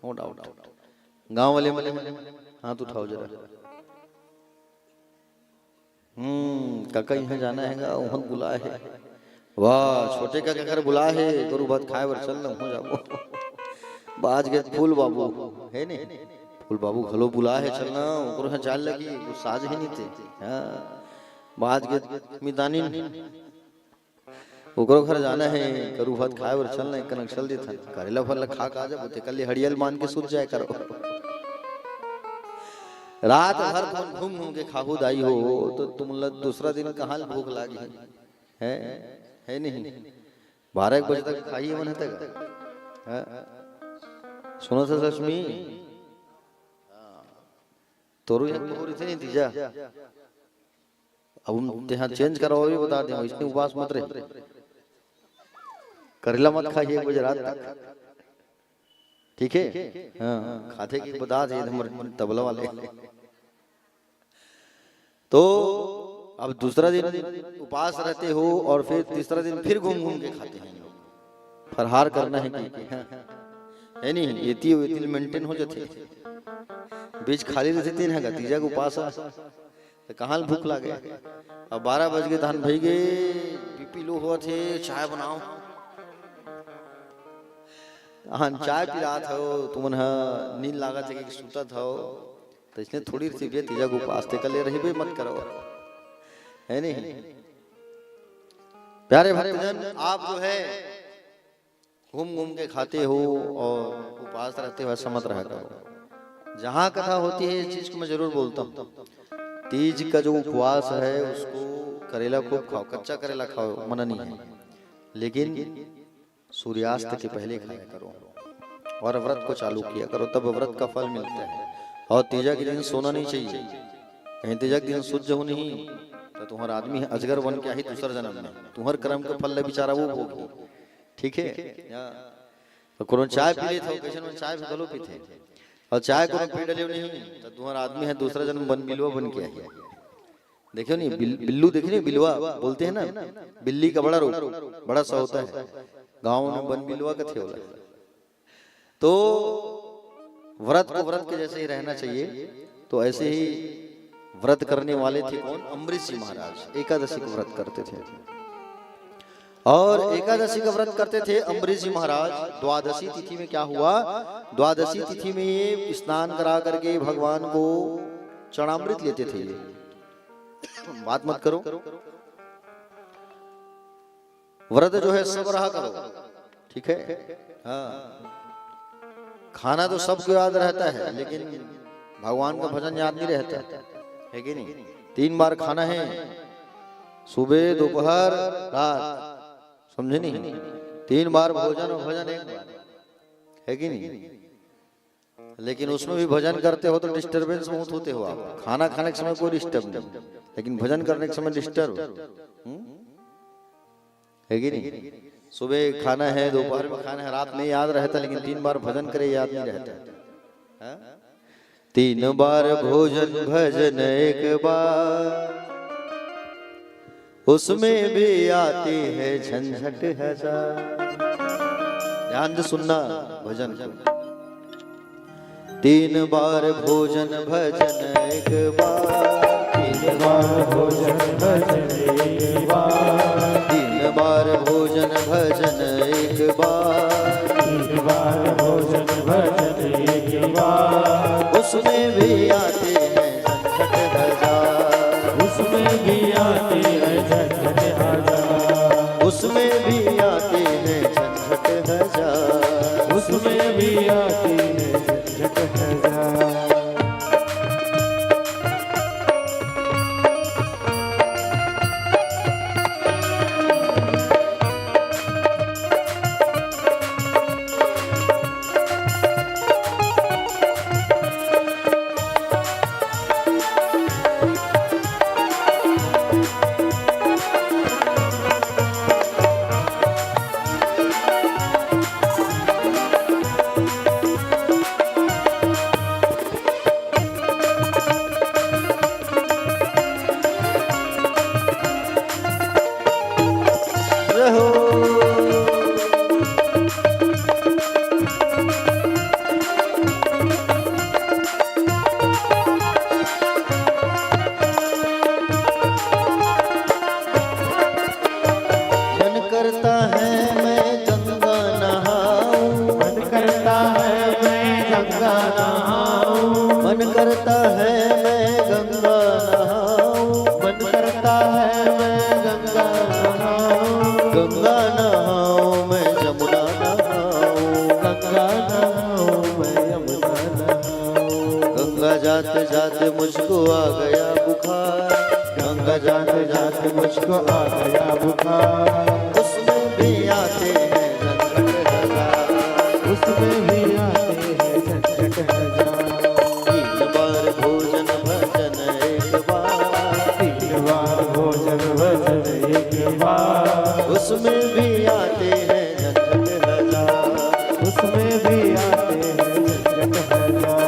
नो डाउट। गांव वाले हाथ उठाओ जरा। काका यहाँ जाना है, वहाँ बुला है। वाह, छोटे का घर बुला है, गुरु भात खाए बर चल हो जाओ। बाज गए फूल बाबू है ने, फूल बाबू घलो बुला है चलना, ओकरो चाल लगी वो साज ही नहीं थे। हाँ, बाज गए मितानी ओकरो घर जाना है, गुरु भात खाए बर चलना, एक नक्सल दे था करेला फल खा का जा बोते कल हड़ियल मान के सूत जाए करो। रात भर घूम घूम के खाहू दाई हो तो तुम लोग दूसरा दिन कहाँ भूख लागी है नहीं। 12-1 बजे तक खाइए मन तक। सुनो था लक्ष्मी तोरू इतने नहीं दीजा, अब हम यहाँ चेंज कराओ भी बता दें, इसने उपवास मत रहे, करेला मत खाइए 1 बजे रात तक, ठीक है। हाँ, खाते की बता दे हमारे तबला वाले। तो अब दूसरा दिन उपवास रहते हो और फिर तीसरा दिन फिर घूम घूम के खाते हैं लोग। फरहार करना है कि है नहीं, ये मेंटेन हो जाते, बीच खाली रहते तीन है तीजा को उपवास तो कहाँ भूख लागे। अब 12 बज गए, धान भई गए, बीपी लो हुआ थे, चाय बनाओ। हाँ, चाय पी रहा था तुम नींद लागा थे कि सुता था, तो इसने थोड़ी सी भी तीजा को उपवास थे कल रही भी मत करो, है नहीं। प्यारे भक्तजन, आप जो है घूम घूम के खाते हो और उपवास रहते हो, ऐसा मत रहा करो। जहाँ कथा होती है इस चीज को मैं जरूर बोलता हूँ, तीज का जो उपवास है उसको करेला खूब खाओ, कच्चा करेला खाओ, मना नहीं है, लेकिन सूर्यास्त के पहले खाया करो और व्रत को चालू किया करो, तब व्रत का फल मिलता है। और तीजा के दिन सोना नहीं चाहिए, कहीं तीजा के दिन सूझ हो नहीं तो तुम्हारा आदमी अजगर बन के ही दूसरा जन्म में तुम्हार कर्म का फल बेचारा वो भोगी, ठीक है। तो कोनो चाय पी ले था, कैसे चाय भी गलो पीते और चाय को पी डले नहीं तो तुम्हारा आदमी है दूसरा जन्म बन बिलवा बन के है। देखियो नहीं बिल्लू, देखिए नहीं बिलवा बोलते हैं ना, बिल्ली का बड़ा रूप बड़ा सा होता है, गाँव में बन बिलवा का थे बोला। तो व्रत को व्रत के जैसे ही रहना चाहिए, तो ऐसे ही व्रत करने वाले थे कौन, अम्बरीश जी महाराज एकादशी का व्रत करते थे। और एकादशी का व्रत करते थे अम्बरीश जी महाराज। द्वादशी तिथि में क्या हुआ, द्वादशी तिथि में ये स्नान करा करके भगवान को चरणामृत लेते थे। ये बात मत करो, व्रत जो है सब रहा करो, ठीक है। हाँ, खाना तो सबको याद रहता है, लेकिन भगवान का भजन याद नहीं रहता है कि नहीं। 3 बार खाना है, सुबह दोपहर रात, समझे नहीं, 3 बार भोजन और भजन 1 बार है कि नहीं। लेकिन उसमें भी भजन करते हो तो डिस्टरबेंस बहुत होते हो आप। खाना खाने के समय कोई डिस्टर्ब नहीं, लेकिन भजन करने के समय डिस्टर्ब है कि नहीं। सुबह खाना है, दोपहर में खाना है, रात में याद रहता, लेकिन 3 बार भजन करे याद नहीं रहता। 3 बार भोजन भजन 1 बार, उसमें भी आती है झंझट हजार। ध्यान से सुनना भजन को। 3 बार भोजन भजन 1 बार, 3 बार भोजन भजन 1 बार, 3 बार भोजन भजन 1 बार, 3 बार भोजन भजन 1 बार, उसमें भी आते हैं झंझट हजार, उसमें भी आते हैं झंझट हजार, उसमें भी आते हैं झंझट हजार, उसमें भी आते हैं झंझट हजार। जाते मुझको आ गया बुखार, गंगा जाते जाते मुझको आ गया बुखार, उसमें भी आते हैं झंझट हजार, उसमें भी आते हैं झंझट हजार। 3 बार भोजन भजन एक बार, 3 बार भोजन भजन एक बार, उसमें भी आते हैं झंझट हजार, उसमें भी आते हैं झंझट हजार।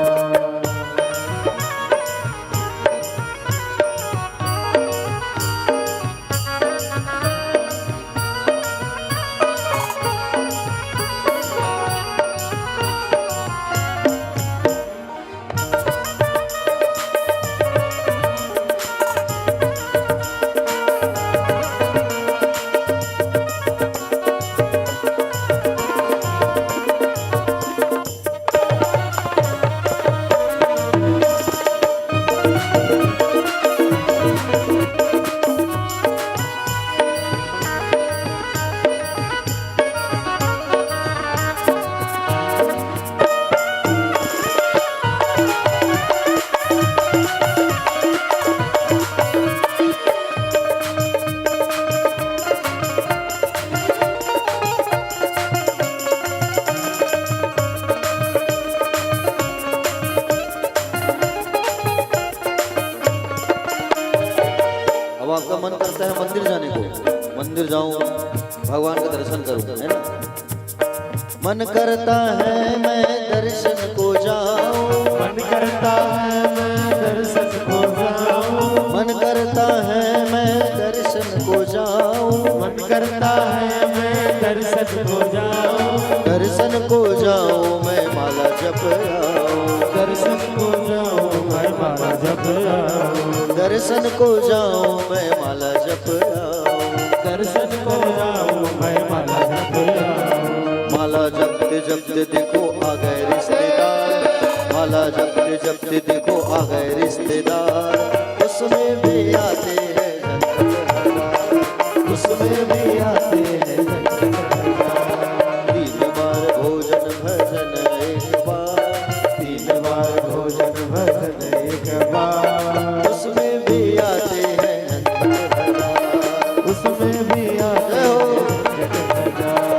अब आपका मन करता है मंदिर जाने को, मंदिर जाऊं भगवान का दर्शन करूं, है ना? मन करता है मैं दर्शन को जाऊं, मन करता है मैं दर्शन को जाऊं, मन करता है मैं दर्शन को जाऊं, मन करता है मैं दर्शन को जाऊं, दर्शन को जाऊं मैं माला जप आऊं, दर्शन को जाऊं मैं माला जप आऊं, दर्शन को जाऊं मैं माला जप आऊं, दर्शन को जाऊं मैं माला जप आऊं। माला जपते जपते देखो आ गए रिश्तेदार, माला जपते जपते देखो आ गए रिश्तेदार, उसमें भी आते हैं झंझट हजार, उसमें भी आते हैं झंझट हजार। 3 बार भोजन भजन एक बार, 3 बार भोजन भजन एक बार, उसमें भी आते हैं झंझट हजार, उसमें भी आते हैं झंझट हजार।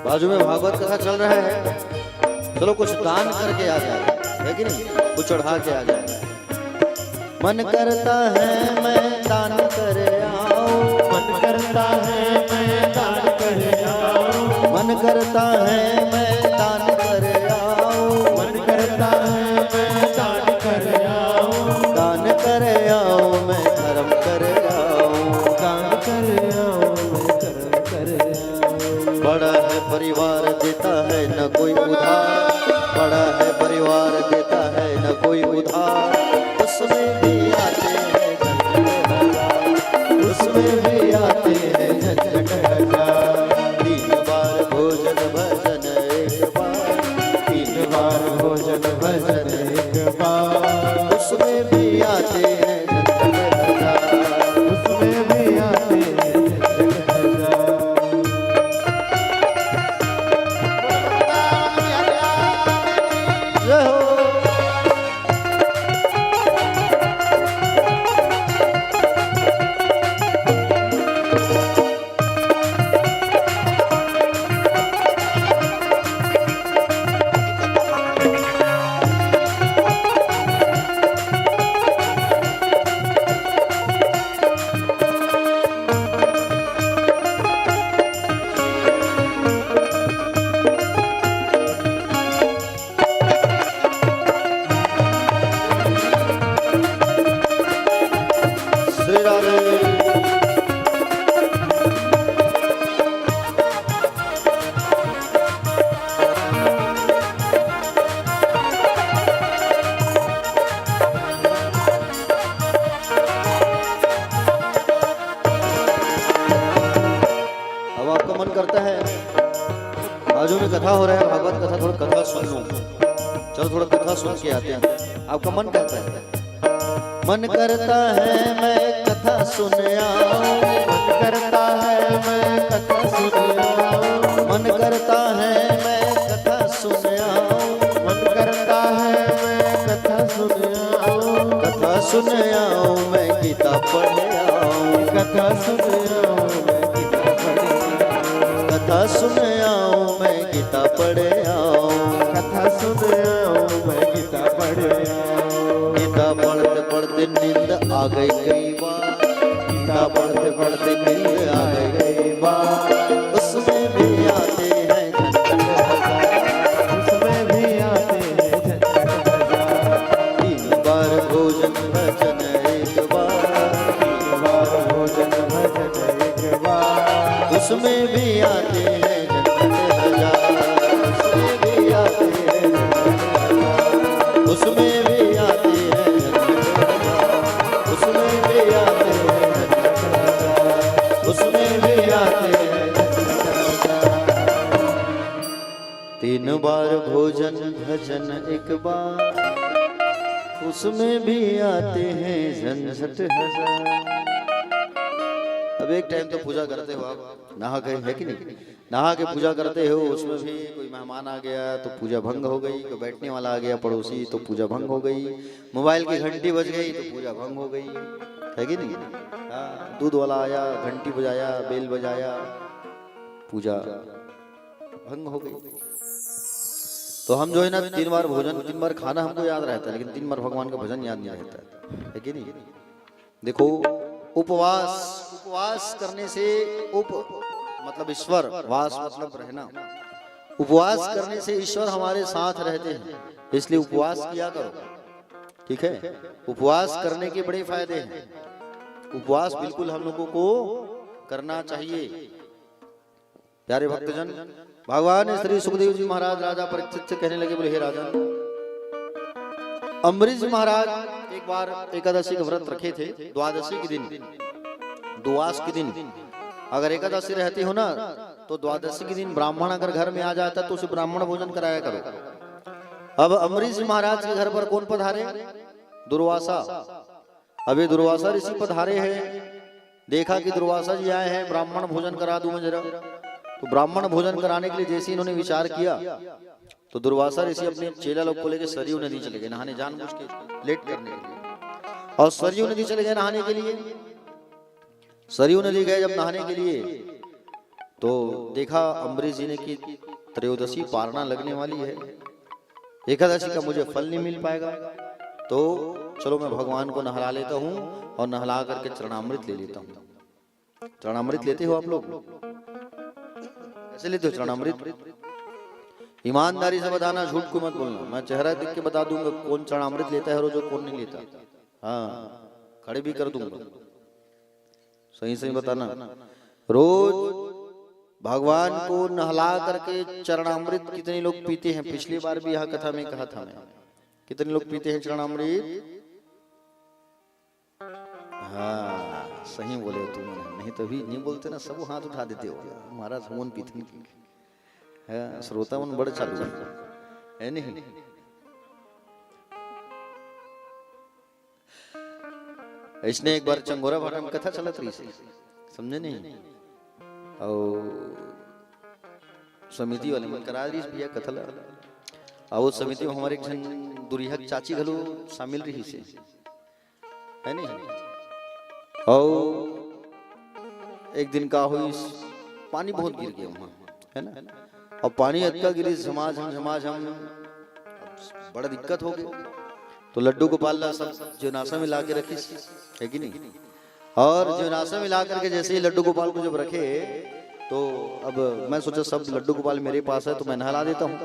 बाजू में भागवत कथा चल रहा है, चलो कुछ दान करके आ जाए, है कि नहीं? कुछ चढ़ा के आ जाए। मन करता है मैं दान कर आऊं, मन करता है मैं दान कर आऊं, मन करता है मैं दान कर आऊं, मन करता है मैं दान कर आऊं, दान कर आऊं मैं धर्म कर आऊं, दान कर आऊं मैं कर्म कर आऊं। बड़ा है परिवार देता है न कोई उधार, बड़ा है परिवार देता है न कोई उधार, उसमें भी आते हैं झंझट हजार, उसमें भी आते हैं झंझट हजार। 3 बार भोजन भजन एक बार, 3 बार भोजन भजन एक बार, उसमें भी आते हैं झंझट हजार, उसमें भी आते हैं झंझट हजार। जय हो। कथा हो रहा है, भागवत कथा, थोड़ा कथा सुन लो। चलो थोड़ा कथा सुन के आते हैं। आपका मन करता है? मन करता है मैं कथा सुन आऊं, मन करता है मैं कथा सुन आऊं, मन करता है मैं कथा सुन आऊं, मन करता है मैं कथा सुन आऊं, कथा सुन आऊं मैं गीता पढ़ आऊं, कथा सुन आऊं मैं गीता पढ़ आऊं, कथा सुन आऊं मैं गीता पढ़ आऊं, कथा सुन आऊं मैं गीता पढ़ आऊं। गीता पढ़ते पढ़ते नींद आ गई कई बार, गीता पढ़ते पढ़ते नींद आ गई कई बार, उसमें भी आते हैं झंझट हजार, उसमें भी आते हैं झंझट हजार। 3 बार भोजन भजन एक बार, 3 बार भोजन भजन एक बार, उसमें भी आते हैं झंझट हजार, उसमें भी आते हैं झंझट हजार, उसमें भी आते हैं झंझट हजार, उसमें भी आते हैं झंझट हजार, उसमें भी आते हैं झंझट हजार। 3 बार भोजन भजन एक बार, उसमें भी आते हैं झंझट हजार। अब एक टाइम तो पूजा करते हो आप, नहा गए है कि नहीं? नहा के पूजा करते हो, उसमें भी कोई मेहमान आ गया तो पूजा भंग हो गई, कोई बैठने वाला आ गया पड़ोसी तो पूजा भंग हो गई, मोबाइल की घंटी बज गई तो पूजा भंग हो गई, है कि नहीं? हाँ, दूध वाला आया, घंटी बजाया, बेल बजाया, पूजा भंग हो गई। तो हम जो है ना 3 बार भोजन, 3 बार खाना हमको याद रहता है, लेकिन 3 बार भगवान का भजन याद नहीं रहता है कि नहीं? देखो उपवास करने से मतलब ईश्वर, वास मतलब रहना, उपवास करने से ईश्वर हमारे साथ रहते हैं, इसलिए उपवास किया करो, ठीक है? उपवास करने के बड़े फायदे हैं, उपवास बिल्कुल हम लोगों को करना चाहिए। प्यारे भक्तजन, भगवान श्री सुखदेव जी महाराज राजा परीक्षित से कहने लगे, बोले हे राजन, अम्बरीश जी महाराज एक बार एकादशी का व्रत रखे थे, द्वादशी के दिन, द्वादश के दिन अगर एकादशी रहती हो ना तो द्वादशी के दिन ब्राह्मण अगर घर में आ जाता तो उसे ब्राह्मण भोजन कराया करो। अब अम्बरीश जी महाराज के घर पर कौन पधारे? दुर्वासा। अभी दुर्वासा ऋषि पधारे हैं, देखा कि दुर्वासा जी आए हैं, ब्राह्मण भोजन करा दूं मैं जरा। तो ब्राह्मण भोजन कराने के लिए जैसे इन्होंने विचार किया तो दुर्वासा ऋषि अपने चेला लोग को लेकर सरयू नदी चले गए नहाने, जानबूझ के लेट करने के लिए, और सरयू नदी चले गए नहाने के लिए। सरयू नदी गए जब नहाने के लिए तो देखा अम्बरीश जी ने कि त्रयोदशी पारना लगने वाली है, एकादशी का मुझे फल नहीं मिल पाएगा, तो चलो मैं भगवान को नहला लेता हूँ और नहला करके चरणामृत ले लेता हूँ। चरणामृत लेते हो आप लोग? कैसे लेते हो चरणामृत? ईमानदारी से बताना, झूठ को मत बोलना। मैं चेहरा देख के बता दूंगा कौन चरणामृत लेता है और जो कौन नहीं लेता। हाँ, खड़े भी कर दूंगा, सही सही बताना। रोज भगवान को नहला करके चरणामृत कितने लोग पीते हैं? पिछली बार भी यहाँ कथा में कहा था मैं, कितने लोग पीते हैं चरणामृत? हाँ, सही बोले हो तुम, नहीं तो भी नहीं बोलते ना, सब हाथ उठा देते हो। महाराज हमन पीते है, श्रोता मन बड़े चालू है नहीं? इसने एक बार चंगोरा भाटा में कथा चलत रही से, समझे नहीं? और समिति वाले मन करा रही भैया कथा ला, और वो समिति में हमारे एक जन दुरिहक चाची घलो शामिल रही से, है नहीं? और एक दिन का हुई, पानी बहुत गिर गया वहां, है ना? और पानी अत्ता गिरी, झमाझम, बड़ा दिक्कत हो गई। तो लड्डू गोपाल ला सब जीवनाशा में ला के रखी, है कि नहीं? और जीवनाशा में ला करके जैसे ही लड्डू गोपाल को जब रखे तो अब मैं सोचा सब लड्डू गोपाल मेरे पास है तो मैं नहला देता हूँ।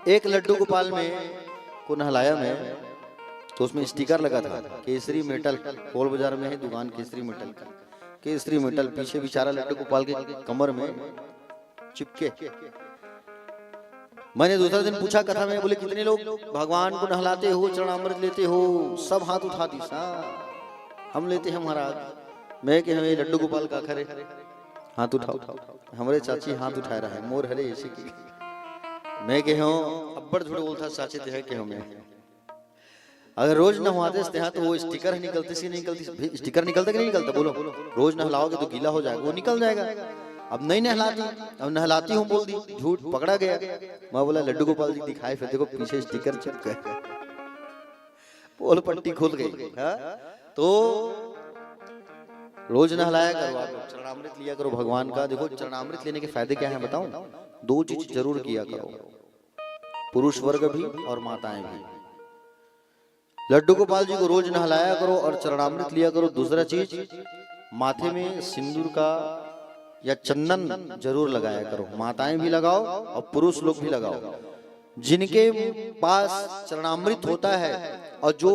एक लड्डू गोपाल में को नहलाया मैं, तो उसमें स्टिकर लगा था केसरी मेटल, कोल बाजार में है दुकान केसरी मेटल का, केसरी मेटल पीछे बेचारा लड्डू गोपाल के कमर में चिपके। मैंने दूसरा दिन पूछा कथा में, बोले कितने लोग भगवान को नहलाते हो, चरणामृत लेते हो? सब हाथ उठा दी, हम लेते हैं महाराज। मैं कि हमें लड्डू गोपाल का खरे, हाथ उठाओ। हमारे चाची हाथ उठा रहा है, मोर हरे ऐसे की मैं के हूँ अब्बड़ झूठ बोलता चाची ते है के हूँ मैं। अगर रोज नहवाते हैं तो वो स्टिकर निकलते सी नहीं निकलती, स्टिकर निकलता कि नहीं निकलता बोलो? रोज नहलाओगे तो गीला हो जाएगा, वो निकल जाएगा। अब नहीं नहलाती, अब नहलाती हूँ बोल दी, झूठ पकड़ा गया। मैं बोला लड्डू गोपाल जी दिखाए, फिर देखो पीछे स्टिकर चिपका है, पोल पट्टी खुल गई। तो रोज नहलाया करो, आप चरणामृत लिया करो भगवान का। देखो चरणामृत लेने के फायदे क्या हैं बताऊं? 2 चीज जरूर किया करो, पुरुष वर्ग भी और माताएं भी। लड्डू गोपाल जी को रोज नहलाया करो और चरणामृत लिया करो। दूसरा चीज, माथे में सिंदूर का या चंदन जरूर लगाया करो। माताएं भी लगाओ और पुरुष लोग भी लगाओ। जिनके पास चरणामृत होता है और जो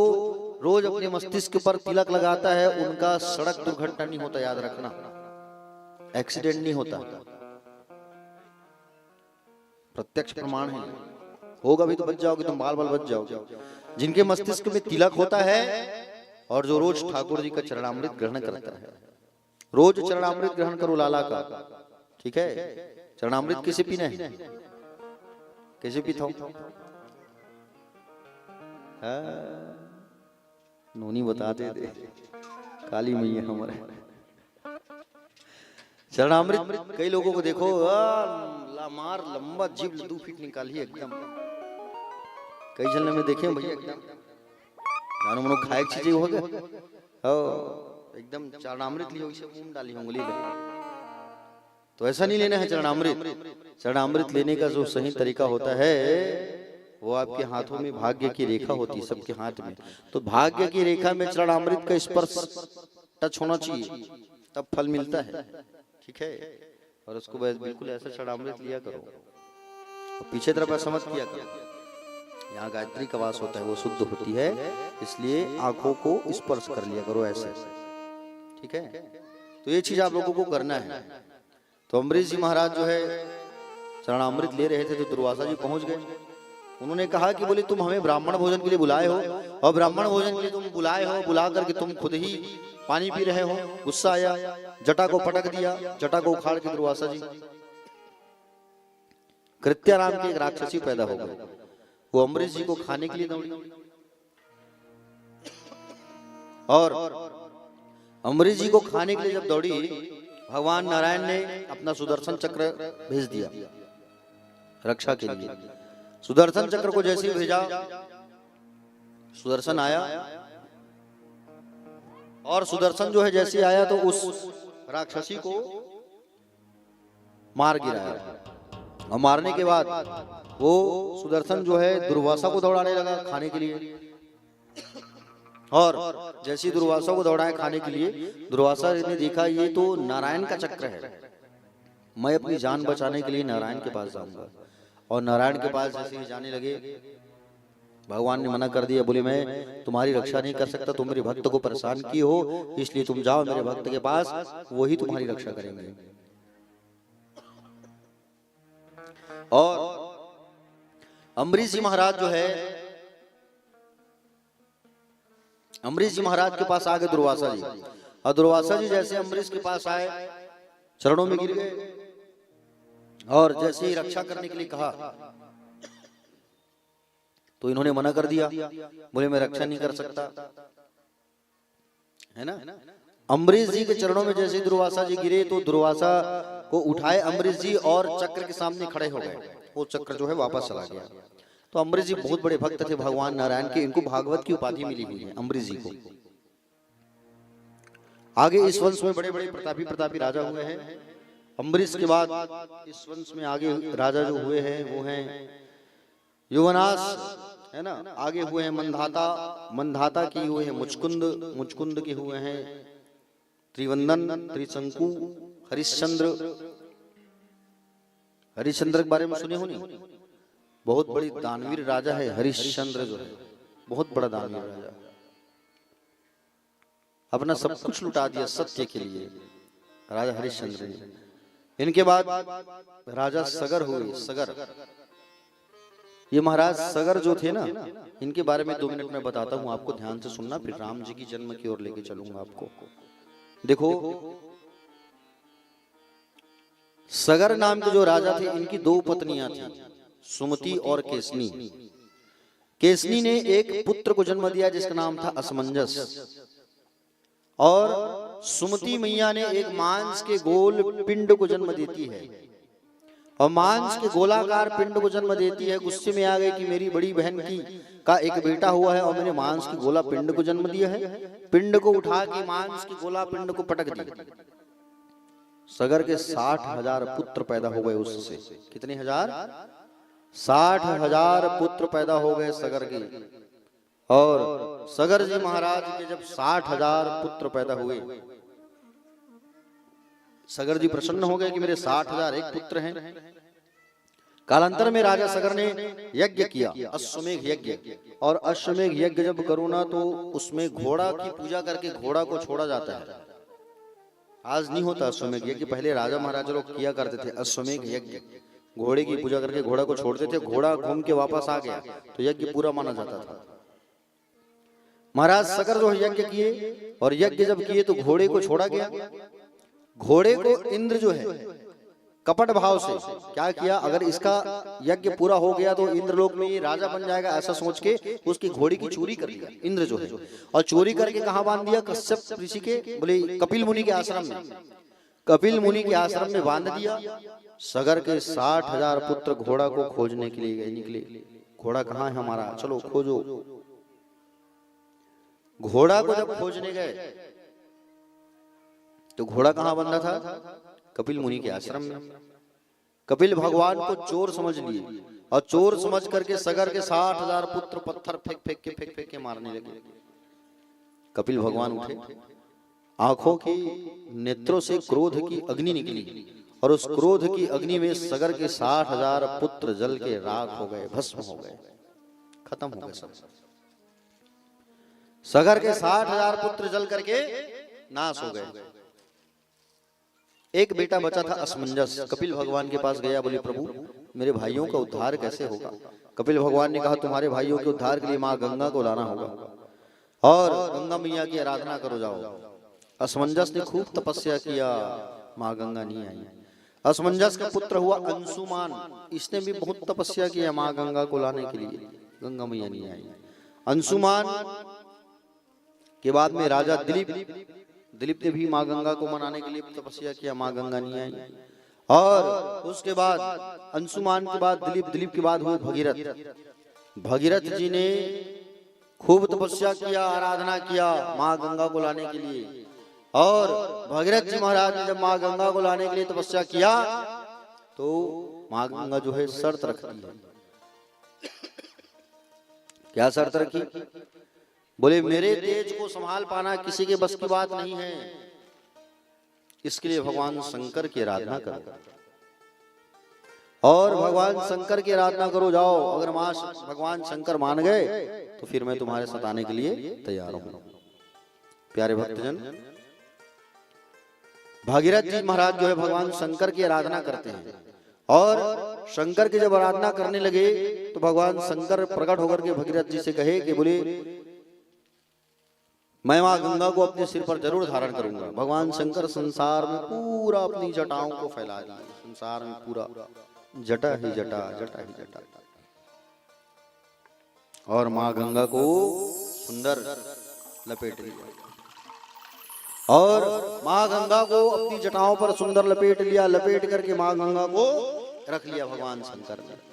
रोज अपने मस्तिष्क पर तिलक लगाता है, उनका सड़क दुर्घटना नहीं होता, याद रखना, एक्सीडेंट नहीं होता, प्रत्यक्ष प्रमाण है। होगा भी तो बच जाओगे, तुम बाल बाल बच जाओगे। जिनके मस्तिष्क में तिलक होता है और जो रोज ठाकुर जी का चरणामृत ग्रहण करता है, रोज चरणामृत ग्रहण करो लाला का, ठीक है? चरणामृत किसे पीना है? कैसे पीता हूं? नोनी बताते थे काली मैया हमारे। चरणामृत कई लोगों को देखो लामार लंबा जीभ 2 फीट निकाली एकदम, कई जन्म में देखे भैया एकदम जानो मनो खाए चीजें हो गए हो एकदम। चरणामृत लियो इसे मुंह डाली उंगली में, तो ऐसा नहीं लेना है चरणामृत। चरणामृत लेने का जो सही तरीका होता है वो आपके हाथों में भाग्य की रेखा होती है, सबके हाथ में। तो भाग्य की रेखा में चरणामृत का स्पर्श टच होना चाहिए, तब फल मिलता है, ठीक है? और उसको बिल्कुल ऐसा चरणामृत लिया करो। पीछे तरफ ऐसा मत किया करो, यहाँ गायत्री का वास होता है, वो शुद्ध होती है, इसलिए आंखों को स्पर्श कर लिया करो ऐसे, ठीक है? तो ये चीज आप लोगों को करना है। तो अम्बरीश जी महाराज जो है चरणामृत ले रहे थे तो दुर्वासा जी पहुंच गए। उन्होंने कहा कि बोले तुम हमें ब्राह्मण भोजन के लिए बुलाए हो, और ब्राह्मण भोजन के लिए तुम बुलाए हो, बुला करके तुम खुद ही पानी पी रहे हो। गुस्सा आया, जटा को पटक दिया, जटा को उखाड़ के दुर्वासा जी। कृत्याराम की एक राक्षसी पैदा हो गई, वो अम्बरीश जी को खाने के लिए दौड़ी, और अम्बरीश जी को खाने के लिए जब दौड़ी, भगवान नारायण ने अपना सुदर्शन चक्र भेज दिया रक्षा के लिए। सुदर्शन चक्र को जैसे ही भेजा, सुदर्शन आया, और सुदर्शन जो है जैसे आया तो उस राक्षसी को मार गिराया। और मारने के बाद वो सुदर्शन जो है दुर्वासा को दौड़ाने लगा खाने के लिए। और जैसे ही दुर्वासा को दौड़ाए खाने के लिए, दुर्वासा ने देखा ये तो नारायण का चक्र है, मैं अपनी जान बचाने के लिए नारायण के पास जाऊंगा। और नारायण के पास जैसे ही जाने लगे, भगवान ने मना कर दिया, बोले मैं तुम्हारी रक्षा नहीं कर सकता, तुम मेरे भक्त को परेशान किए हो, इसलिए तुम जाओ मेरे भक्त के पास, वही तुम्हारी रक्षा करेंगे। और अम्बरीश जी महाराज जो है, अम्बरीश जी महाराज के पास आ गए दुर्वासा जी, और दुर्वासा जी जैसे अम्बरीश के पास आए, चरणों में गिर गए, और जैसे ही रक्षा करने के लिए कहा तो इन्होंने मना कर दिया, बोले मैं रक्षा नहीं कर सकता, है ना? अम्बरीश जी के चरणों में जैसे दुर्वासा जी गिरे तो दुर्वासा को उठाए अम्बरीश जी और चक्र के सामने खड़े हो गए। वो चक्र जो है वापस चला गया। तो अम्बरीश जी बहुत बड़े भक्त थे भगवान नारायण के, इनको भागवत की उपाधि मिली हुई है अम्बरीश जी को। आगे इस वंश में बड़े बड़े प्रतापी राजा हुए हैं। अम्बरीश के बाद इस वंश में आगे राजा जो हुए हैं वो हैं युवनाश, है ना? आगे हुए हैं मंधाता, मंधाता की हुए हैं मुचकुंद, मुचकुंद के हुए हैं त्रिवंदन, त्रिशंकु, हरिश्चंद्र। हरिश्चंद्र के बारे में सुने हो नहीं? बहुत बड़ी दानवीर राजा है हरिश्चंद्र, जो है बहुत बड़ा दानवीर राजा, अपना सब कुछ लुटा दिया सत्य के लिए, राजा हरिश्चंद्र ने। इनके बाद राजा सगर हुए। सगर, ये महाराज सगर जो थे ना, इनके बारे में 2 मिनट में बताता हूँ आपको, ध्यान से सुनना, फिर राम जी की जन्म की ओर लेके चलूंगा आपको। देखो सगर नाम के जो राजा थे, इनकी दो पत्नियां थी, सुमति और केसनी। केसनी ने एक पुत्र को जन्म दिया जिसका नाम था असमंजस, और सुमति मैया ने एक मांस के गोल पिंड को जन्म देती है, और मांस के गोलाकार पिंड को जन्म देती है। गुस्से में आ गई कि मेरी बड़ी बहन की का एक बेटा हुआ है और मैंने मांस के गोला पिंड को जन्म दिया है। पिंड को उठा के मांस के गोला पिंड को पटक दिया। सगर के 60,000 पुत्र पैदा हो गए उससे। कितने हजार? 60,000 पुत्र पैदा हो गए सगर के। और सगर जी महाराज के जब 60,000 पुत्र पैदा हुए, सगर जी प्रसन्न हो गए कि मेरे 60,000 एक पुत्र हैं। कालांतर में राजा सगर ने यज्ञ किया, अश्वमेघ यज्ञ। और अश्वमेघ यज्ञ जब करो ना तो उसमें घोड़ा की पूजा करके घोड़ा को छोड़ा जाता है। आज नहीं होता अश्वमेघ यज्ञ, पहले राजा महाराजा लोग किया करते थे अश्वमेघ यज्ञ। घोड़े की पूजा करके घोड़ा को छोड़ते थे, घोड़ा घूम के वापस आ गया तो यज्ञ पूरा माना जाता था। महाराज सगर जो यज्ञ किए, और यज्ञ जब किए तो घोड़े को छोड़ा गया। घोड़े को इंद्र जो है कपट भाव से क्या किया, अगर इसका यज्ञ पूरा हो गया तो इंद्रलोक में ये राजा बन जाएगा, ऐसा सोच के उसकी घोड़ी की चोरी कर लिया इंद्र जो है। और चोरी करके कहां बांध दिया? कश्यप ऋषि के, बोले कपिल मुनि के आश्रम में। कपिल मुनि के आश्रम में बांध दिया। सगर के 60,000 पुत्र घोड़ा को खोजने के लिए निकले। घोड़ा कहाँ है हमारा, चलो खोजो। घोड़ा को जब खोजने गए तो घोड़ा कहां बंधा था? कपिल मुनि के आश्रम में। कपिल भगवान को चोर समझ लिए, और चोर समझ करके सगर के 60,000 पुत्र पत्थर फेंक के मारने लगे। कपिल भगवान उठे, आंखों की नेत्रों से क्रोध की अग्नि निकली, और उस क्रोध की अग्नि में सगर के 60,000 पुत्र जल के राख हो गए, भस्म हो गए, खत्म हो गए सब। सगर के 60,000 पुत्र जल करके नाश हो गए। एक बेटा बचा था असमंजस। कपिल भगवान के पास गया, बोले प्रभु मेरे भाइयों का उद्धार कैसे होगा? कपिल भगवान ने कहा तुम्हारे भाइयों के उद्धार के लिए माँ गंगा को लाना होगा, और गंगा मैया की आराधना करो जाओ। असमंजस ने खूब तपस्या किया, माँ गंगा नहीं आई। असमंजस का पुत्र हुआ अंशुमान, इसने भी बहुत तपस्या किया माँ गंगा को लाने के लिए, गंगा मैया नहीं आई। अंशुमान के बाद में राजा दिलीप ने भी माँ गंगा को मनाने के लिए तपस्या किया, माँ गंगा नहीं आई। और उसके बाद अंशुमान के बाद दिलीप के बाद हुए भगीरथ। भगीरथ जी ने खूब तपस्या किया, आराधना किया माँ गंगा को लाने के लिए। और भगीरथ जी महाराज ने जब माँ गंगा को लाने के लिए तपस्या किया तो माँ गंगा जो है शर्त रखती है। क्या शर्त रखी? बोले मेरे तेज को संभाल पाना किसी के बस की बात नहीं है, इसके लिए भगवान शंकर की आराधना करो, और भगवान शंकर की आराधना करो जाओ। अगर भगवान शंकर मान गए तो फिर मैं तुम्हारे साथ आने के लिए तैयार हूं। प्यारे भक्तजन, भागीरथ जी महाराज जो है भगवान शंकर की आराधना करते हैं, और शंकर की जब आराधना करने लगे तो भगवान शंकर प्रकट होकर के भगीरथ जी से कहे कि बोले मैं माँ गंगा को अपने सिर पर जरूर धारण करूंगा। भगवान शंकर संसार में पूरा अपनी जटाओं को फैला दिए, संसार में पूरा जटा ही जटा, जटा ही जटा, और माँ गंगा को सुंदर लपेट लिया। और माँ गंगा को अपनी जटाओं पर सुंदर लपेट लिया। लपेट करके माँ गंगा को रख लिया भगवान शंकर ने।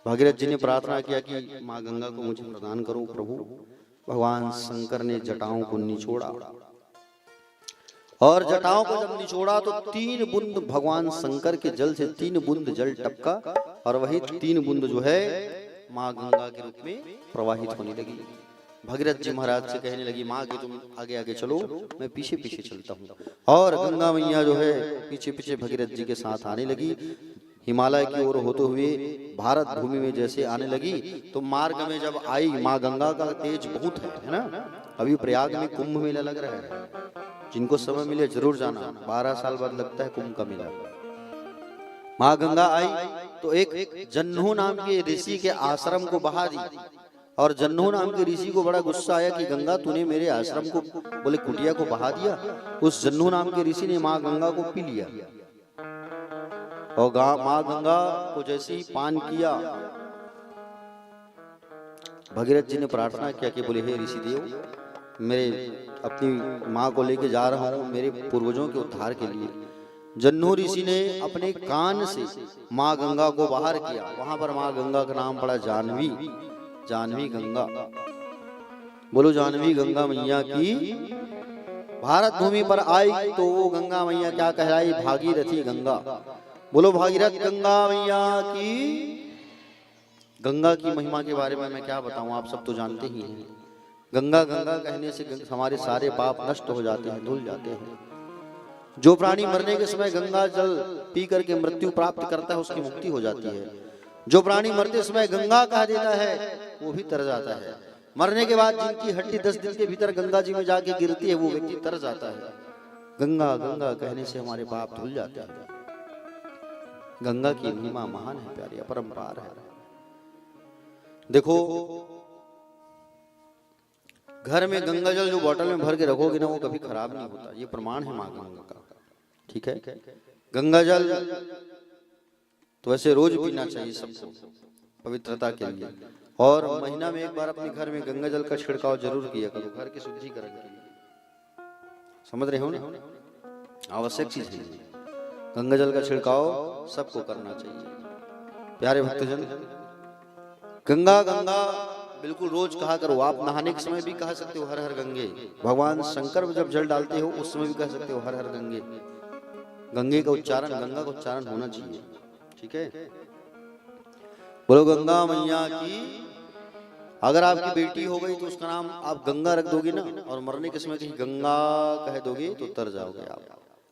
भागीरथ जी ने प्रार्थना किया कि माँ गंगा को मुझे प्रदान करो प्रभु। भगवान शंकर ने जटाओं को निचोड़ा, और जटाओं को जब निचोड़ा तो 3 बूंद भगवान शंकर के जल से 3 बूंद जल टपका, और वही 3 बूंद जो है माँ गंगा के रूप में प्रवाहित होने लगी। भगीरथ जी महाराज से कहने लगी माँ के तुम आगे आगे चलो, मैं पीछे पीछे चलता हूँ। और गंगा मैया जो है पीछे पीछे भगीरथ जी के साथ आने लगी। हिमालय की ओर होते हुए भारत भूमि में जैसे आने लगी तो मार्ग में जब आई, माँ गंगा का तेज बहुत है ना। अभी प्रयाग में कुंभ मेला लग रहा है, जिनको समय मिले जरूर जाना। 12 साल बाद लगता है कुंभ का मेला। माँ गंगा आई तो एक जन्नू नाम के ऋषि के आश्रम को बहा दी। और जन्नो नाम के ऋषि को बड़ा गुस्सा आया कि गंगा तूने मेरे आश्रम को बोले कुटिया को बहा दिया। उस जन्नो नाम के ऋषि ने माँ गंगा को पी लिया और माँ गंगा को जैसे ही पान किया, भगीरथ जी ने प्रार्थना किया कि बोले हे ऋषि देव, मेरे अपनी माँ को लेके जा रहा हूँ मेरे पूर्वजों के उद्धार के लिए। जन्नो ऋषि ने अपने कान से माँ गंगा को बाहर किया। वहां पर माँ गंगा का नाम पड़ा जानवी, जानवी गंगा। बोलो जानवी गंगा मैया की। भारत भूमि पर आई तो वो गंगा मैया क्या कहलाई? भागीरथी गंगा। बोलो भागीरथ गंगा मैया की। गंगा की महिमा के बारे में मैं क्या बताऊं, आप सब तो जानते ही हैं। गंगा गंगा कहने से हमारे सारे पाप नष्ट हो जाते हैं, धुल जाते हैं। जो प्राणी मरने के समय गंगा जल पी करके मृत्यु प्राप्त करता है उसकी मुक्ति हो जाती है। जो प्राणी मरते समय गंगा कह देता है वो भी तर जाता है। मरने के बाद जिनकी हड्डी 10 दिन के भीतर गंगा जी में जाके गिरती है वो व्यक्ति तर जाता है। गंगा गंगा कहने से हमारे पाप धुल जाते हैं। गंगा की महिमा महान है, प्यारी अपरंपार है। देखो घर में गंगा जल जो बोतल में भर के रखोगे ना वो कभी खराब नहीं होता, ये प्रमाण है माँ गंगा का। ठीक है, गंगा जल तो वैसे रोज पीना चाहिए सबको पवित्रता के लिए, और महीना में एक बार अपने घर में गंगा जल का छिड़काव जरूर किया करो, घर के शुद्धिकरण के लिए। समझ रहे हो ना, आवश्यक चीज है गंगा जल का छिड़काव सबको करना चाहिए। प्यारे भक्तजन, गंगा गंगा बिल्कुल रोज कहा करो। आप नहाने के समय भी कह सकते हो हर हर गंगे। भगवान शंकर जब जल डालते हो उस समय भी कह सकते हो हर हर गंगे। गंगे का उच्चारण, गंगा का उच्चारण होना चाहिए। ठीक है, बोलो गंगा मैया की। अगर आपकी बेटी हो गई तो उसका नाम आप गंगा रख दोगे ना, और मरने के समय कहीं गंगा कह दोगे तो तर जाओगे आप।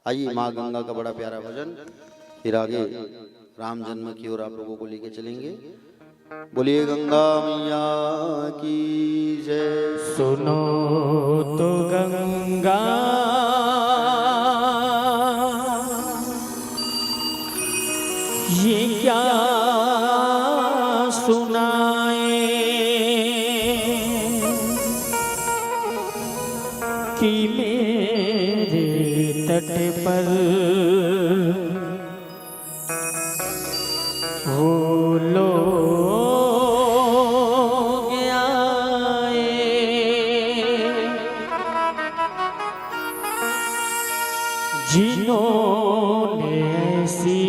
आइए माँ गंगा का बड़ा प्यारा भजन, फिर आगे राम जन्म की ओर आप लोगों को लेके चलेंगे। बोलिए गंगा मैया की जय। सुनो तो गंगा ये क्या सुनाए कि मेरे तट पर वो लोग आए जिन्होंने ऐसी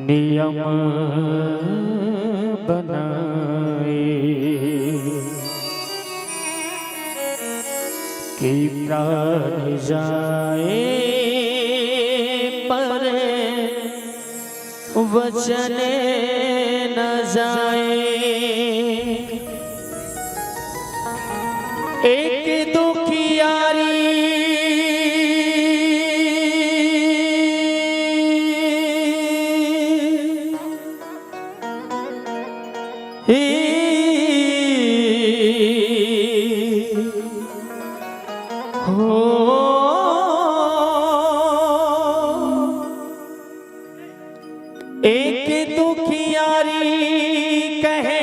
नियम बनाए कि प्राण जाए पर वचन न जाए। एक दुखियारी एक दुखियारी कहे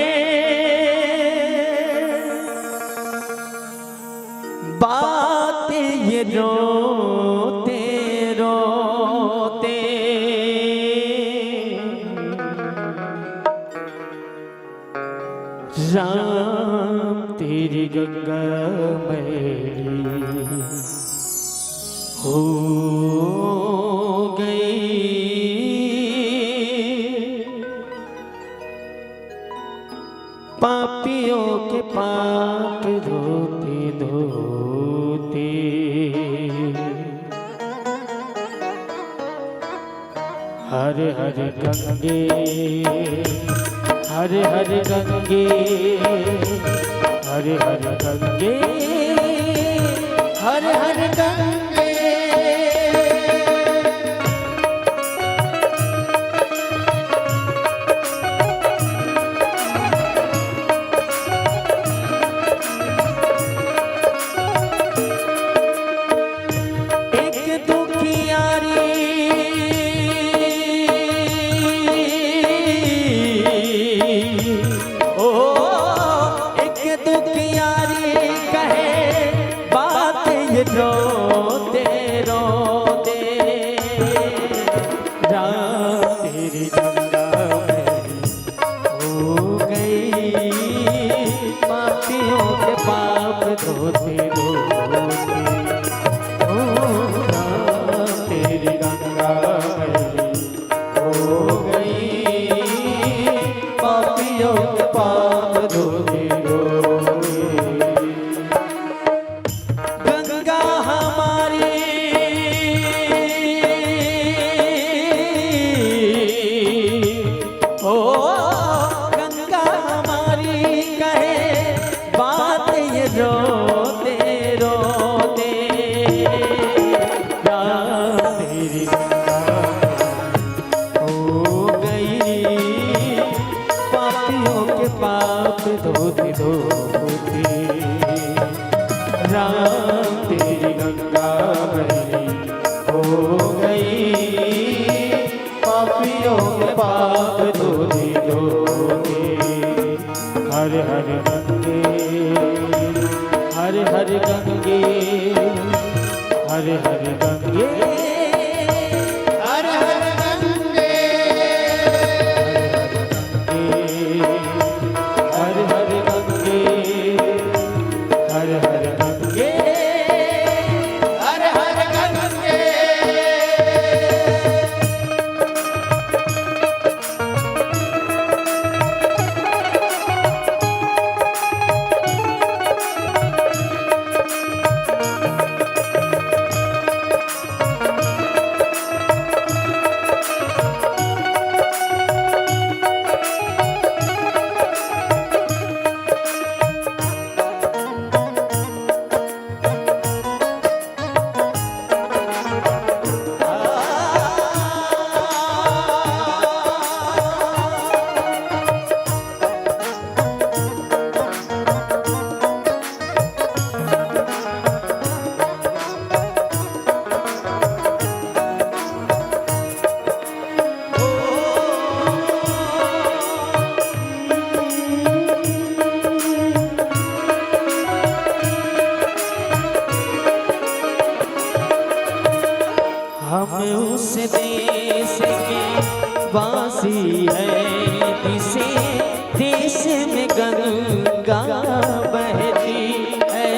बात ये रोते रोते राम तेरी गंगा मैली हो गई। पापियों के पाप धोते धोते हर हर गंगे हर हर गंगे हर हर गंगे हर हर गंगे। धोते धोते ओ राम तेरी गंगा मैली हो गई पापियों के पाप धोते धोते। गंगा हमारी ओ गंगा हमारी कहे बात ये रोते रोते राम तेरी गंगा हो गई पापियों के पाप धोते धोते राम तेरी गंगा मैली हो गई पापियों के पाप धोते धोते। हर हर गंगे हर हर गंगे हर हर गंगे हर हर गंगे हर हर गंगे हर हर गंगे हर हर गंगे हम उस देश के वासी हैं जिसे देश में गंगा बहती है।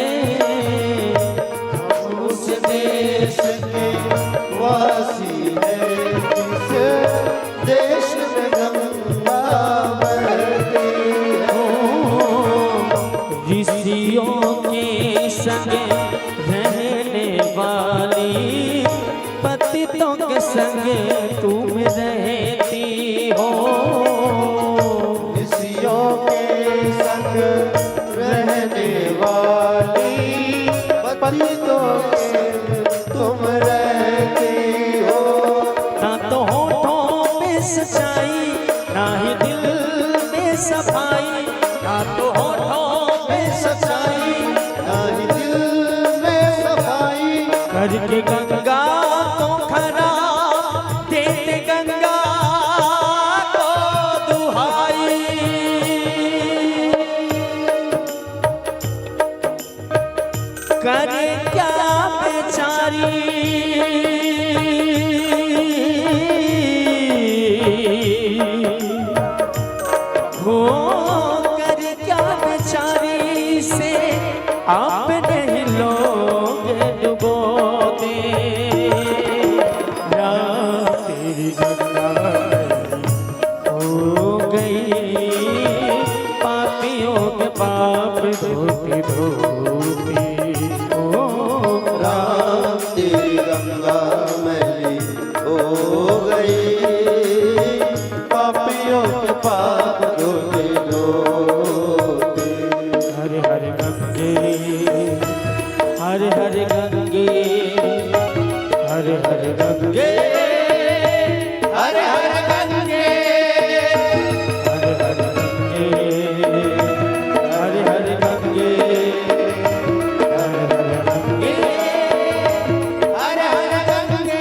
उस देश के वासी है जिस देश में गंगा बहती है। ऋषियों के संग रहने वाली पतितों के संग तुम रहती हो। ऋषियों के संग रहने वाली पतितों के तुम रहती हो। ना तो होठों में सच्चाई ना ही दिल में सफाई, ना तो होठों में सच्चाई ना ही दिल में सफाई करके गंगा को खराब देते गंगा को दुहाई। करे क्या बेचारी हो, करे क्या बेचारी से आप नहीं लोग डुबोते। राम तेरी गंगा हो गई पापियों के पाप धोती धोती। ओ राम तेरी गंगा मैली हो गई पापियों के पाप धोते धोते। हर हर गंगे हर हर गंगे हर हर गंगे हर हर गंगे हर हर गंगे हर हर गंगे हर हर गंगे हर हर गंगे।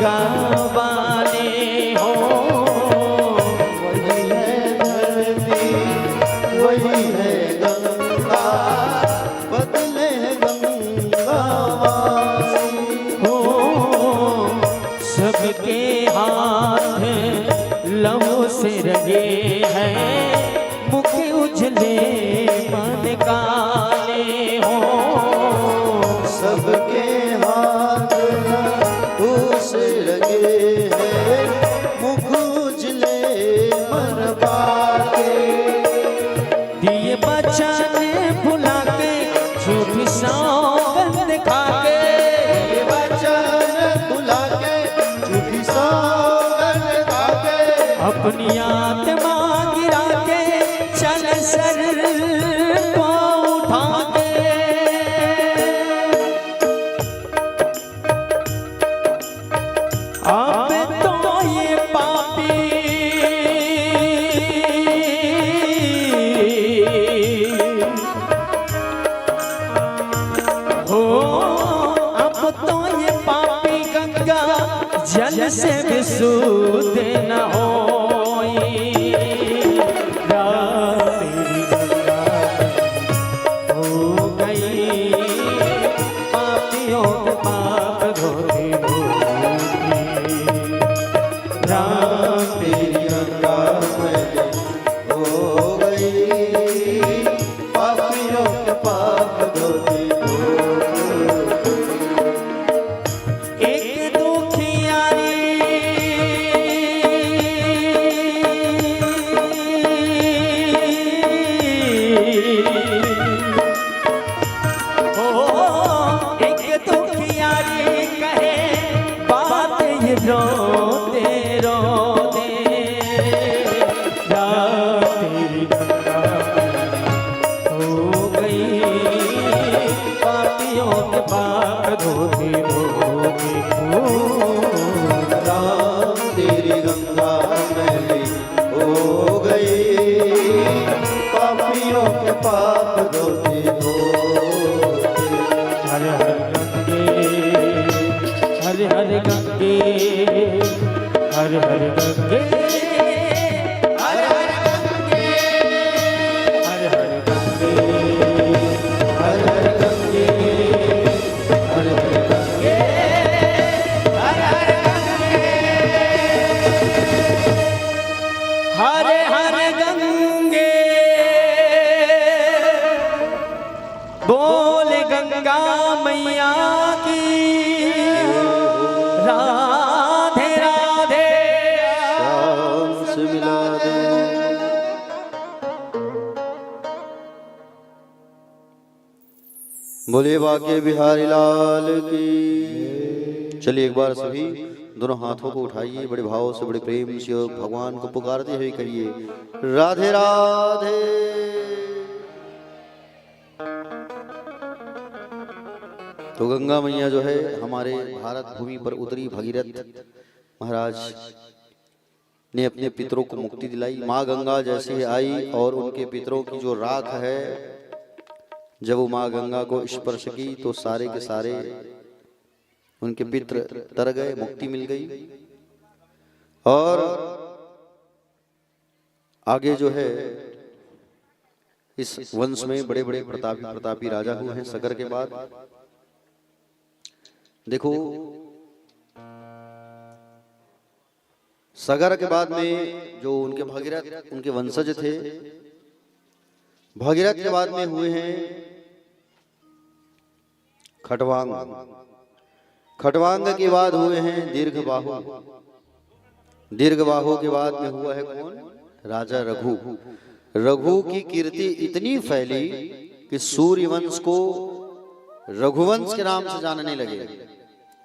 गंगा वाले हो। वही है धरती, वही है गंगा, बदले है गंगा वासी हो सबके हाथ लहू से रंगे हैं, मुख उजले मन काले हो। सबके हाथ उस रंगे हैं, मुख उजले मन बाके। दिए बचन भुला के झूठी सौगंध खा के, ये वचन भुला के झूठी सौगंध खा के, अपनी आत्मा गिरा के चल सर को उठा के। अब तो ये पापी हो, अब तो ये पापी गंगा जल से भी शुद्ध न होई। रात तेरी गंगा हो गई, पापियों के पाप धोती धोती। रात तेरी गंगा में हो गई, पापियों के पाप धोती धोती। एक दुखियारी ओ एक दुखियारी कहे बात ये रोते रोते। रात तेरी गंगा हो गई, पापियों के पाप धोती धोती। राम तेरी गंगा मैली हो गई, पापियों के पाप धोती धोती। हर हर गंगे, हर हर गंगे, हर हर गंगे, हर हर गंगे, हर हर गंगे, हर हर गंगे, हर हर गंगे, हर हर गंगे, हर हर गंगे। बोल गंगा मैया की राधे राधे। श्याम से मिला दे। बोले बाके बिहारी लाल की। चलिए एक बार सभी दोनों हाथों को उठाइए, बड़े भाव से बड़े प्रेम से और भगवान को पुकारते हुए करिए राधे राधे। तो गंगा मैया जो है हमारे भारत भूमि पर उतरी, भगीरथ महाराज ने अपने पितरों को मुक्ति दिलाई। माँ गंगा जैसे आई और उनके पितरों की जो राख है, जब वो माँ गंगा को स्पर्श की तो सारे के सारे उनके पितर तर गए, मुक्ति मिल गई। और आगे जो है इस वंश में बड़े बड़े प्रतापी राजा हुए हैं सगर के बाद। देखो सगर के बाद में जो उनके भगीरथ उनके वंशज थे, भगीरथ के बाद में हुए हैं खटवांग, खटवांग के बाद हुए हैं दीर्घबाहु, दीर्घबाहु के बाद में हुआ है कौन? राजा रघु। रघु की कीर्ति इतनी फैली कि सूर्यवंश को रघुवंश के नाम से जानने लगे।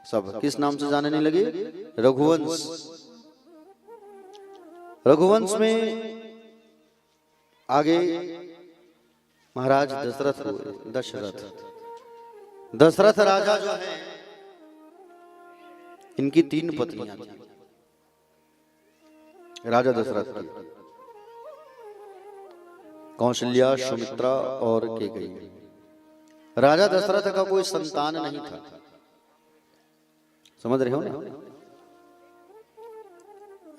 सब किस नाम से जानने लगे? रघुवंश। रघुवंश में आगे महाराज दशरथ हुए। दशरथ राजा जो है इनकी 3 पत्नियां थी राजा दशरथ की, कौशल्या, सुमित्रा और कैकेयी। राजा दशरथ का कोई संतान नहीं था, समझ रहे हो ना?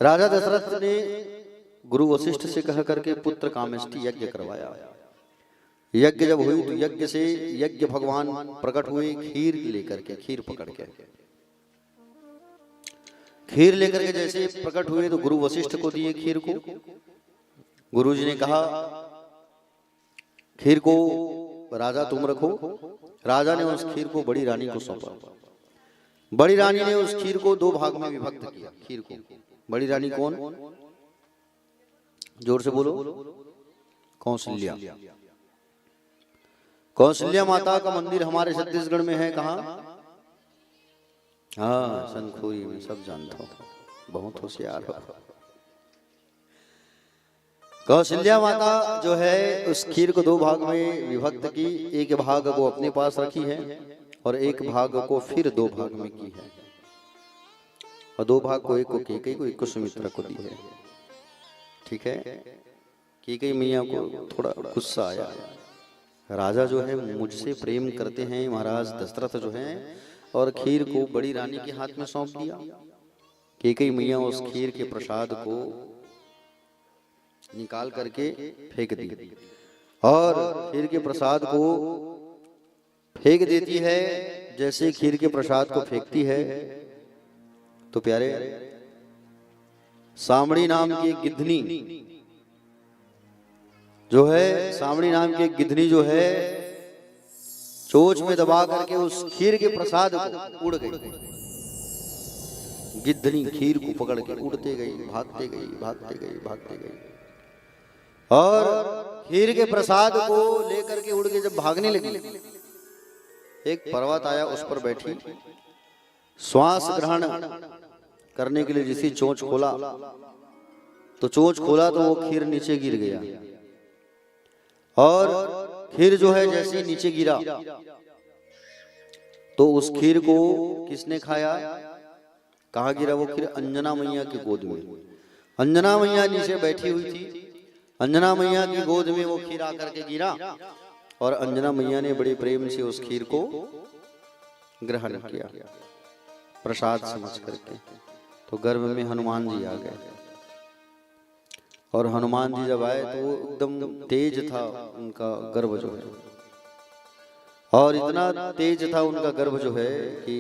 राजा दशरथ ने गुरु वशिष्ठ से कह करके पुत्र कामेष्टि यज्ञ करवाया। यज्ञ जब हुई तो यज्ञ से यज्ञ भगवान प्रकट हुए खीर लेकर के, खीर पकड़ के। खीर लेकर के जैसे प्रकट हुए तो गुरु वशिष्ठ को दिए खीर को। गुरुजी ने कहा खीर को राजा तुम रखो। राजा ने उस खीर को बड़ी रानी को सौंपा। बड़ी रानी ने उस खीर को दो भाग में विभक्त किया। खीर को बड़ी रानी कौन? जोर से बोलो। कौशल्या। कौशल्या माता का मंदिर हमारे छत्तीसगढ़ में है। कहाँ? हाँ, सनखुरी में। सब जानता हूँ, बहुत होशियार हो। कौशल्या माता जो है उस खीर को दो भाग में विभक्त की। एक भाग को अपने पास रखी है और एक भाग को फिर दो भाग में की है। और दो भाग को, एक को कैकेयी को, एक को सुमित्रा को दी है। ठीक है। कैकेयी मैया को थोड़ा गुस्सा आया। राजा जो है मुझसे प्रेम करते हैं महाराज दशरथ जो हैं, और खीर को बड़ी रानी के हाथ में सौंप दिया। कैकेयी मैया उस खीर के प्रसाद को निकाल करके फेंक दी और खीर के प्रसाद को फेंक देती है। जैसे खीर के प्रसाद को फेंकती है तो प्यारे सामड़ी नाम की एक गिद्धनी जो है, सामड़ी नाम की एक गिद्धनी जो है चोंच में दबा करके उस खीर के प्रसाद को उड़ गई। गिद्धनी खीर को पकड़ के उड़ते गई, भागते गई, भागते गई, भागते गई, और खीर के प्रसाद को लेकर के उड़ के जब भागने लगी, एक पर्वत आया, उस पर बैठी, श्वास ग्रहण करने के लिए जिसी चोंच खोला तो चोंच खोला तो वो खीर नीचे गिर गया। और खीर जो है जैसे नीचे गिरा तो उस खीर को किसने खाया? कहाँ गिरा वो खीर? अंजना मैया की गोद में। अंजना मैया नीचे बैठी हुई थी। अंजना मैया की गोद में वो खीर आकर के गिरा और अंजना मैया ने बड़े प्रेम से उस खीर को ग्रहण किया प्रसाद समझ करके। तो गर्भ में हनुमान जी आ गए और हनुमान जी जब आए तो वो एकदम तेज था उनका गर्भ जो है, और इतना तेज था उनका गर्भ जो है कि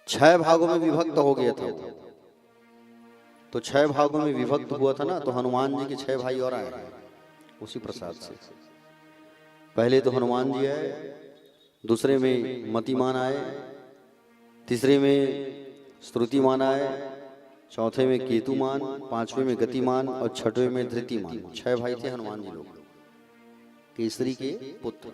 6 भागों में विभक्त हो गया था। तो 6 भागों में विभक्त हुआ था ना, तो हनुमान जी के 6 भाई और आए उसी प्रसाद से। पहले तो हनुमान जी आए, दूसरे में मतिमान आए, तीसरे में श्रुतिमान आए, चौथे में केतुमान, 5वें में गतिमान और 6वें में धृतिमान। 6 भाई थे हनुमान जी लोग, केसरी के पुत्र।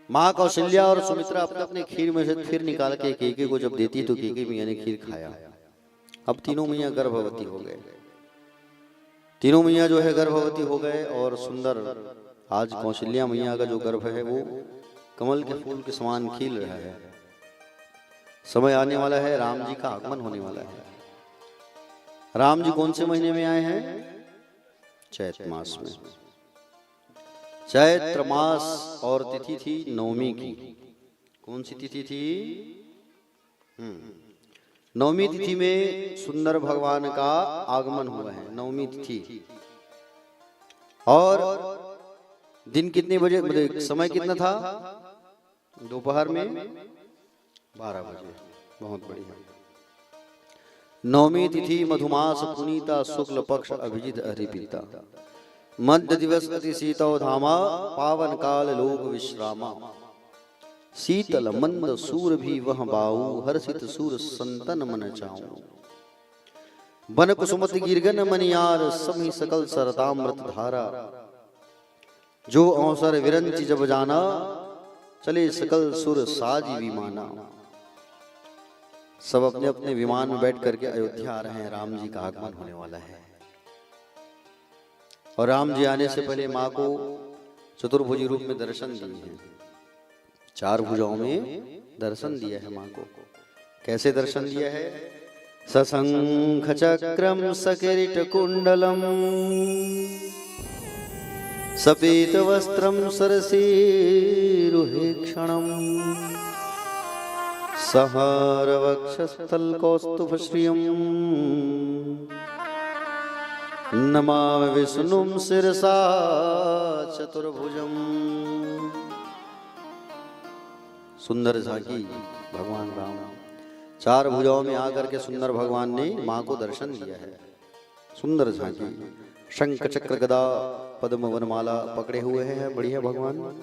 माँ कौशल्या और सुमित्रा अपने अपने खीर में से फिर निकाल के कैकेयी को जब देती तो कैकेयी मैया ने खीर खाया। अब तीनों मैया गर्भवती हो गए। तीनों मैया जो है गर्भवती हो गए और सुंदर, आज कौशल्या मैया का जो गर्भ है वो कमल के फूल के समान खिल रहा है। समय आने वाला है, राम जी का आगमन होने वाला है। राम जी कौन से महीने में आए हैं? चैत्र मास में। चैत्र मास और तिथि थी नवमी की। कौन सी तिथि थी? नवमी तिथि में सुंदर भगवान का आगमन हुआ है, नवमी तिथि। और दिन कितने बजे, समय कितना था? दोपहर में 12 बजे। बहुत बढ़िया। नवमी तिथि मधुमास पुनीता शुक्ल पक्ष अभिजित हरिपीता मध्य दिवस अति शीतौ धामा पावन काल लोक विश्रामा शीतल मंद सूर भी वह बाऊ हर्षित सूर संतन मन चाऊ बन कुसुमति गिरगन मनियार समी सकल सरतामृत धारा जो अवसर विरंचि जब जाना चले सकल सुर साजी विमाना। सब अपने अपने विमान में बैठ करके अयोध्या आ रहे हैं। राम जी का आगमन होने वाला है और राम जी आने से पहले माँ को चतुर्भुजी रूप में दर्शन दिए हैं। 4 भुजाओं में दर्शन दिया है माँ को। कैसे दर्शन दिया है? सशंख चक्रम सकिरीट कुंडलम सपीत वस्त्रम सरसीरुहे क्षणम सहारवक्षस्थलकौस्तुभश्रियम् नमामि विष्णुं शिरसा चतुर्भुजम्। सुंदर झांकी भगवान राम चार भुजाओं में आकर के सुंदर भगवान ने मां को दर्शन दिया है। सुंदर झांकी शंख चक्र गदा पद्म वनमाला पकड़े हुए हैं बढ़िया भगवान।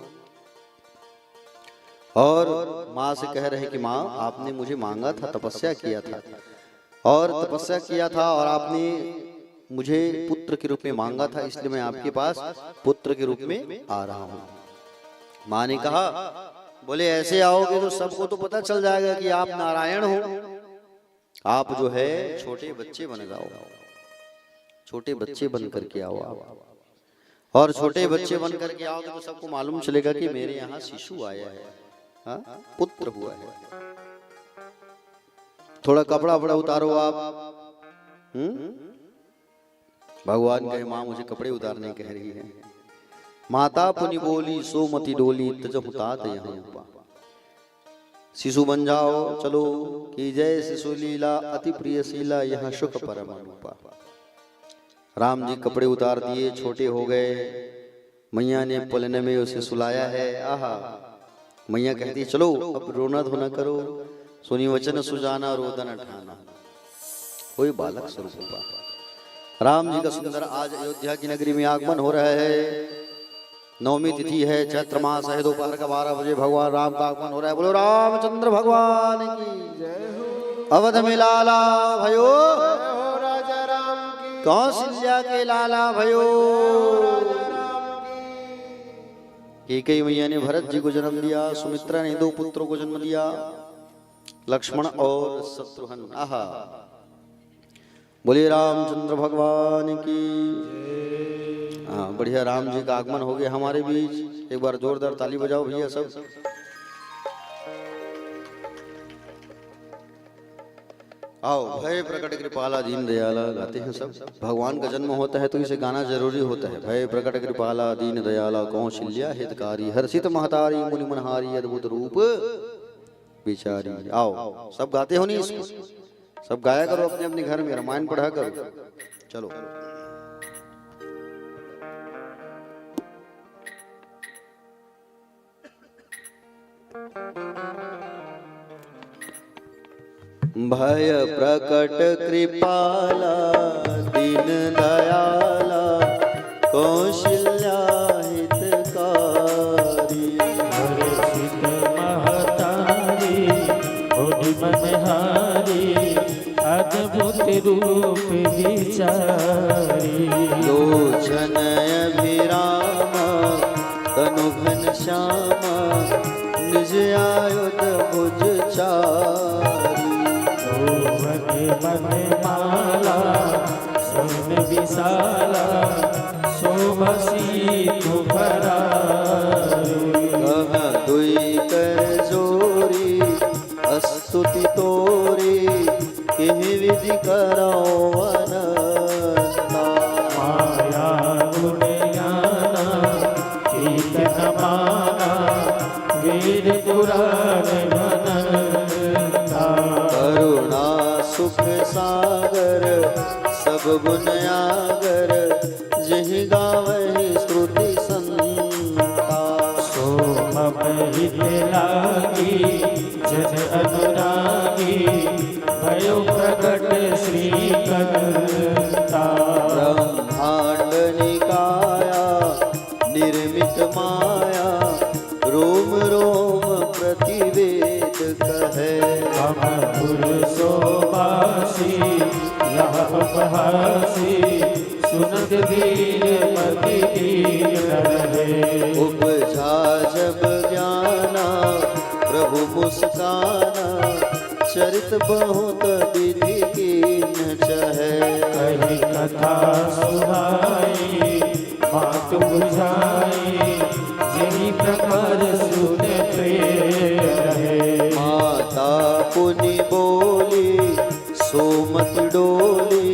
और माँ से कह रहे कि माँ आपने मुझे मांगा था, तपस्या किया था और तपस्या किया था और आपने मुझे पुत्र के रूप में मांगा था, इसलिए मैं आपके पास पुत्र के रूप में आ रहा हूँ। माँ ने कहा बोले ऐसे आओगे तो सबको तो पता चल जाएगा कि आप नारायण हो। आप जो है छोटे बच्चे बन जाओ, छोटे बच्चे बन करके आओ आप, और छोटे बच्चे बन करके आओगे तो सबको मालूम चलेगा कि मेरे यहाँ शिशु आया है, हाँ पुत्र हुआ है। थोड़ा कपड़ा वपड़ा उतारो आप। भगवान कहे माँ मुझे कपड़े उतारने कह रही है। माता पुनि बोली सोमति डोली तजहुतात यहाँ उपा। शिशु बन जाओ चलो कि जय शिशु लीला अति प्रिय शीला यहाँ सुख परम अनुपा। राम जी कपड़े उतार दिए, छोटे हो गए। मैया ने पलने में उसे सुलाया है। आहा मैया कहती चलो अब रोना धोना करो, सुनी वचन सुजाना रोदन ठाना, कोई बालक स्वरूप। राम जी का सुंदर आज अयोध्या की नगरी में आगमन हो रहा है। नवमी तिथि है, चैत्र मास है, दोपहर का 12 बजे भगवान राम का आगमन हो रहा है। बोलो रामचंद्र भगवान की जय हो। अवध में लाला भयो राजा राम की, कौशल्या के लाला भयो। कैकेयी मैया ने भरत जी को जन्म दिया, सुमित्रा ने 2 पुत्रों को जन्म दिया, लक्ष्मण और शत्रुघ्न। आहा बोलिए रामचंद्र भगवान की। हाँ बढ़िया राम जी का आगमन हो गया हमारे बीच। एक बार जोरदार ताली बजाओ भैया सब। आओ भय प्रकट कृपाला दीन दयाला गाते हैं सब। भगवान का जन्म होता है तो इसे गाना जरूरी होता है। भय प्रकट कृपाला दीन दयाला कौशल्या हितकारी हर्षित महतारी मुनि मनहारी अद्भुत रूप विचारी। आओ सब गाते हो नहीं इसको, सब गाया करो अपने अपने घर में, रामायण पढ़ा करो। चलो भय प्रकट कृपाला दीन दयाला कौशल्या हितकारी हर्षित महतारी मुनि मनहारी अद्भुत रूप विचारी। लोचन अभिराम तनु घनश्याम निज आयुध भुज चारी। माला सोन विशाला शोभसी दुई कर जोरी स्तुति तोरी किह विधि करो अनंता। माया गुण ज्ञाना ठीक न माना वेद पुराण मनंता। करुणा सुख सागर सब गुण आगर जहि गावहि श्रुति संता। सोमहित लागी जन अनुरागी भयो प्रकट श्री कंता। ब्रह्मांड निकाया निर्मित माया रोम रोम प्रतिवेद कहे। हम पुरुषोवासी यह उपहासी सुनत दीन मति दीन रहे। उपजा जब ज्ञाना प्रभु मुस्काना चरित बहुत विधि कीन चहे। कही कथा सुहाई बात बुझाई यही प्रकार सुन प्रेम रहे। माता पुनि बोली सोमति डोली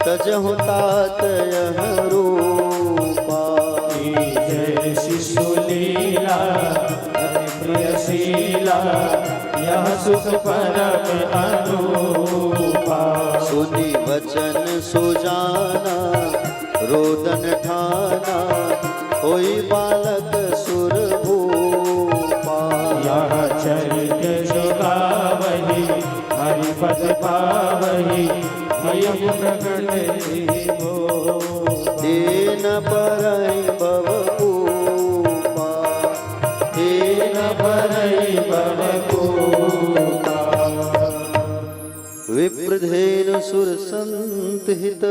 तजहु तात यह रूपा। जय शिशु लीला अति प्रिय लीला यह सुख परम अनूपा। सुनी वचन सुजाना रोदन ठाना होई बालक सुर भूपा। यह चरित जो गावहि हरिपद पावहि भयम प्रकट जीवो। दीन परई भव भूपा, दीन परई भव भूपा। विप्रधेनु सुर संत हित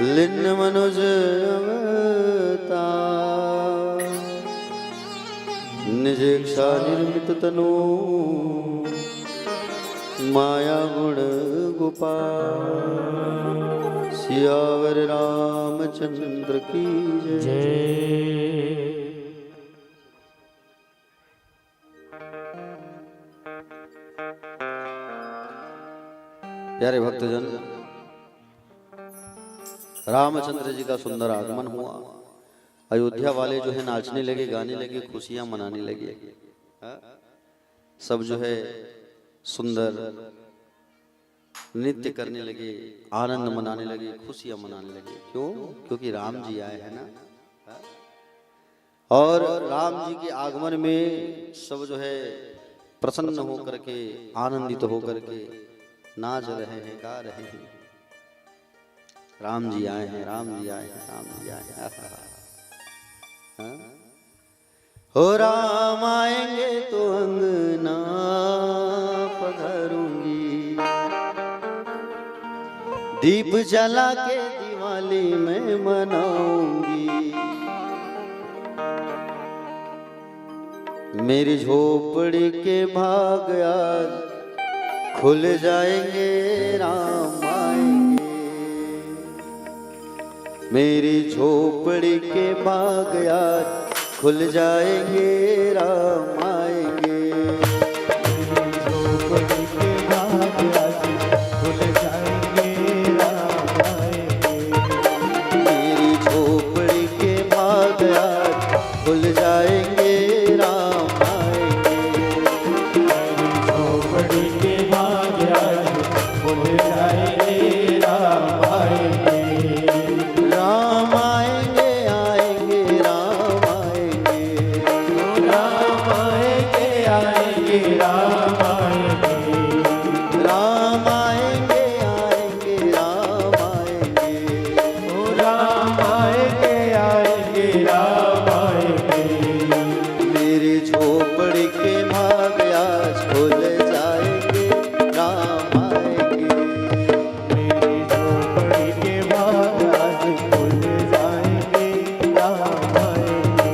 लिन्न मनुज अवतार। निज इच्छा निर्मित तनु माया गुण गोपाल। सियावर रामचंद्र की जय। प्यारे भक्तजन, रामचंद्र जी का सुंदर आगमन हुआ। अयोध्या वाले जो है नाचने लगे, गाने लगे, खुशियां मनाने लगे। सब जो है सुंदर नृत्य करने लगे, आनंद मनाने लगे, खुशियां मनाने लगे। क्यों? क्योंकि राम जी आए हैं ना। और राम जी के आगमन में सब जो है प्रसन्न होकर के, आनंदित होकर के नाच रहे हैं, गा रहे हैं। राम जी आए हैं, राम जी आए हैं, राम जी आए हैं। हो राम आएंगे तो अंगना पधारूंगी, दीप जला के दिवाली में मनाऊंगी। मेरी झोपड़ी के भाग आज खुल जाएंगे, राम आएंगे। मेरी झोपड़ी के भाग आज खुल जाएंगे, राम आएंगे। मेरी झोपड़ी के भाग आज खुल जाएंगे, राम आएंगे। मेरी झोपड़ी के भाग आज खुल जाएंगे, राम आएंगे। मेरी झोपड़ी के भाग आज खुल जाएंगे, राम आएंगे। राम आएंगे, आएंगे, राम आएंगे। राम आएंगे, आएंगे, राम आएंगे। राम आएंगे, आएंगे, राम आएंगे। राम आएंगे, आएंगे, राम आएंगे। मेरी झोपड़ी के भाग आज खुल जाएंगे, राम आएंगे। मेरी झोपड़ी के भाग आज खुल जाएंगे, राम आएंगे।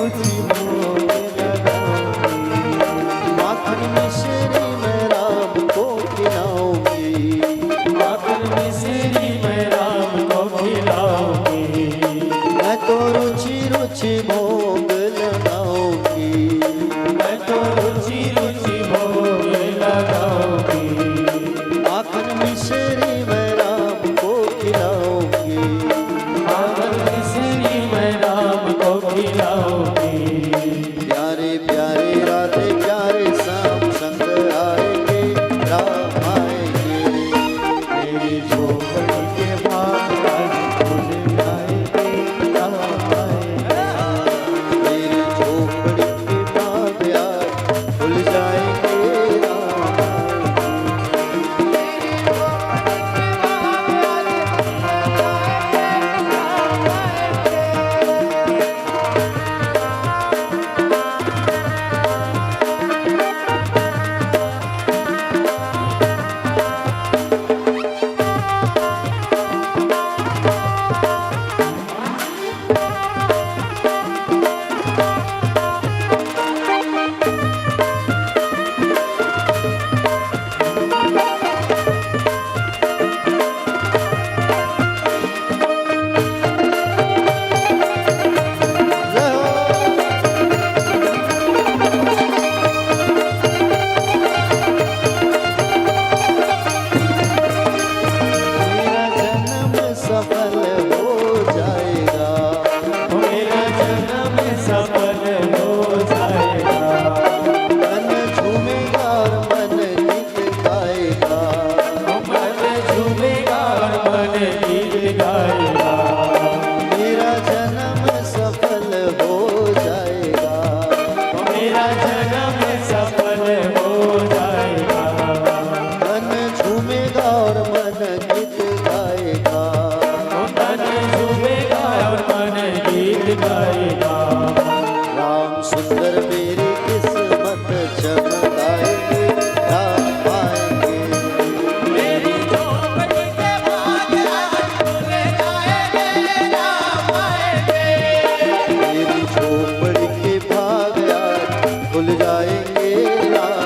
रुचि भोग लगाऊंगी। माखन मिश्री मैं राम को खिलाऊंगी। माखन मिश्री मैं राम को खिलाऊंगी। मैं तो रुचि रुचि भोग लगाऊंगी। मैं तो रुचि रुचि भोग लगाऊंगी। माखन मिश्री मैं राम को खिलाऊंगी। माखन मिश्री मैं राम को खिलाऊंगी। प्यारे प्यारे राधे प्यारे श्याम संग आएंगे, राम आएंगे। मेरी झोपड़ी के भाग आज खुल जाएंगे, राम आएंगे। मेरी झोपड़ी के भाग आज खुल जाएंगे, राम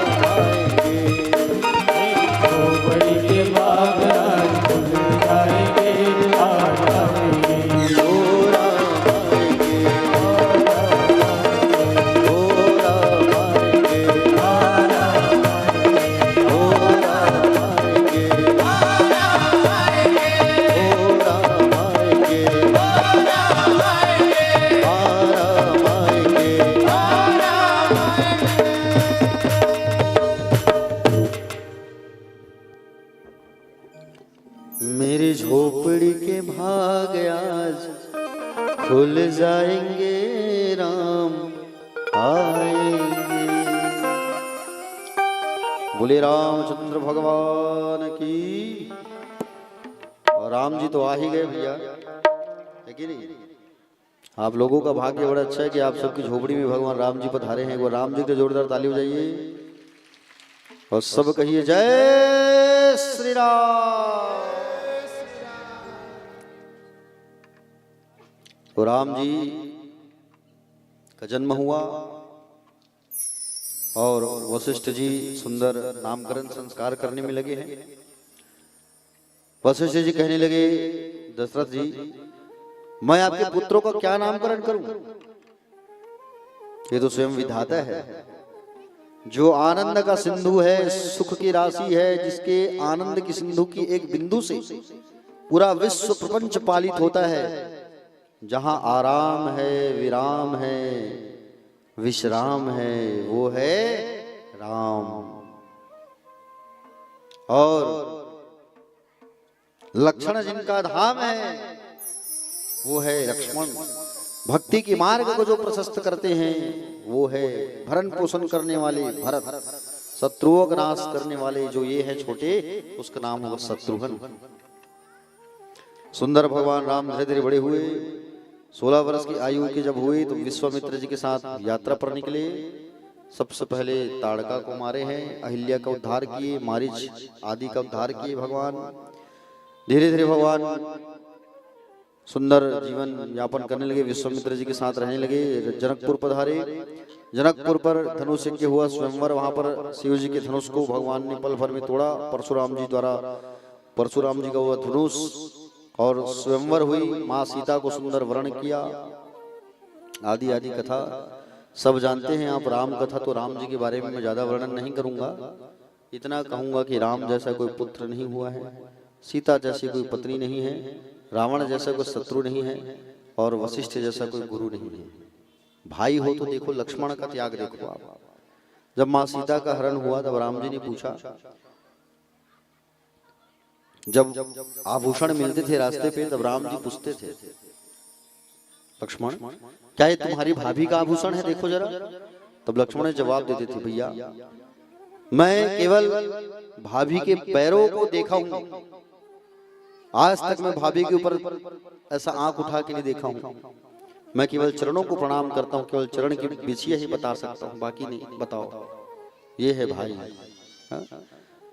मेरी झोपड़ी के भाग आज खुल जाएंगे, राम आएंगे। बोले रामचंद्र भगवान की। और राम जी तो आ ही गए भैया, है कि नहीं? आप लोगों का भाग्य बड़ा अच्छा है कि आप सबकी झोपड़ी में भगवान राम जी पधारे हैं। वो राम जी के जोरदार ताली बजाइए और सब कहिए जय श्री राम। तो राम जी का जन्म हुआ और वशिष्ठ जी सुंदर नामकरण संस्कार करने में लगे हैं। वशिष्ठ जी कहने लगे, दशरथ जी मैं आपके पुत्रों का क्या नामकरण करूं? ये तो स्वयं विधाता है, जो आनंद का सिंधु है, सुख की राशि है, जिसके आनंद की सिंधु की एक बिंदु से पूरा विश्व प्रपंच पालित होता है। जहां आराम है, विराम है, विश्राम है, वो है राम। और लक्ष्मण जिनका धाम है वो है लक्ष्मण। भक्ति की मार्ग को जो प्रशस्त करते हैं वो है भरण पोषण करने वाले भरत। शत्रुओं का नाश करने वाले जो ये है छोटे, उसका नाम होगा शत्रुघ्न। सुंदर भगवान राम धीरे धीरे बड़े हुए। 16 वर्ष की आयु के जब हुए तो विश्वामित्र जी के साथ यात्रा पर निकले। सबसे पहले ताड़का को मारे हैं, अहिल्या का उद्धार किए, मारीच आदि का उद्धार किए भगवान। धीरे धीरे भगवान सुंदर जीवन यापन करने लगे, विश्वामित्र जी के साथ रहने लगे। जनकपुर पधारे। जनकपुर पर धनुष यज्ञ हुआ, स्वयंवर। वहां पर शिव जी के धनुष को भगवान ने पल भर में तोड़ा। परशुराम जी द्वारा, परशुराम जी का हुआ धनुष और स्वयंवर हुई। माँ सीता को सुंदर वर्ण किया। आदि आदि कथा सब जानते हैं आप। राम कथा तो राम जी के बारे में मैं ज्यादा वर्णन नहीं करूंगा, इतना कहूंगा कि राम जैसा कोई पुत्र नहीं हुआ है, सीता जैसी कोई पत्नी नहीं है, रावण जैसा कोई शत्रु नहीं है और वशिष्ठ जैसा कोई गुरु नहीं है। भाई हो तो देखो, लक्ष्मण का त्याग देखो आप। जब माँ सीता का हरण हुआ तब राम जी ने पूछा, जब आभूषण मिलते थे रास्ते पे तब राम जी पूछते थे, लक्ष्मण क्या ये तुम्हारी भाभी का आभूषण है, देखो जरा। तब लक्ष्मण ने जवाब देते थे, भैया मैं केवल भाभी के पैरों को देखा हूं, आज तक मैं भाभी के ऊपर ऐसा आंख उठा के नहीं देखा हूं। मैं केवल चरणों को प्रणाम करता हूं, केवल चरण की बिछिया ही बता सकता हूं, बाकी नहीं। बताओ, ये है भाई।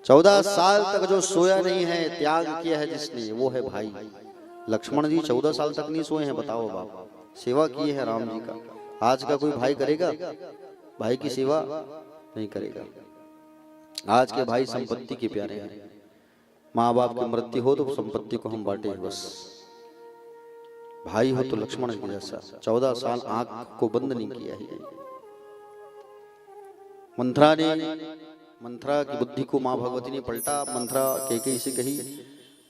14 साल तक जो सोया नहीं है, त्याग किया है जिसने, वो है भाई। लक्ष्मण जी 14 साल तक नहीं सोए हैं, बताओ बाप। सेवा की है राम जी का। आज का कोई भाई करेगा भाई की सेवा? नहीं करेगा। आज के भाई संपत्ति के प्यारे हैं। माँ बाप की मृत्यु हो तो संपत्ति को हम बांटे, बस। भाई हो तो लक्ष्मण के जैसा 14 साल आंख को बंद नहीं किया है। मंथरा की बुद्धि को माँ भगवती ने पलटा। मंथरा कैकेयी से कही,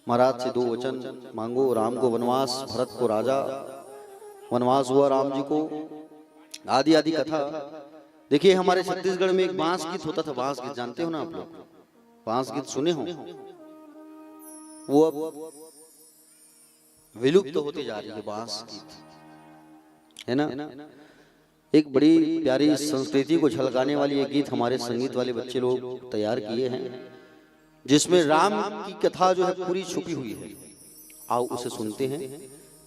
महाराज से 2 वचन मांगो, राम को वनवास, भरत को राजा। वनवास हुआ राम जी को। आदि आदि कथा। देखिए हमारे छत्तीसगढ़ में एक बांस गीत होता था। बांस गीत जानते हो ना आप लोग? बांस गीत सुने हो? वो अब विलुप्त तो होती जा रही है बांस गीत, है ना। एक बड़ी प्यारी संस्कृति को झलकाने वाली एक गीत हमारे संगीत वाले बच्चे लोग तैयार किए हैं, जिसमें राम की कथा जो है पूरी छुपी हुई है। आओ उसे सुनते हैं,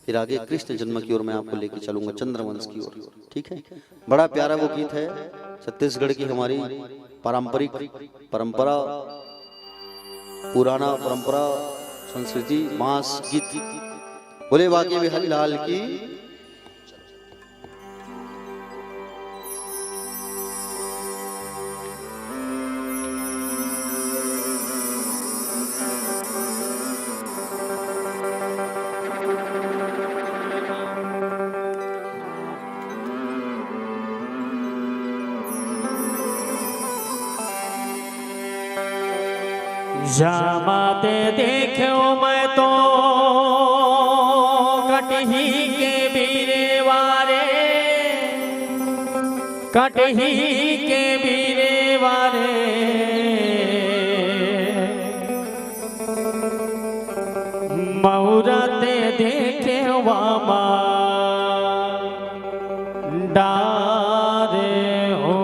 फिर आगे कृष्ण जन्म की ओर मैं आपको लेके चलूंगा, चंद्रवंश की ओर। ठीक है, बड़ा प्यारा वो गीत है। छत्तीसगढ़ की हमारी पारंपरिक परंपरा, पुराना परंपरा, संस्कृति, बांस गीत। बोले बाकी बिहारी लाल की। जामाते देखो मैं तो कटही के बीरे वारे, कटही के बीरे वारे। मऊरते देखे वामा डारे हो।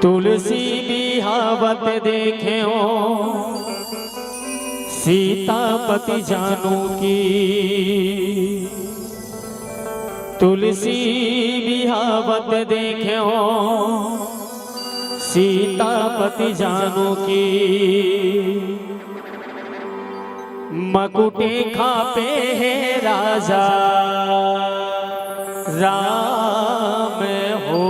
तुलसी बिहावत देखे हो, सीतापति जानू की। तुलसी बिहावत देखे हो, सीतापति जानू की। मकुटे खापे है राजा राम हो।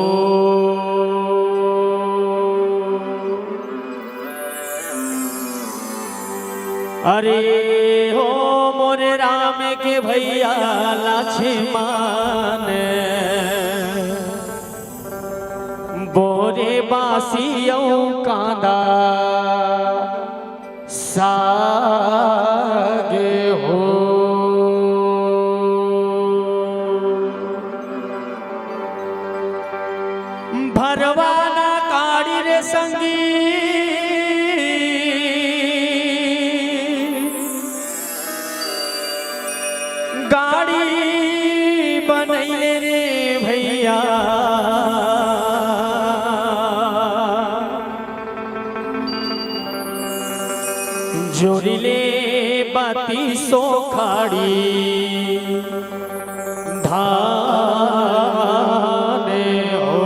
अरे हो मोरे राम के भैया लक्ष्मण, बोरे बासियों कांदा साग हो। भरवाना काड़ी रे संगी, गाड़ी बनैले रे भैया। जोड़िले बाती सो खाड़ी धाने हो।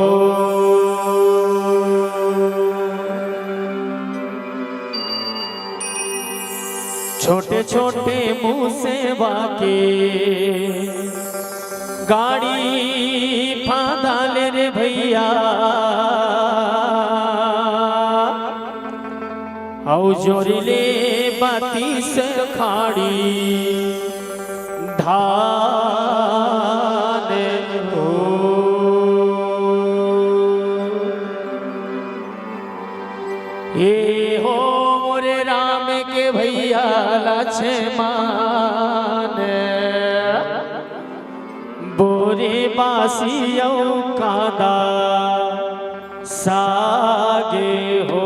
छोटे मुंह से वाके गाड़ी फादा ले रे भैया औ जोरिले बाती से खाड़ी धान हो ये हो मोरे राम के भैया लक्ष्मण बोरे बासियों कादा सागे हो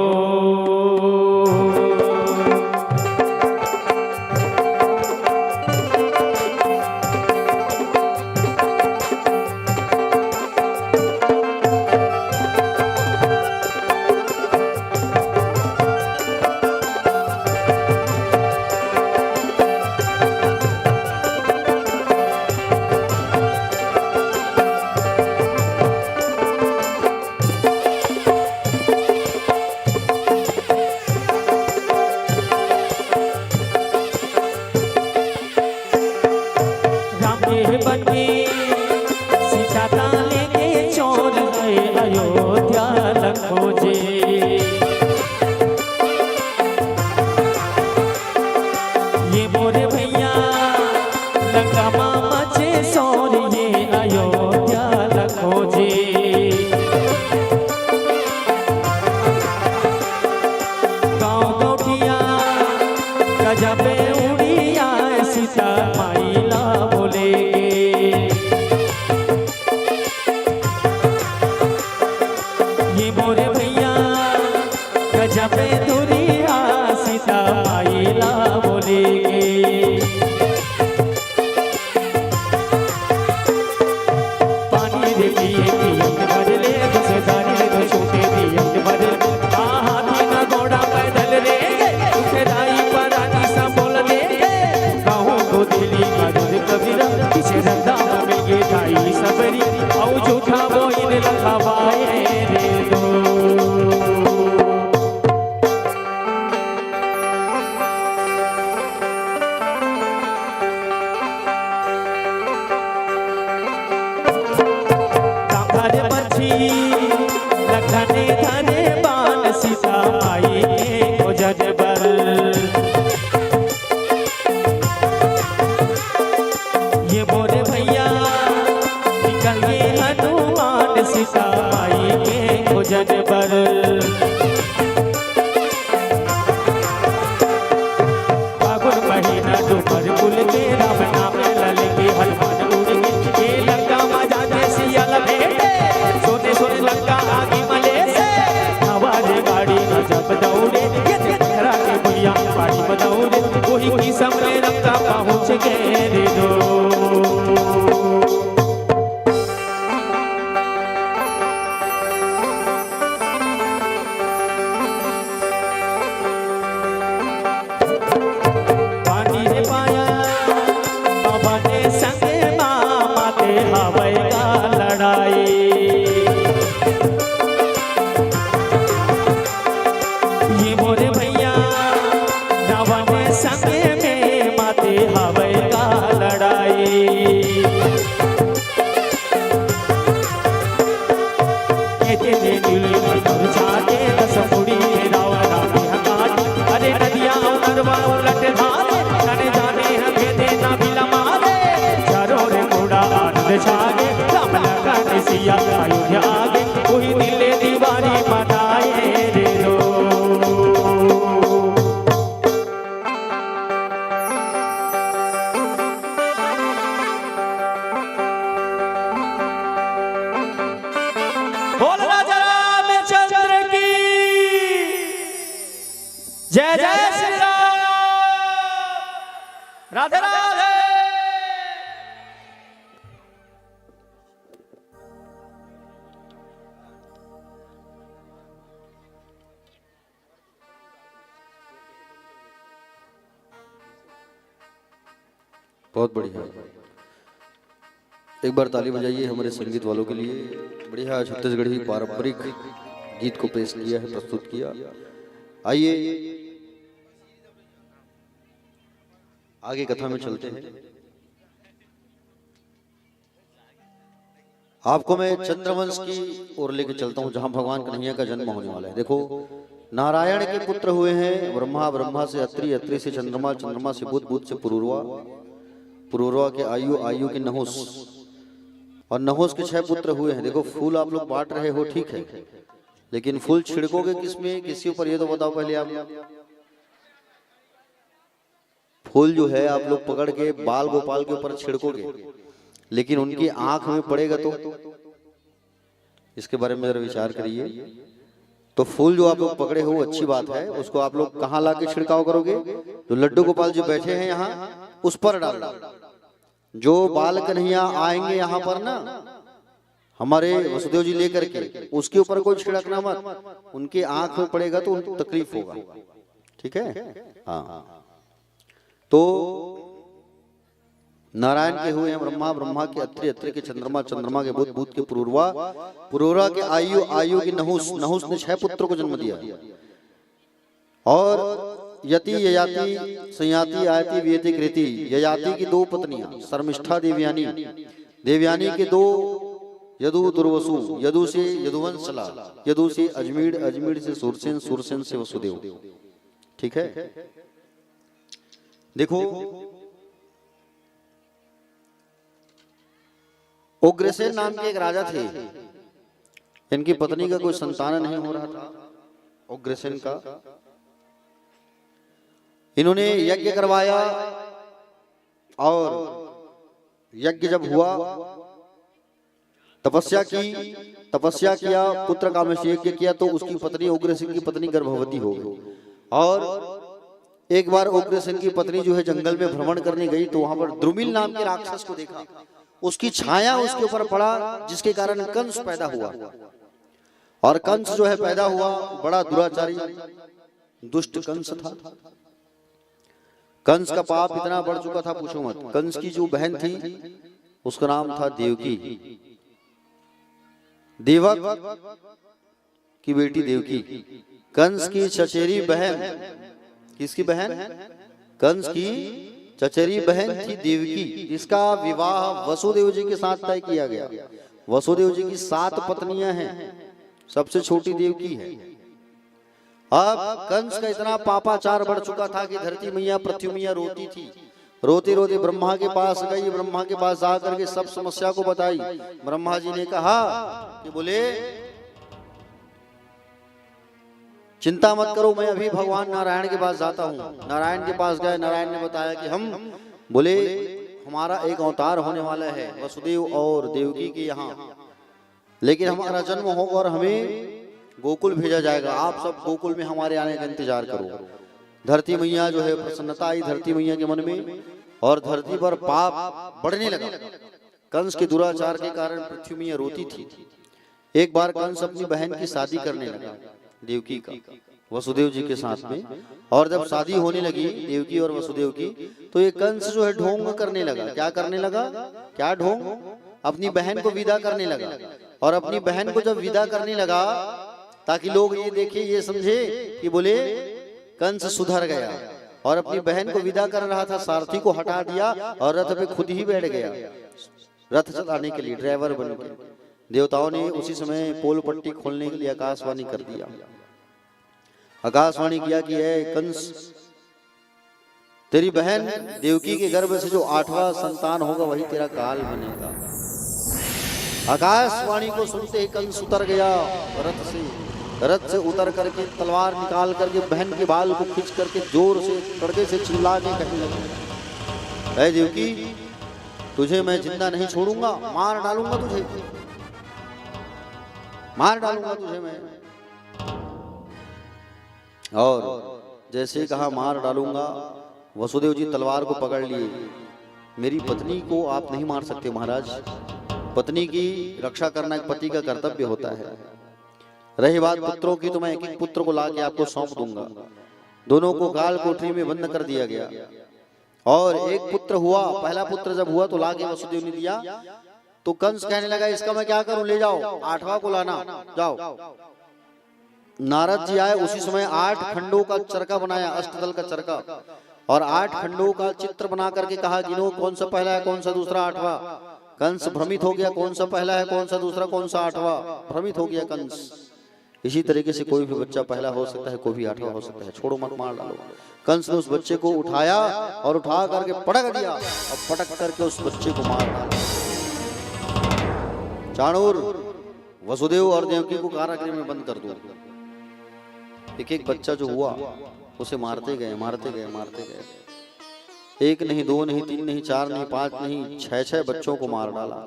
जय जय श्री राम राधे राधे। बहुत बढ़िया, एक बार ताली बजाइए हमारे संगीत वालों के लिए। बढ़िया छत्तीसगढ़ी पारंपरिक गीत को पेश किया है, प्रस्तुत किया। आइए आगे कथा में चलते हैं। आपको मैं चंद्रवंश की ओर लेके चलता हूं, जहां भगवान कन्हैया का जन्म होने वाला है। देखो, नारायण के पुत्र हुए हैं ब्रह्मा, ब्रह्मा से अत्रि, अत्रि से चंद्रमा, चंद्रमा से बुध, बुध से पुरूरवा, पुरूरवा के आयु, आयु के नहुस, और नहुस के 6 पुत्र हुए हैं। देखो, फूल आप लोग बांट रहे हो, ठीक है, लेकिन फूल छिड़कोगे किसमें, किसी ऊपर, ये तो बताओ पहले आप। फूल जो है आप लोग पकड़ के बाल गोपाल के ऊपर छिड़कोगे, लेकिन उनकी आंख में पड़ेगा तो, इसके बारे में जरा विचार करिए। तो फूल जो आप लोग पकड़े हो अच्छी बात है, उसको आप लोग कहाँ लाके छिड़काव करोगे? जो लड्डू गोपाल जो बैठे हैं यहाँ, उस पर डालना। जो बाल कन्हैया आएंगे यहाँ पर ना, हमारे वसुदेव जी लेकर के, उसके ऊपर कोई छिड़कना मत, उनकी आंख में पड़ेगा तो उनको तकलीफ होगा, ठीक है। हाँ, तो नारायण के हुए हैं ब्रह्मा, ब्रह्मा के अत्रि, अत्रि के चंद्रमा, चंद्रमा के बुध, बुध के पुरूरवा, पुरूरवा के आयु, आयु के नहुस, नहुस ने 6 पुत्रों को जन्म दिया। और यति, ययाति, संयाति, आयति, वियति, कृति, ययाति की 2 पत्नियां शर्मिष्ठा, देवयानी, देवयानी के 2 यदु, दुर्वसु, यदु से यदुवंश चला, यदु से अजमीर, अजमीर से सूरसेन, सूरसेन से वसुदेव, ठीक है। देखो, उग्रसेन नाम के एक राजा थे, इनकी पत्नी का कोई संतान नहीं हो रहा था उग्रसेन का। इन्होंने यज्ञ करवाया, और यज्ञ जब हुआ, तपस्या की, तपस्या किया, पुत्र कामेश यज्ञ किया, तो उसकी पत्नी, उग्रसेन की पत्नी गर्भवती हो गई। और एक बार उग्रसेन की पत्नी जो है जंगल में भ्रमण करने गई, तो वहां पर द्रुमिल नाम के राक्षस को देखा, उसकी छाया उसके ऊपर पड़ा, जिसके कारण कंस पैदा हुआ। और कंस जो है पैदा हुआ, बड़ा दुराचारी दुष्ट कंस था। कंस का पाप इतना बढ़ चुका था, पूछो मत। कंस की जो बहन थी, उसका नाम था देवकी, देवक की बेटी देवकी। कंस की चचेरी बहन, किसकी बहन? कंस की चचेरी बहन थी देवकी, जिसका विवाह वसुदेव जी के साथ तय किया गया। वसुदेव जी की 7 पत्नियां हैं, सबसे छोटी देवकी है। अब कंस का इतना पापाचार बढ़ चुका था कि धरती मैया, पृथ्वी मैया रोती थी। रोते रोते ब्रह्मा के पास गई, ब्रह्मा के पास जाकर के सब समस्या को बताई। ब्रह्मा जी ने कहा कि बोले, चिंता मत करो, मैं अभी भगवान नारायण के पास जाता हूँ। नारायण के पास गए, नारायण ने बताया कि हम, बोले, हमारा एक अवतार होने वाला है वसुदेव और देवकी के यहाँ, लेकिन हमारा जन्म होगा और हमें गोकुल भेजा जाएगा। आप सब गोकुल में हमारे आने का इंतजार करो। धरती मैया जो है, प्रसन्नता आई धरती मैया के मन में, और धरती पर पाप बढ़ने लगा। कंस के दुराचार के कारण पृथ्वी मैया रोती थी। एक बार कंस अपनी बहन की शादी करने लगा, देवकी का, वसुदेव जी के साथ में। और जब शादी होने लगी देवकी और वसुदेव की, तो ये कंस जो है ढोंग करने लगा। क्या करने लगा? क्या ढोंग? अपनी बहन को विदा करने लगा। और अपनी बहन को जब विदा करने लगा, ताकि लोग ये देखे, ये समझे कि बोले कंस सुधर गया, और अपनी बहन को विदा कर रहा था, सारथी को हटा दिया और रथ पे खुद ही बैठ गया, रथ चलाने के लिए ड्राइवर बन के। देवताओं ने उसी समय पोल पट्टी खोलने के लिए आकाशवाणी कर दिया। आकाशवाणी किया कि ऐ कंस, तेरी बहन देवकी के गर्भ से जो 8वां संतान होगा वही तेरा काल बनेगा। आकाशवाणी को सुनते ही कंस उतर गया रथ से उतर करके तलवार निकाल करके बहन के बाल को खींच करके जोर से कड़के से चिल्ला के कहने लगा, ऐ देवकी, तुझे मैं जिंदा नहीं छोड़ूंगा, मार डालूंगा तुझे, मार डालूंगा तुझे मैं। और जैसे ही कहा मार डालूंगा, वसुदेव जी तलवार को पकड़ लिए। मेरी पत्नी को आप नहीं मार सकते महाराज, पत्नी की रक्षा करना एक पति का कर्तव्य होता है। रही बात पुत्रों की, तो मैं एक एक पुत्र को लाके आपको सौंप दूंगा। दोनों को काल कोठरी में बंद कर दिया गया। और एक पुत्र हुआ, पहला पुत्र जब हुआ तो लाके वसुदेव ने दिया। तो कंस कहने लगा, इसका मैं क्या करूं, ले जाओ, 8वां को लाना, जाओ। नारद जी आए, उसी समय 8 खंडों का चरका बनाया, अष्टदल का चरका। और 8 खंडों का चित्र बना करके कहा गिनो कौन सा पहला है कौन सा दूसरा आठवां। कंस भ्रमित हो गया, कौन सा पहला है कौन सा दूसरा कौन सा आठवां, भ्रमित हो गया कंस। इसी तरीके से कोई भी बच्चा पहला हो सकता है, कोई भी आठवां हो सकता है, छोड़ो मत मार डालो। कंस ने उस बच्चे को उठाया और उठा करके पटक दिया और पटक करके उस बच्चे को मार डाला। चाणूर वसुदेव और देवकी को कारागृह में बंद कर दो। एक एक बच्चा जो हुआ उसे मारते गए मारते गए मारते गए। 1 नहीं 2 नहीं 3 नहीं 4 नहीं 5 नहीं 6 बच्चों को मार डाला।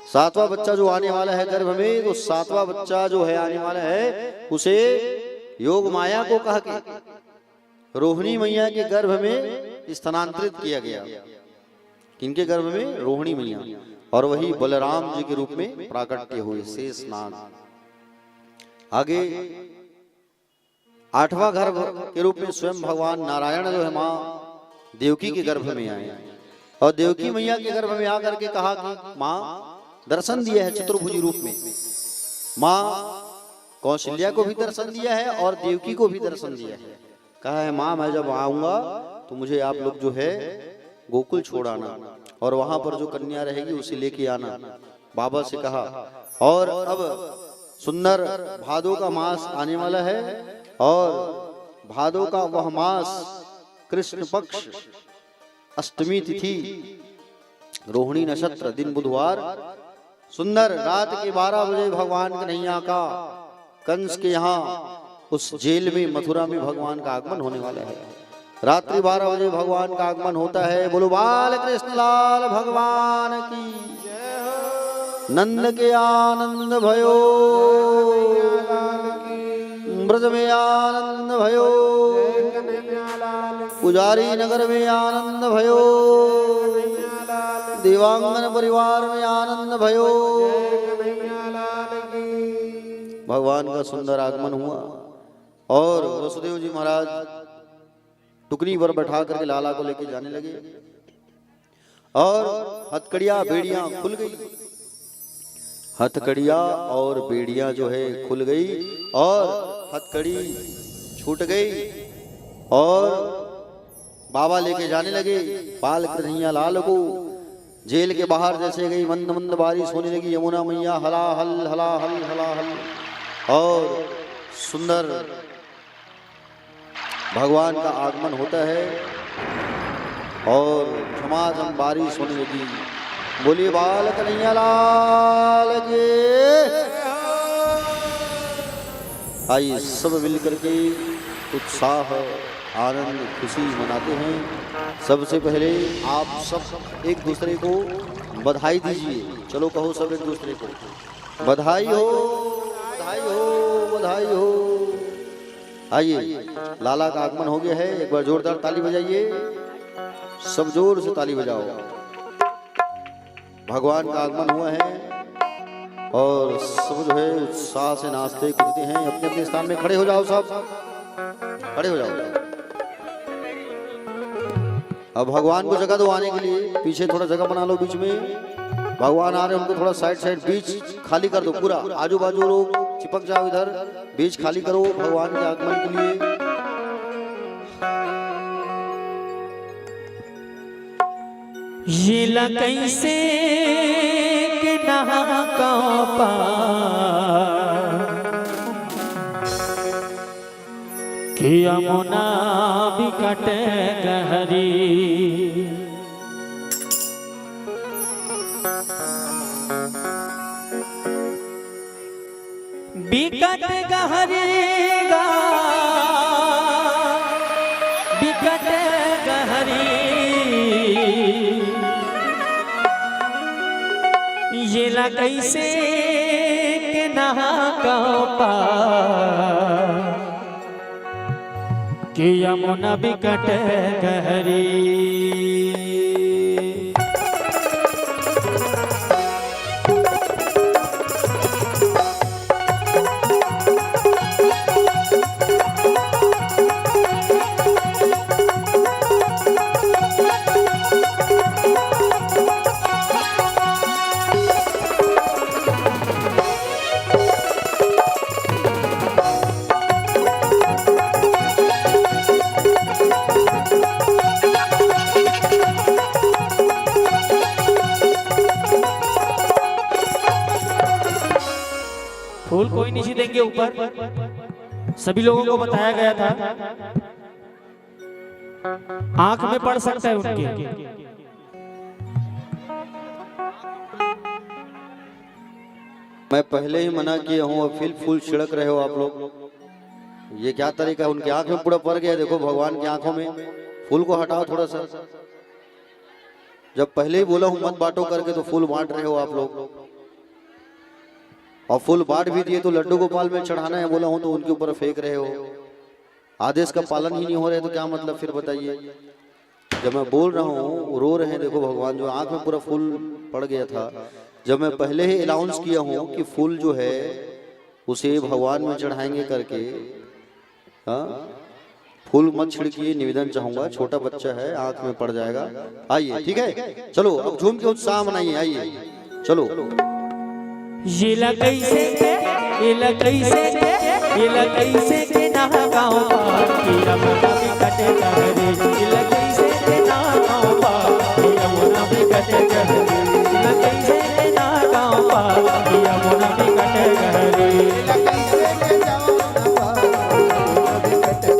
7वां बच्चा जो आने वाला है गर्भ में, तो 7वां बच्चा जो है आने वाला है उसे योग माया को कह के रोहिणी मैया के गर्भ में स्थानांतरित किया गया। किनके गर्भ में? रोहिणी मैया। और वही बलराम जी के रूप में प्राकट्य हुए शेषनाग। आगे 8वां गर्भ के रूप में स्वयं भगवान नारायण जो है माँ देवकी के गर्भ में आए और देवकी मैया के गर्भ में आकर के कहा कि माँ दर्शन दिया है चतुर्भुजी रूप में। माँ कौशल्या को भी दर्शन दिया है और देवकी को भी दर्शन दिया है। कहा है माँ मैं जब आऊंगा तो मुझे आप लोग जो है गोकुल छोड़ आना और वहां पर जो कन्या रहेगी उसे लेके आना। बाबा से कहा। और अब सुंदर भादों का मास आने वाला है और भादों का वह मास कृष्ण पक्ष अष्टमी तिथि रोहिणी नक्षत्र दिन बुधवार सुंदर रात के 12 बजे भगवान कन्हैया का कंस के यहाँ उस जेल में मथुरा में भगवान का आगमन होने वाला है। रात्रि 12 बजे भगवान का आगमन होता है। बोलो बाल कृष्ण लाल भगवान की। नंद के आनंद भयो ब्रज में आनंद भयो पुजारी नगर में आनंद भयो देवांगन परिवार में आनंद भयो। भगवान का सुंदर आगमन हुआ और वसुदेव जी महाराज टुकनी पर बैठा करके लाला को लेके जाने लगे और हथकड़ियां बेड़ियां खुल गई। हथकड़ियां और बेड़ियां जो है खुल गई और हथकड़ी छूट गई और बाबा लेके जाने लगे बाल कन्हैया लाल को। जेल के बाहर जैसे गई मंद मंद बारिश होने लगी। यमुना मैया हलाहल हलाहल हलाहल और सुंदर भगवान का आगमन होता है और झमाझम बारिश होने लगी। बोलिए बाल कन्हैया लाल के। आइए सब मिलकर के उत्साह आनंद खुशी मनाते हैं। सबसे पहले आप सब एक दूसरे को बधाई दीजिए। चलो कहो सब एक दूसरे को बधाई हो बधाई हो बधाई हो। आइए लाला का आगमन हो गया है। एक बार जोरदार ताली बजाइए। सब जोर से ताली बजाओ। भगवान का आगमन हुआ है और सब जो है उत्साह से नाचते कूदते हैं। अपने अपने स्थान में खड़े हो जाओ। सब खड़े हो जाओ। अब भगवान को जगह दो आने के लिए। पीछे थोड़ा जगह बना लो। बीच में भगवान आ रहे हैं, उनको थोड़ा साइड साइड बीच खाली कर दो। पूरा आजू बाजू लोग चिपक जाओ इधर। बीच खाली करो भगवान के आगमन के लिए। ये कैसे के नहा का कि यमुना बिकट गहरी बिकट गहरी बिकट गहरी ये ला कैसे के नहा का कि यमुना बिकट गहरी। फूल कोई नहीं देंगे ऊपर, सभी लोगों को बताया गया था आंख में पड़ सकता है उनके। मैं पहले ही मना किया हूँ और फिर फूल छिड़क रहे हो आप लोग, ये क्या तरीका है? उनकी आंख में पूरा पड़ गया, देखो भगवान की आंखों में, फूल को हटाओ थोड़ा सा। जब पहले ही बोला हूं मत बांटो करके तो फूल बांट रहे हो आप लोग, और फूल बांट भी दिए तो लड्डू गोपाल में चढ़ाना है बोला हूं तो उनके ऊपर फेंक रहे हो। आदेश का पालन ही नहीं हो रहा है तो क्या मतलब फिर बताइए? जब मैं बोल रहा हूँ रो रहे हैं, देखो भगवान जो आंख में पूरा फूल पड़ गया था, जब मैं पहले ही अनाउंस किया हूँ कि फूल जो है उसे भगवान में चढ़ाएंगे करके, हाँ फूल मत छिड़किए, निवेदन चाहूंगा, छोटा बच्चा है आंख में पड़ जाएगा। आइए ठीक है, चलो अब झूम के उत्साह मनाइए, आइए चलो। ये कैसे के ना गाँव पार की रमना भी कटे गहरे, ये कैसे के ना गाँव पार की रमना भी कटे गहरे, ये कैसे के ना गाँव पार की रमना भी कटे गहरे। कैसे के ना गाँव कटे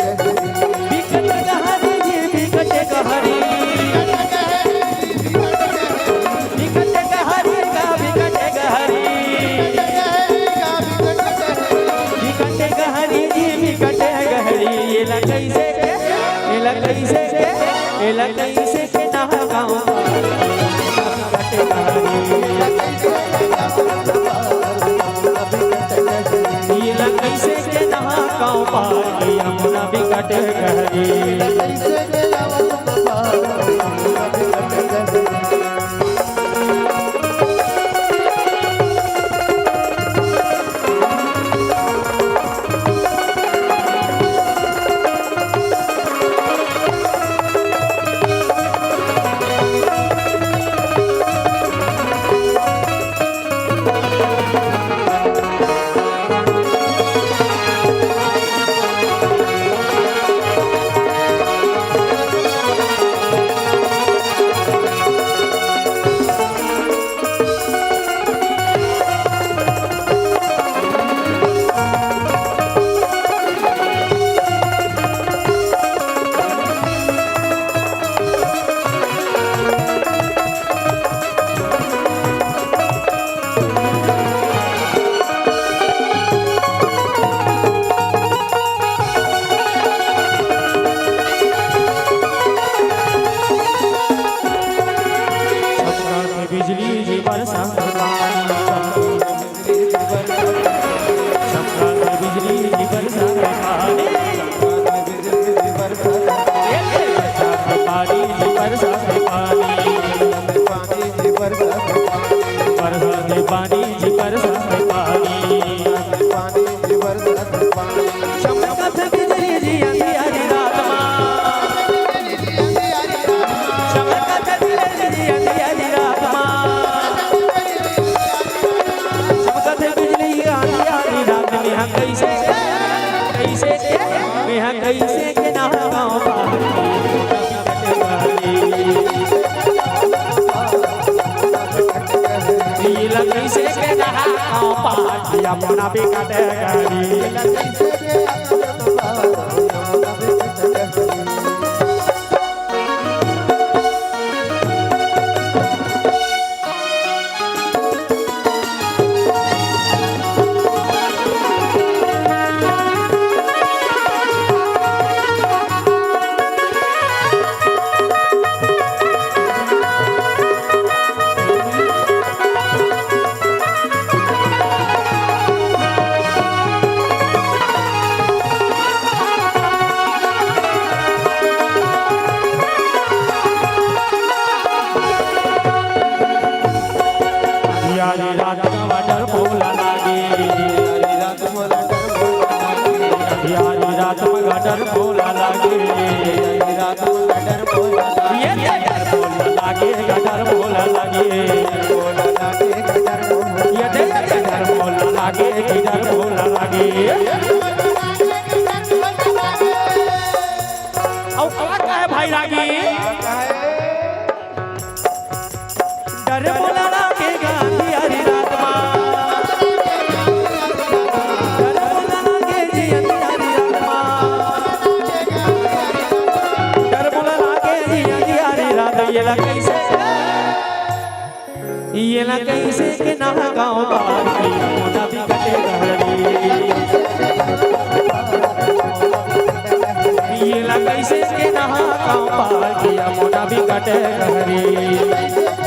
कैसे के ना गाँव पार यमुना भी कटे गहरी। कैसे के ना गाँव पार कैसे के ना गाँव पार यमुना भी कटे गहरी। डर बोला लागे रात में डर बोला ये डर बोला लागे डर बोला लागे ये डर बोला लागे डर बोला लागे और क्या है भाई लागे डर बोला लागे गांधी हरी रात ये ना कैसे के ना गाँव बार की मोना भी कटे गहरी ये ना कैसे के ना गाँव बार की मोना भी कटे गहरी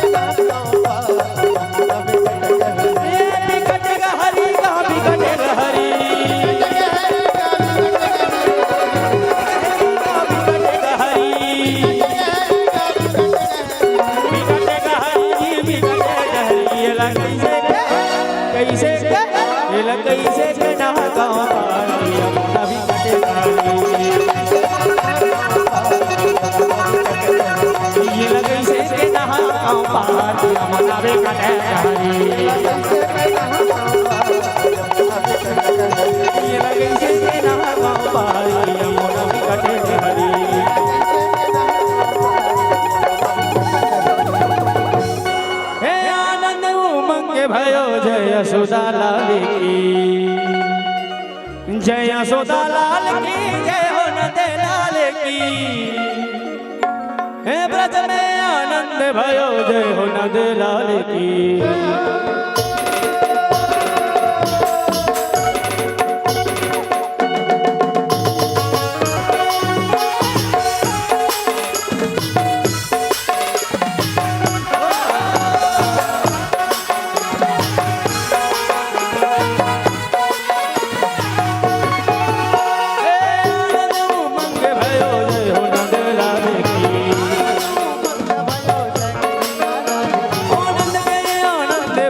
कैसे के ना गाँव पारी मोना भी कटे ये कैसे के ना गाँव पारी मोना भी कटे ये कैसे के ना गाँव पारी मोना भी कटे हे आनंद उमंग भयो जय यशोदा लाल की जय यशोदा लाल की जय हो नंद लाल की हे ब्रज में आनंद भयो जय हो नंद लाल की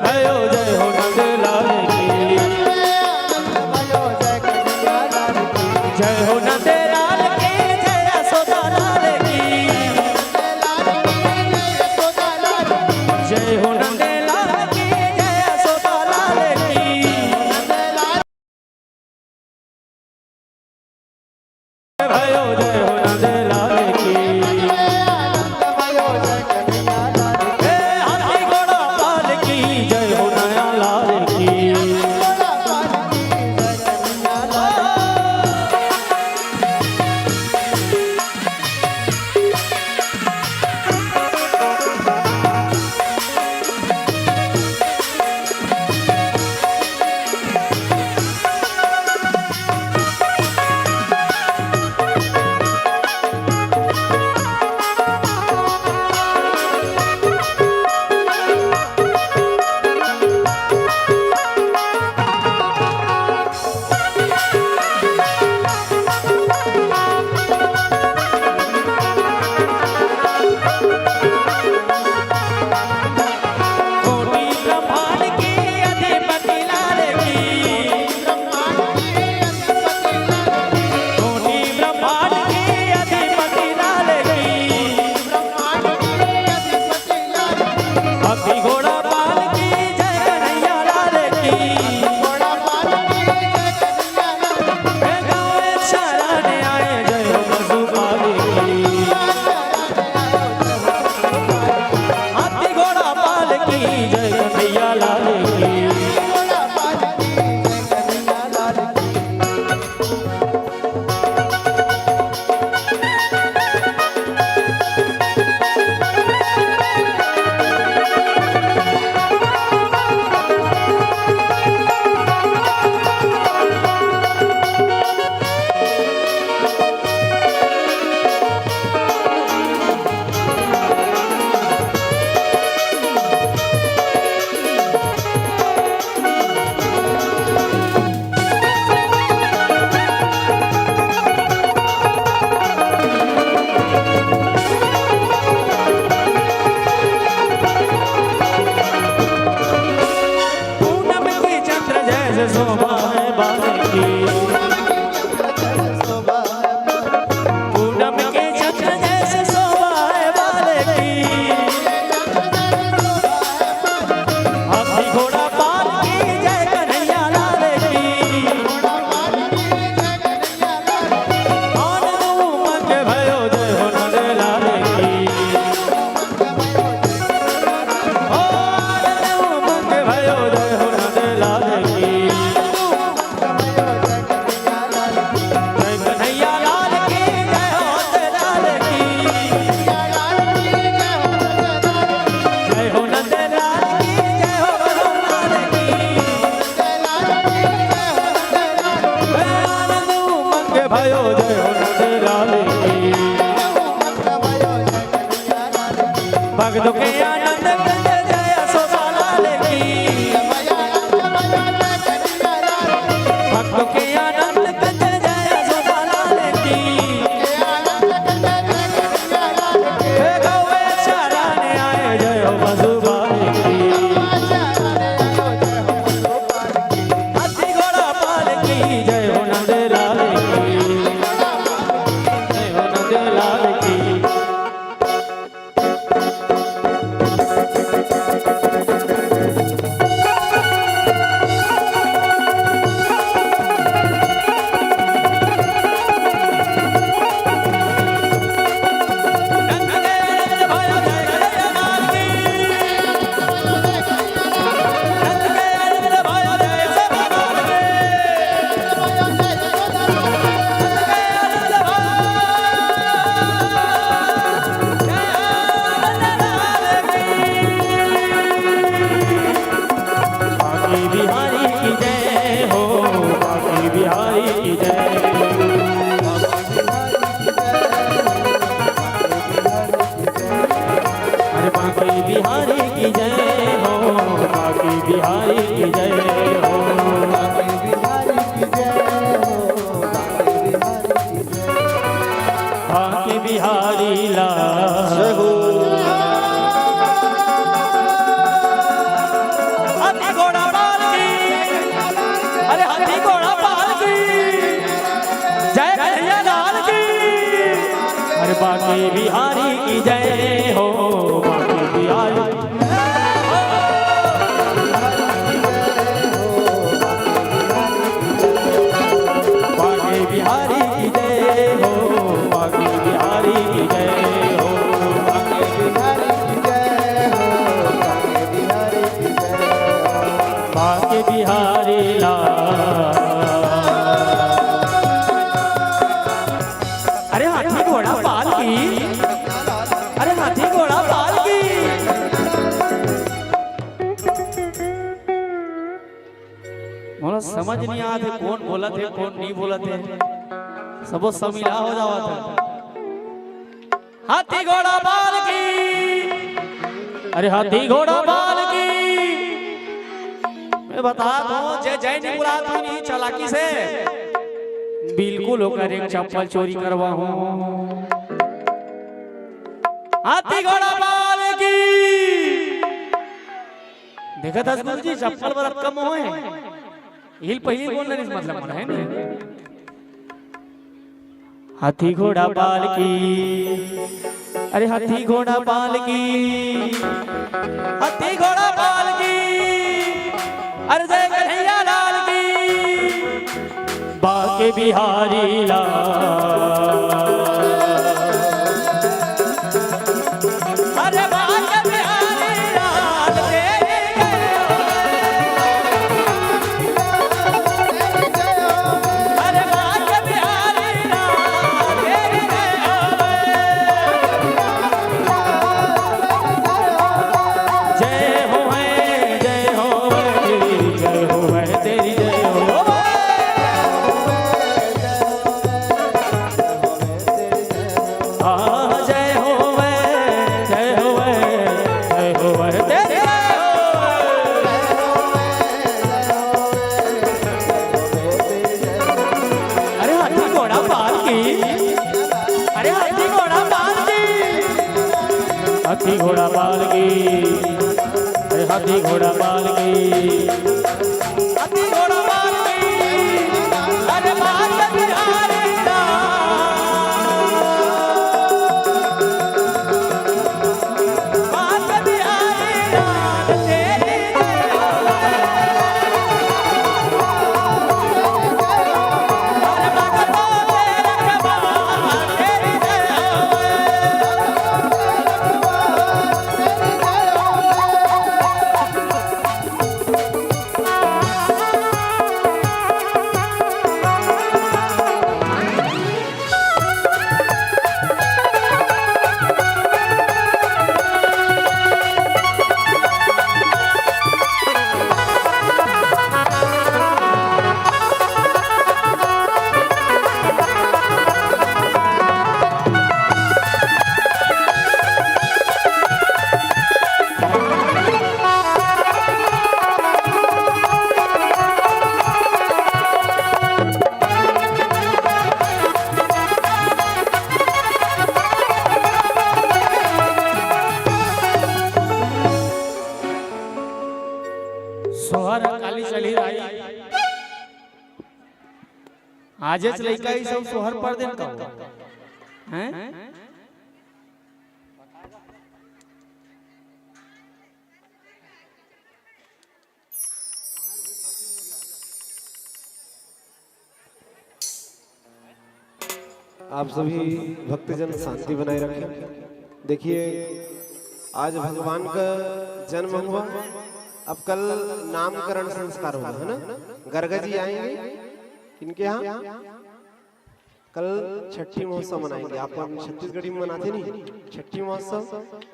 भयो आनंद कंज जय यशोदा लाल की भक्तों के आनंद कंज जय यशोदा लाल की हे गौवे शरण आए जय हो वसुबाई की हाथी घोड़ा पाल की जय हो नंद लाल की जय हो नंद लाल की बिहारी की जय हो बाकी बिहारी की जय अरे बाकी बिहारी की जय हो बाकी बिहारी की जय हो बाकी बिहारी लाल हाथी घोड़ा पाल की अरे हाथी घोड़ा पाल की जय कन्हैया लाल की अरे बाकी बिहारी की जय हो बाकी बिहारी बाकी बिहारी की जय हो बाकी बिहारी की जय हो बाकी बिहारी लाल अरे हाथी घोड़ा पाल की अरे हाथी घोड़ा पाल की मोला समझ नहीं आते कौन बोला थे कौन नहीं बोला थे सबो समिला हो जावा था हाथी घोड़ा पाल की अरे हाथी घोड़ा पाल की मैं बता दूं जय जय नहीं बुला तू नहीं चालाकी से बिल्कुल होकर एक चप्पल चोरी करवा हूं हाथी घोड़ा पाल की देखा था गुरु जी चप्पल बरत कम होए हिल पहली बोलने नहीं मतलब मन है नहीं हाथी घोड़ा पाल की अरे हाथी घोड़ा पाल की हाथी घोड़ा पाल की अरे जय कन्हैया लाल की बाके बिहारी लाल अरे बाके बिहारी लाल तेरी जय हो अरे बाके बिहारी लाल तेरी जय हो जय हो जय हो तेरी जय हो जय हो जय हो जय हो तेरी अरे हाथी घोड़ा पाल की अरे हाथी घोड़ा पाल की हाथी घोड़ा पाल की अरे हाथी घोड़ा पाल की हाथी घोड़ा पाल की अरे बाके बिहारी बाके बिहारी लाल तेरी अरे भगतो तेरा कमाल तेरी जय आजच लड़का ही सब सोहर पर दिन का हैं। आप सभी भक्तजन शांति बनाए रखें। देखिए आज भगवान का जन्म हुआ, अब कल नामकरण संस्कार होगा, है ना। गर्गा जी आएंगे इनके यहाँ, कल छठी महोत्सव मनाएंगे। आप छत्तीसगढ़ी में मनाते नहीं छठी महोत्सव,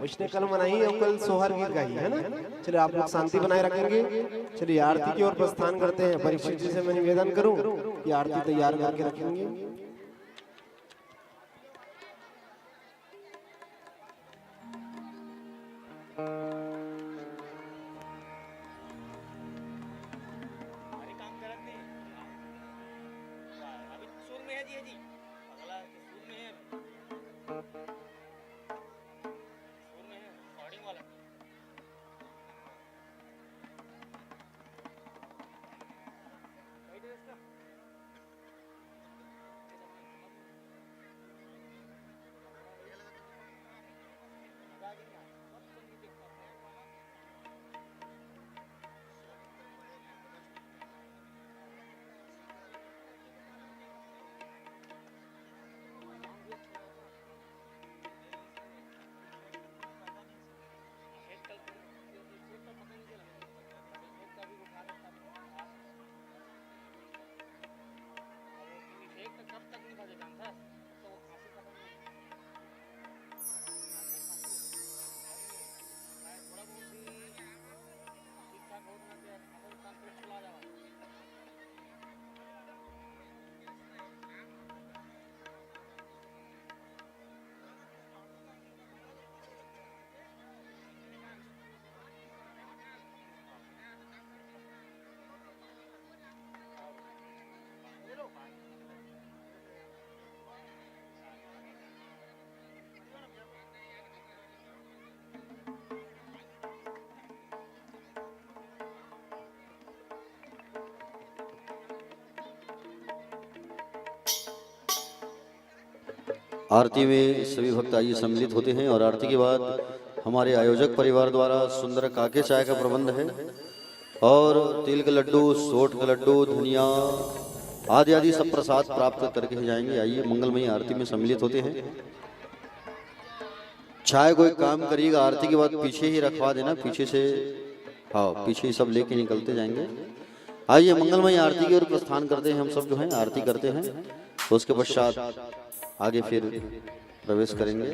उसने कल मनाई और कल सोहर गीत गाई, है ना। चलिए आप लोग शांति बनाए रखेंगे। चलिए आरती की ओर प्रस्थान करते हैं। परीक्षित जी से मैं निवेदन करूं कि आरती तैयार करके रखेंगे। आरती में सभी भक्त आइए सम्मिलित होते हैं और आरती के बाद हमारे आयोजक परिवार द्वारा सुंदर काके चाय का प्रबंध है और तिल का लड्डू, सोट का लड्डू, धनिया आदि आदि सब प्रसाद प्राप्त करके ही जाएंगे। आइए मंगलमयी आरती में सम्मिलित होते हैं। चाय कोई काम करिएगा आरती के बाद पीछे ही रखवा देना, पीछे से हाँ पीछे ही सब लेके निकलते जाएंगे। आइए मंगलमयी आरती की ओर प्रस्थान करते हैं। हम सब जो हैं आरती करते हैं तो उसके पश्चात आगे फिर प्रवेश करेंगे।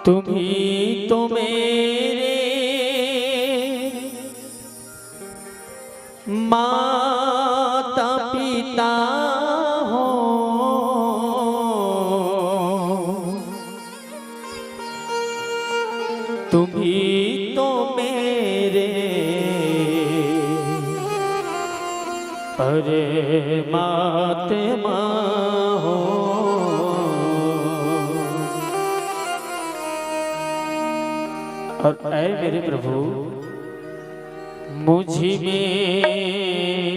तुम ही तो मेरे माता पिता हो, तुम ही तो मेरे परमात्मा हो। और ऐ मेरे प्रभु मुझ में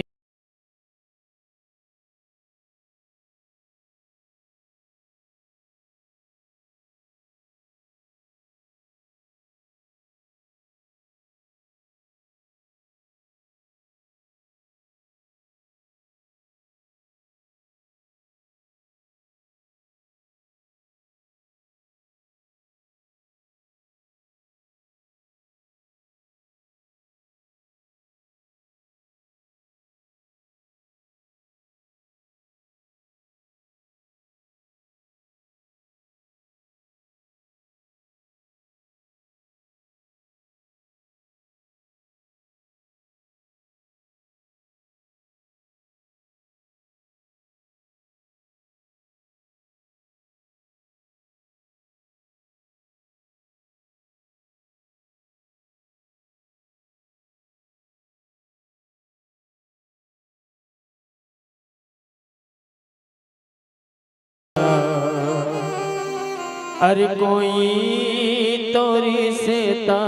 अरे कोई तोरी सेता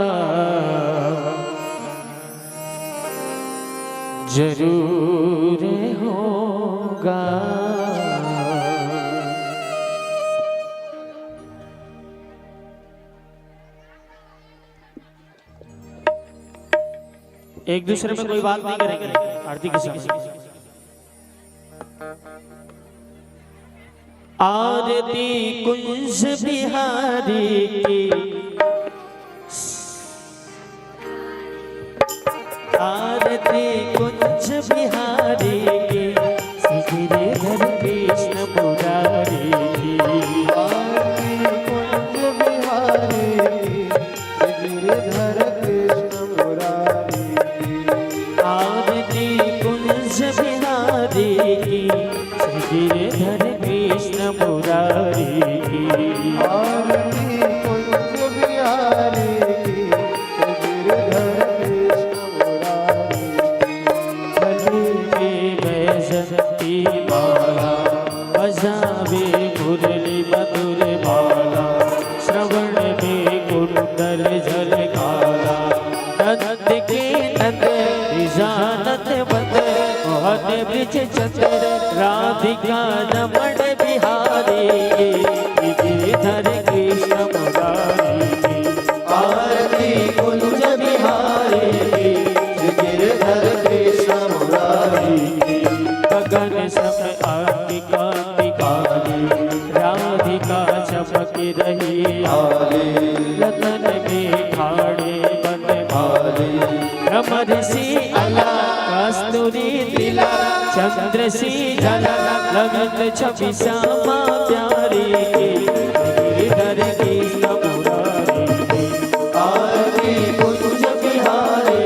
जरूर होगा। एक दूसरे में कोई बात नहीं करेंगे आरती के समय। आरती कुंज बिहारी की, आरती कुंज बिहारी की, गिरिधर कृष्ण मुरारी की। आरती कुंज बिहारी गिरिधर कृष्ण मुरारी की। आरती कुंज बिहारी की, गिरिधर कृष्ण मुरारी की। आरती कुंज बिहारी गिरिधर कृष्ण मुरारी की। गले में बैजंती माला, बजावे मुरली मधुर माला, श्रवण में कुंडल झलकारा। नंद के नंद निजानत बंद, मोहन ब्रिज चंद्र राधिका रमण बिहारी, गिरिधर कृष्ण मुरारी की। आरती कुंज बिहारी गिरिधर कृष्ण मुरारी की। गगन सम आदि कांति काली, राधिका चमक रही आले लतन में खाड़े बन आले रमर सी अला, कस्तूरी तिला, चंद्र सी जला, लगन छवि श्यामा प्यारी, गिरिधर कृष्ण मुरारी की। आरती कुंज बिहारी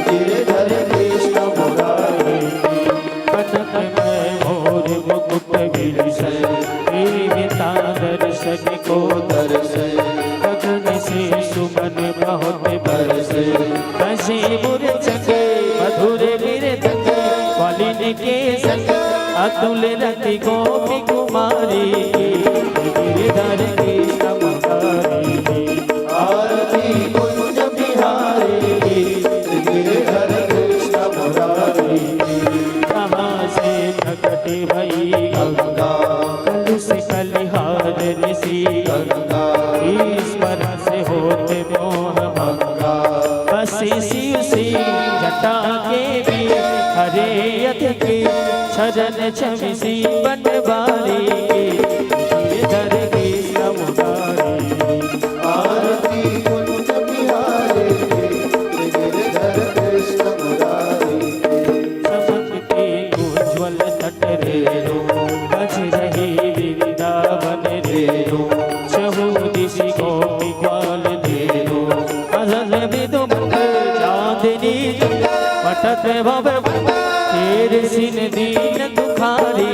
गिरिधर कृष्ण मुरारी की। कनक में मोर मुकुट विलसन, देवता दर्शन को दर्शन गगन से सुमन बहुत बरसे। बसे मूर्छक मधुर मृदंग, वालिन के संग अतुल रति गोपी कुमारी, गिरिधर कृष्ण मुरारी की। आरती कुंज बिहारी गिरिधर कृष्ण मुरारी की। कहाँ से प्रकट भई गंगा कलुष कलिहार ऋषि, गंगा ईश्वर से होते मोह भंगा। बसे शिव सी जटा के भी, हरे यथ के शरण छवि सी बनवारी, गिरिधर कृष्ण मुरारी की। आरती कुंज बिहारी गिरिधर कृष्ण मुरारी की। चमकते उज्ज्वल तट रेणु, बज रही वृंदावन रेणु, चहु दिशि गोपी ग्वाल धेनु। अजल विदु चांदनी पटत भव, तेरे सिन दीन दुखारी,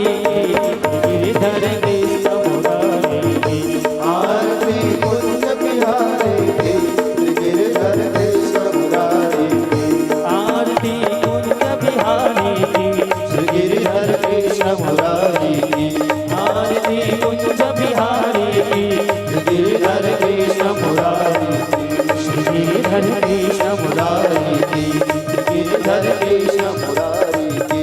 गिरिधर कृष्ण मुरारी की। आरती कुंज बिहारी गिरिधर कृष्ण मुरारी की। आरती कुंज बिहारी की, गिरिधर कृष्ण मुरारी की। आरती कुंज बिहारी की, गिरिधर कृष्ण मुरारी की। गिरिधर कृष्ण मुरारी मुरारी की गिरिधर कृष्ण मुरारी की।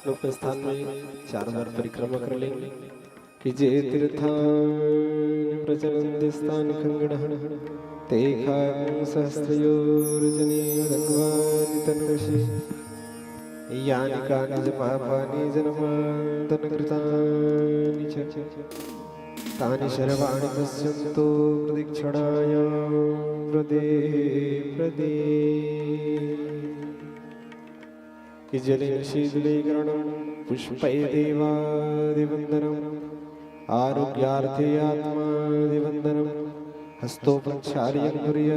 अपने अपने स्थान में 4 बार परिक्रमा कर लेंगे कि जे तीर्थान प्रचलन्ति स्थान खंगणः ते खां सहस्रयोर्जने धन्वानि तन्वशि यानि कानि च पापानि जन्मान्तरकृतानि च तानि शर्वाणि पश्यन्तु प्रदक्षिणायां प्रदे कि जलेन शीतलीकरणं पुष्पै देवादिवन्दनम् आरोग्यार्थे आत्मादिवन्दनम् हस्तोपचार्यं कुर्यात्।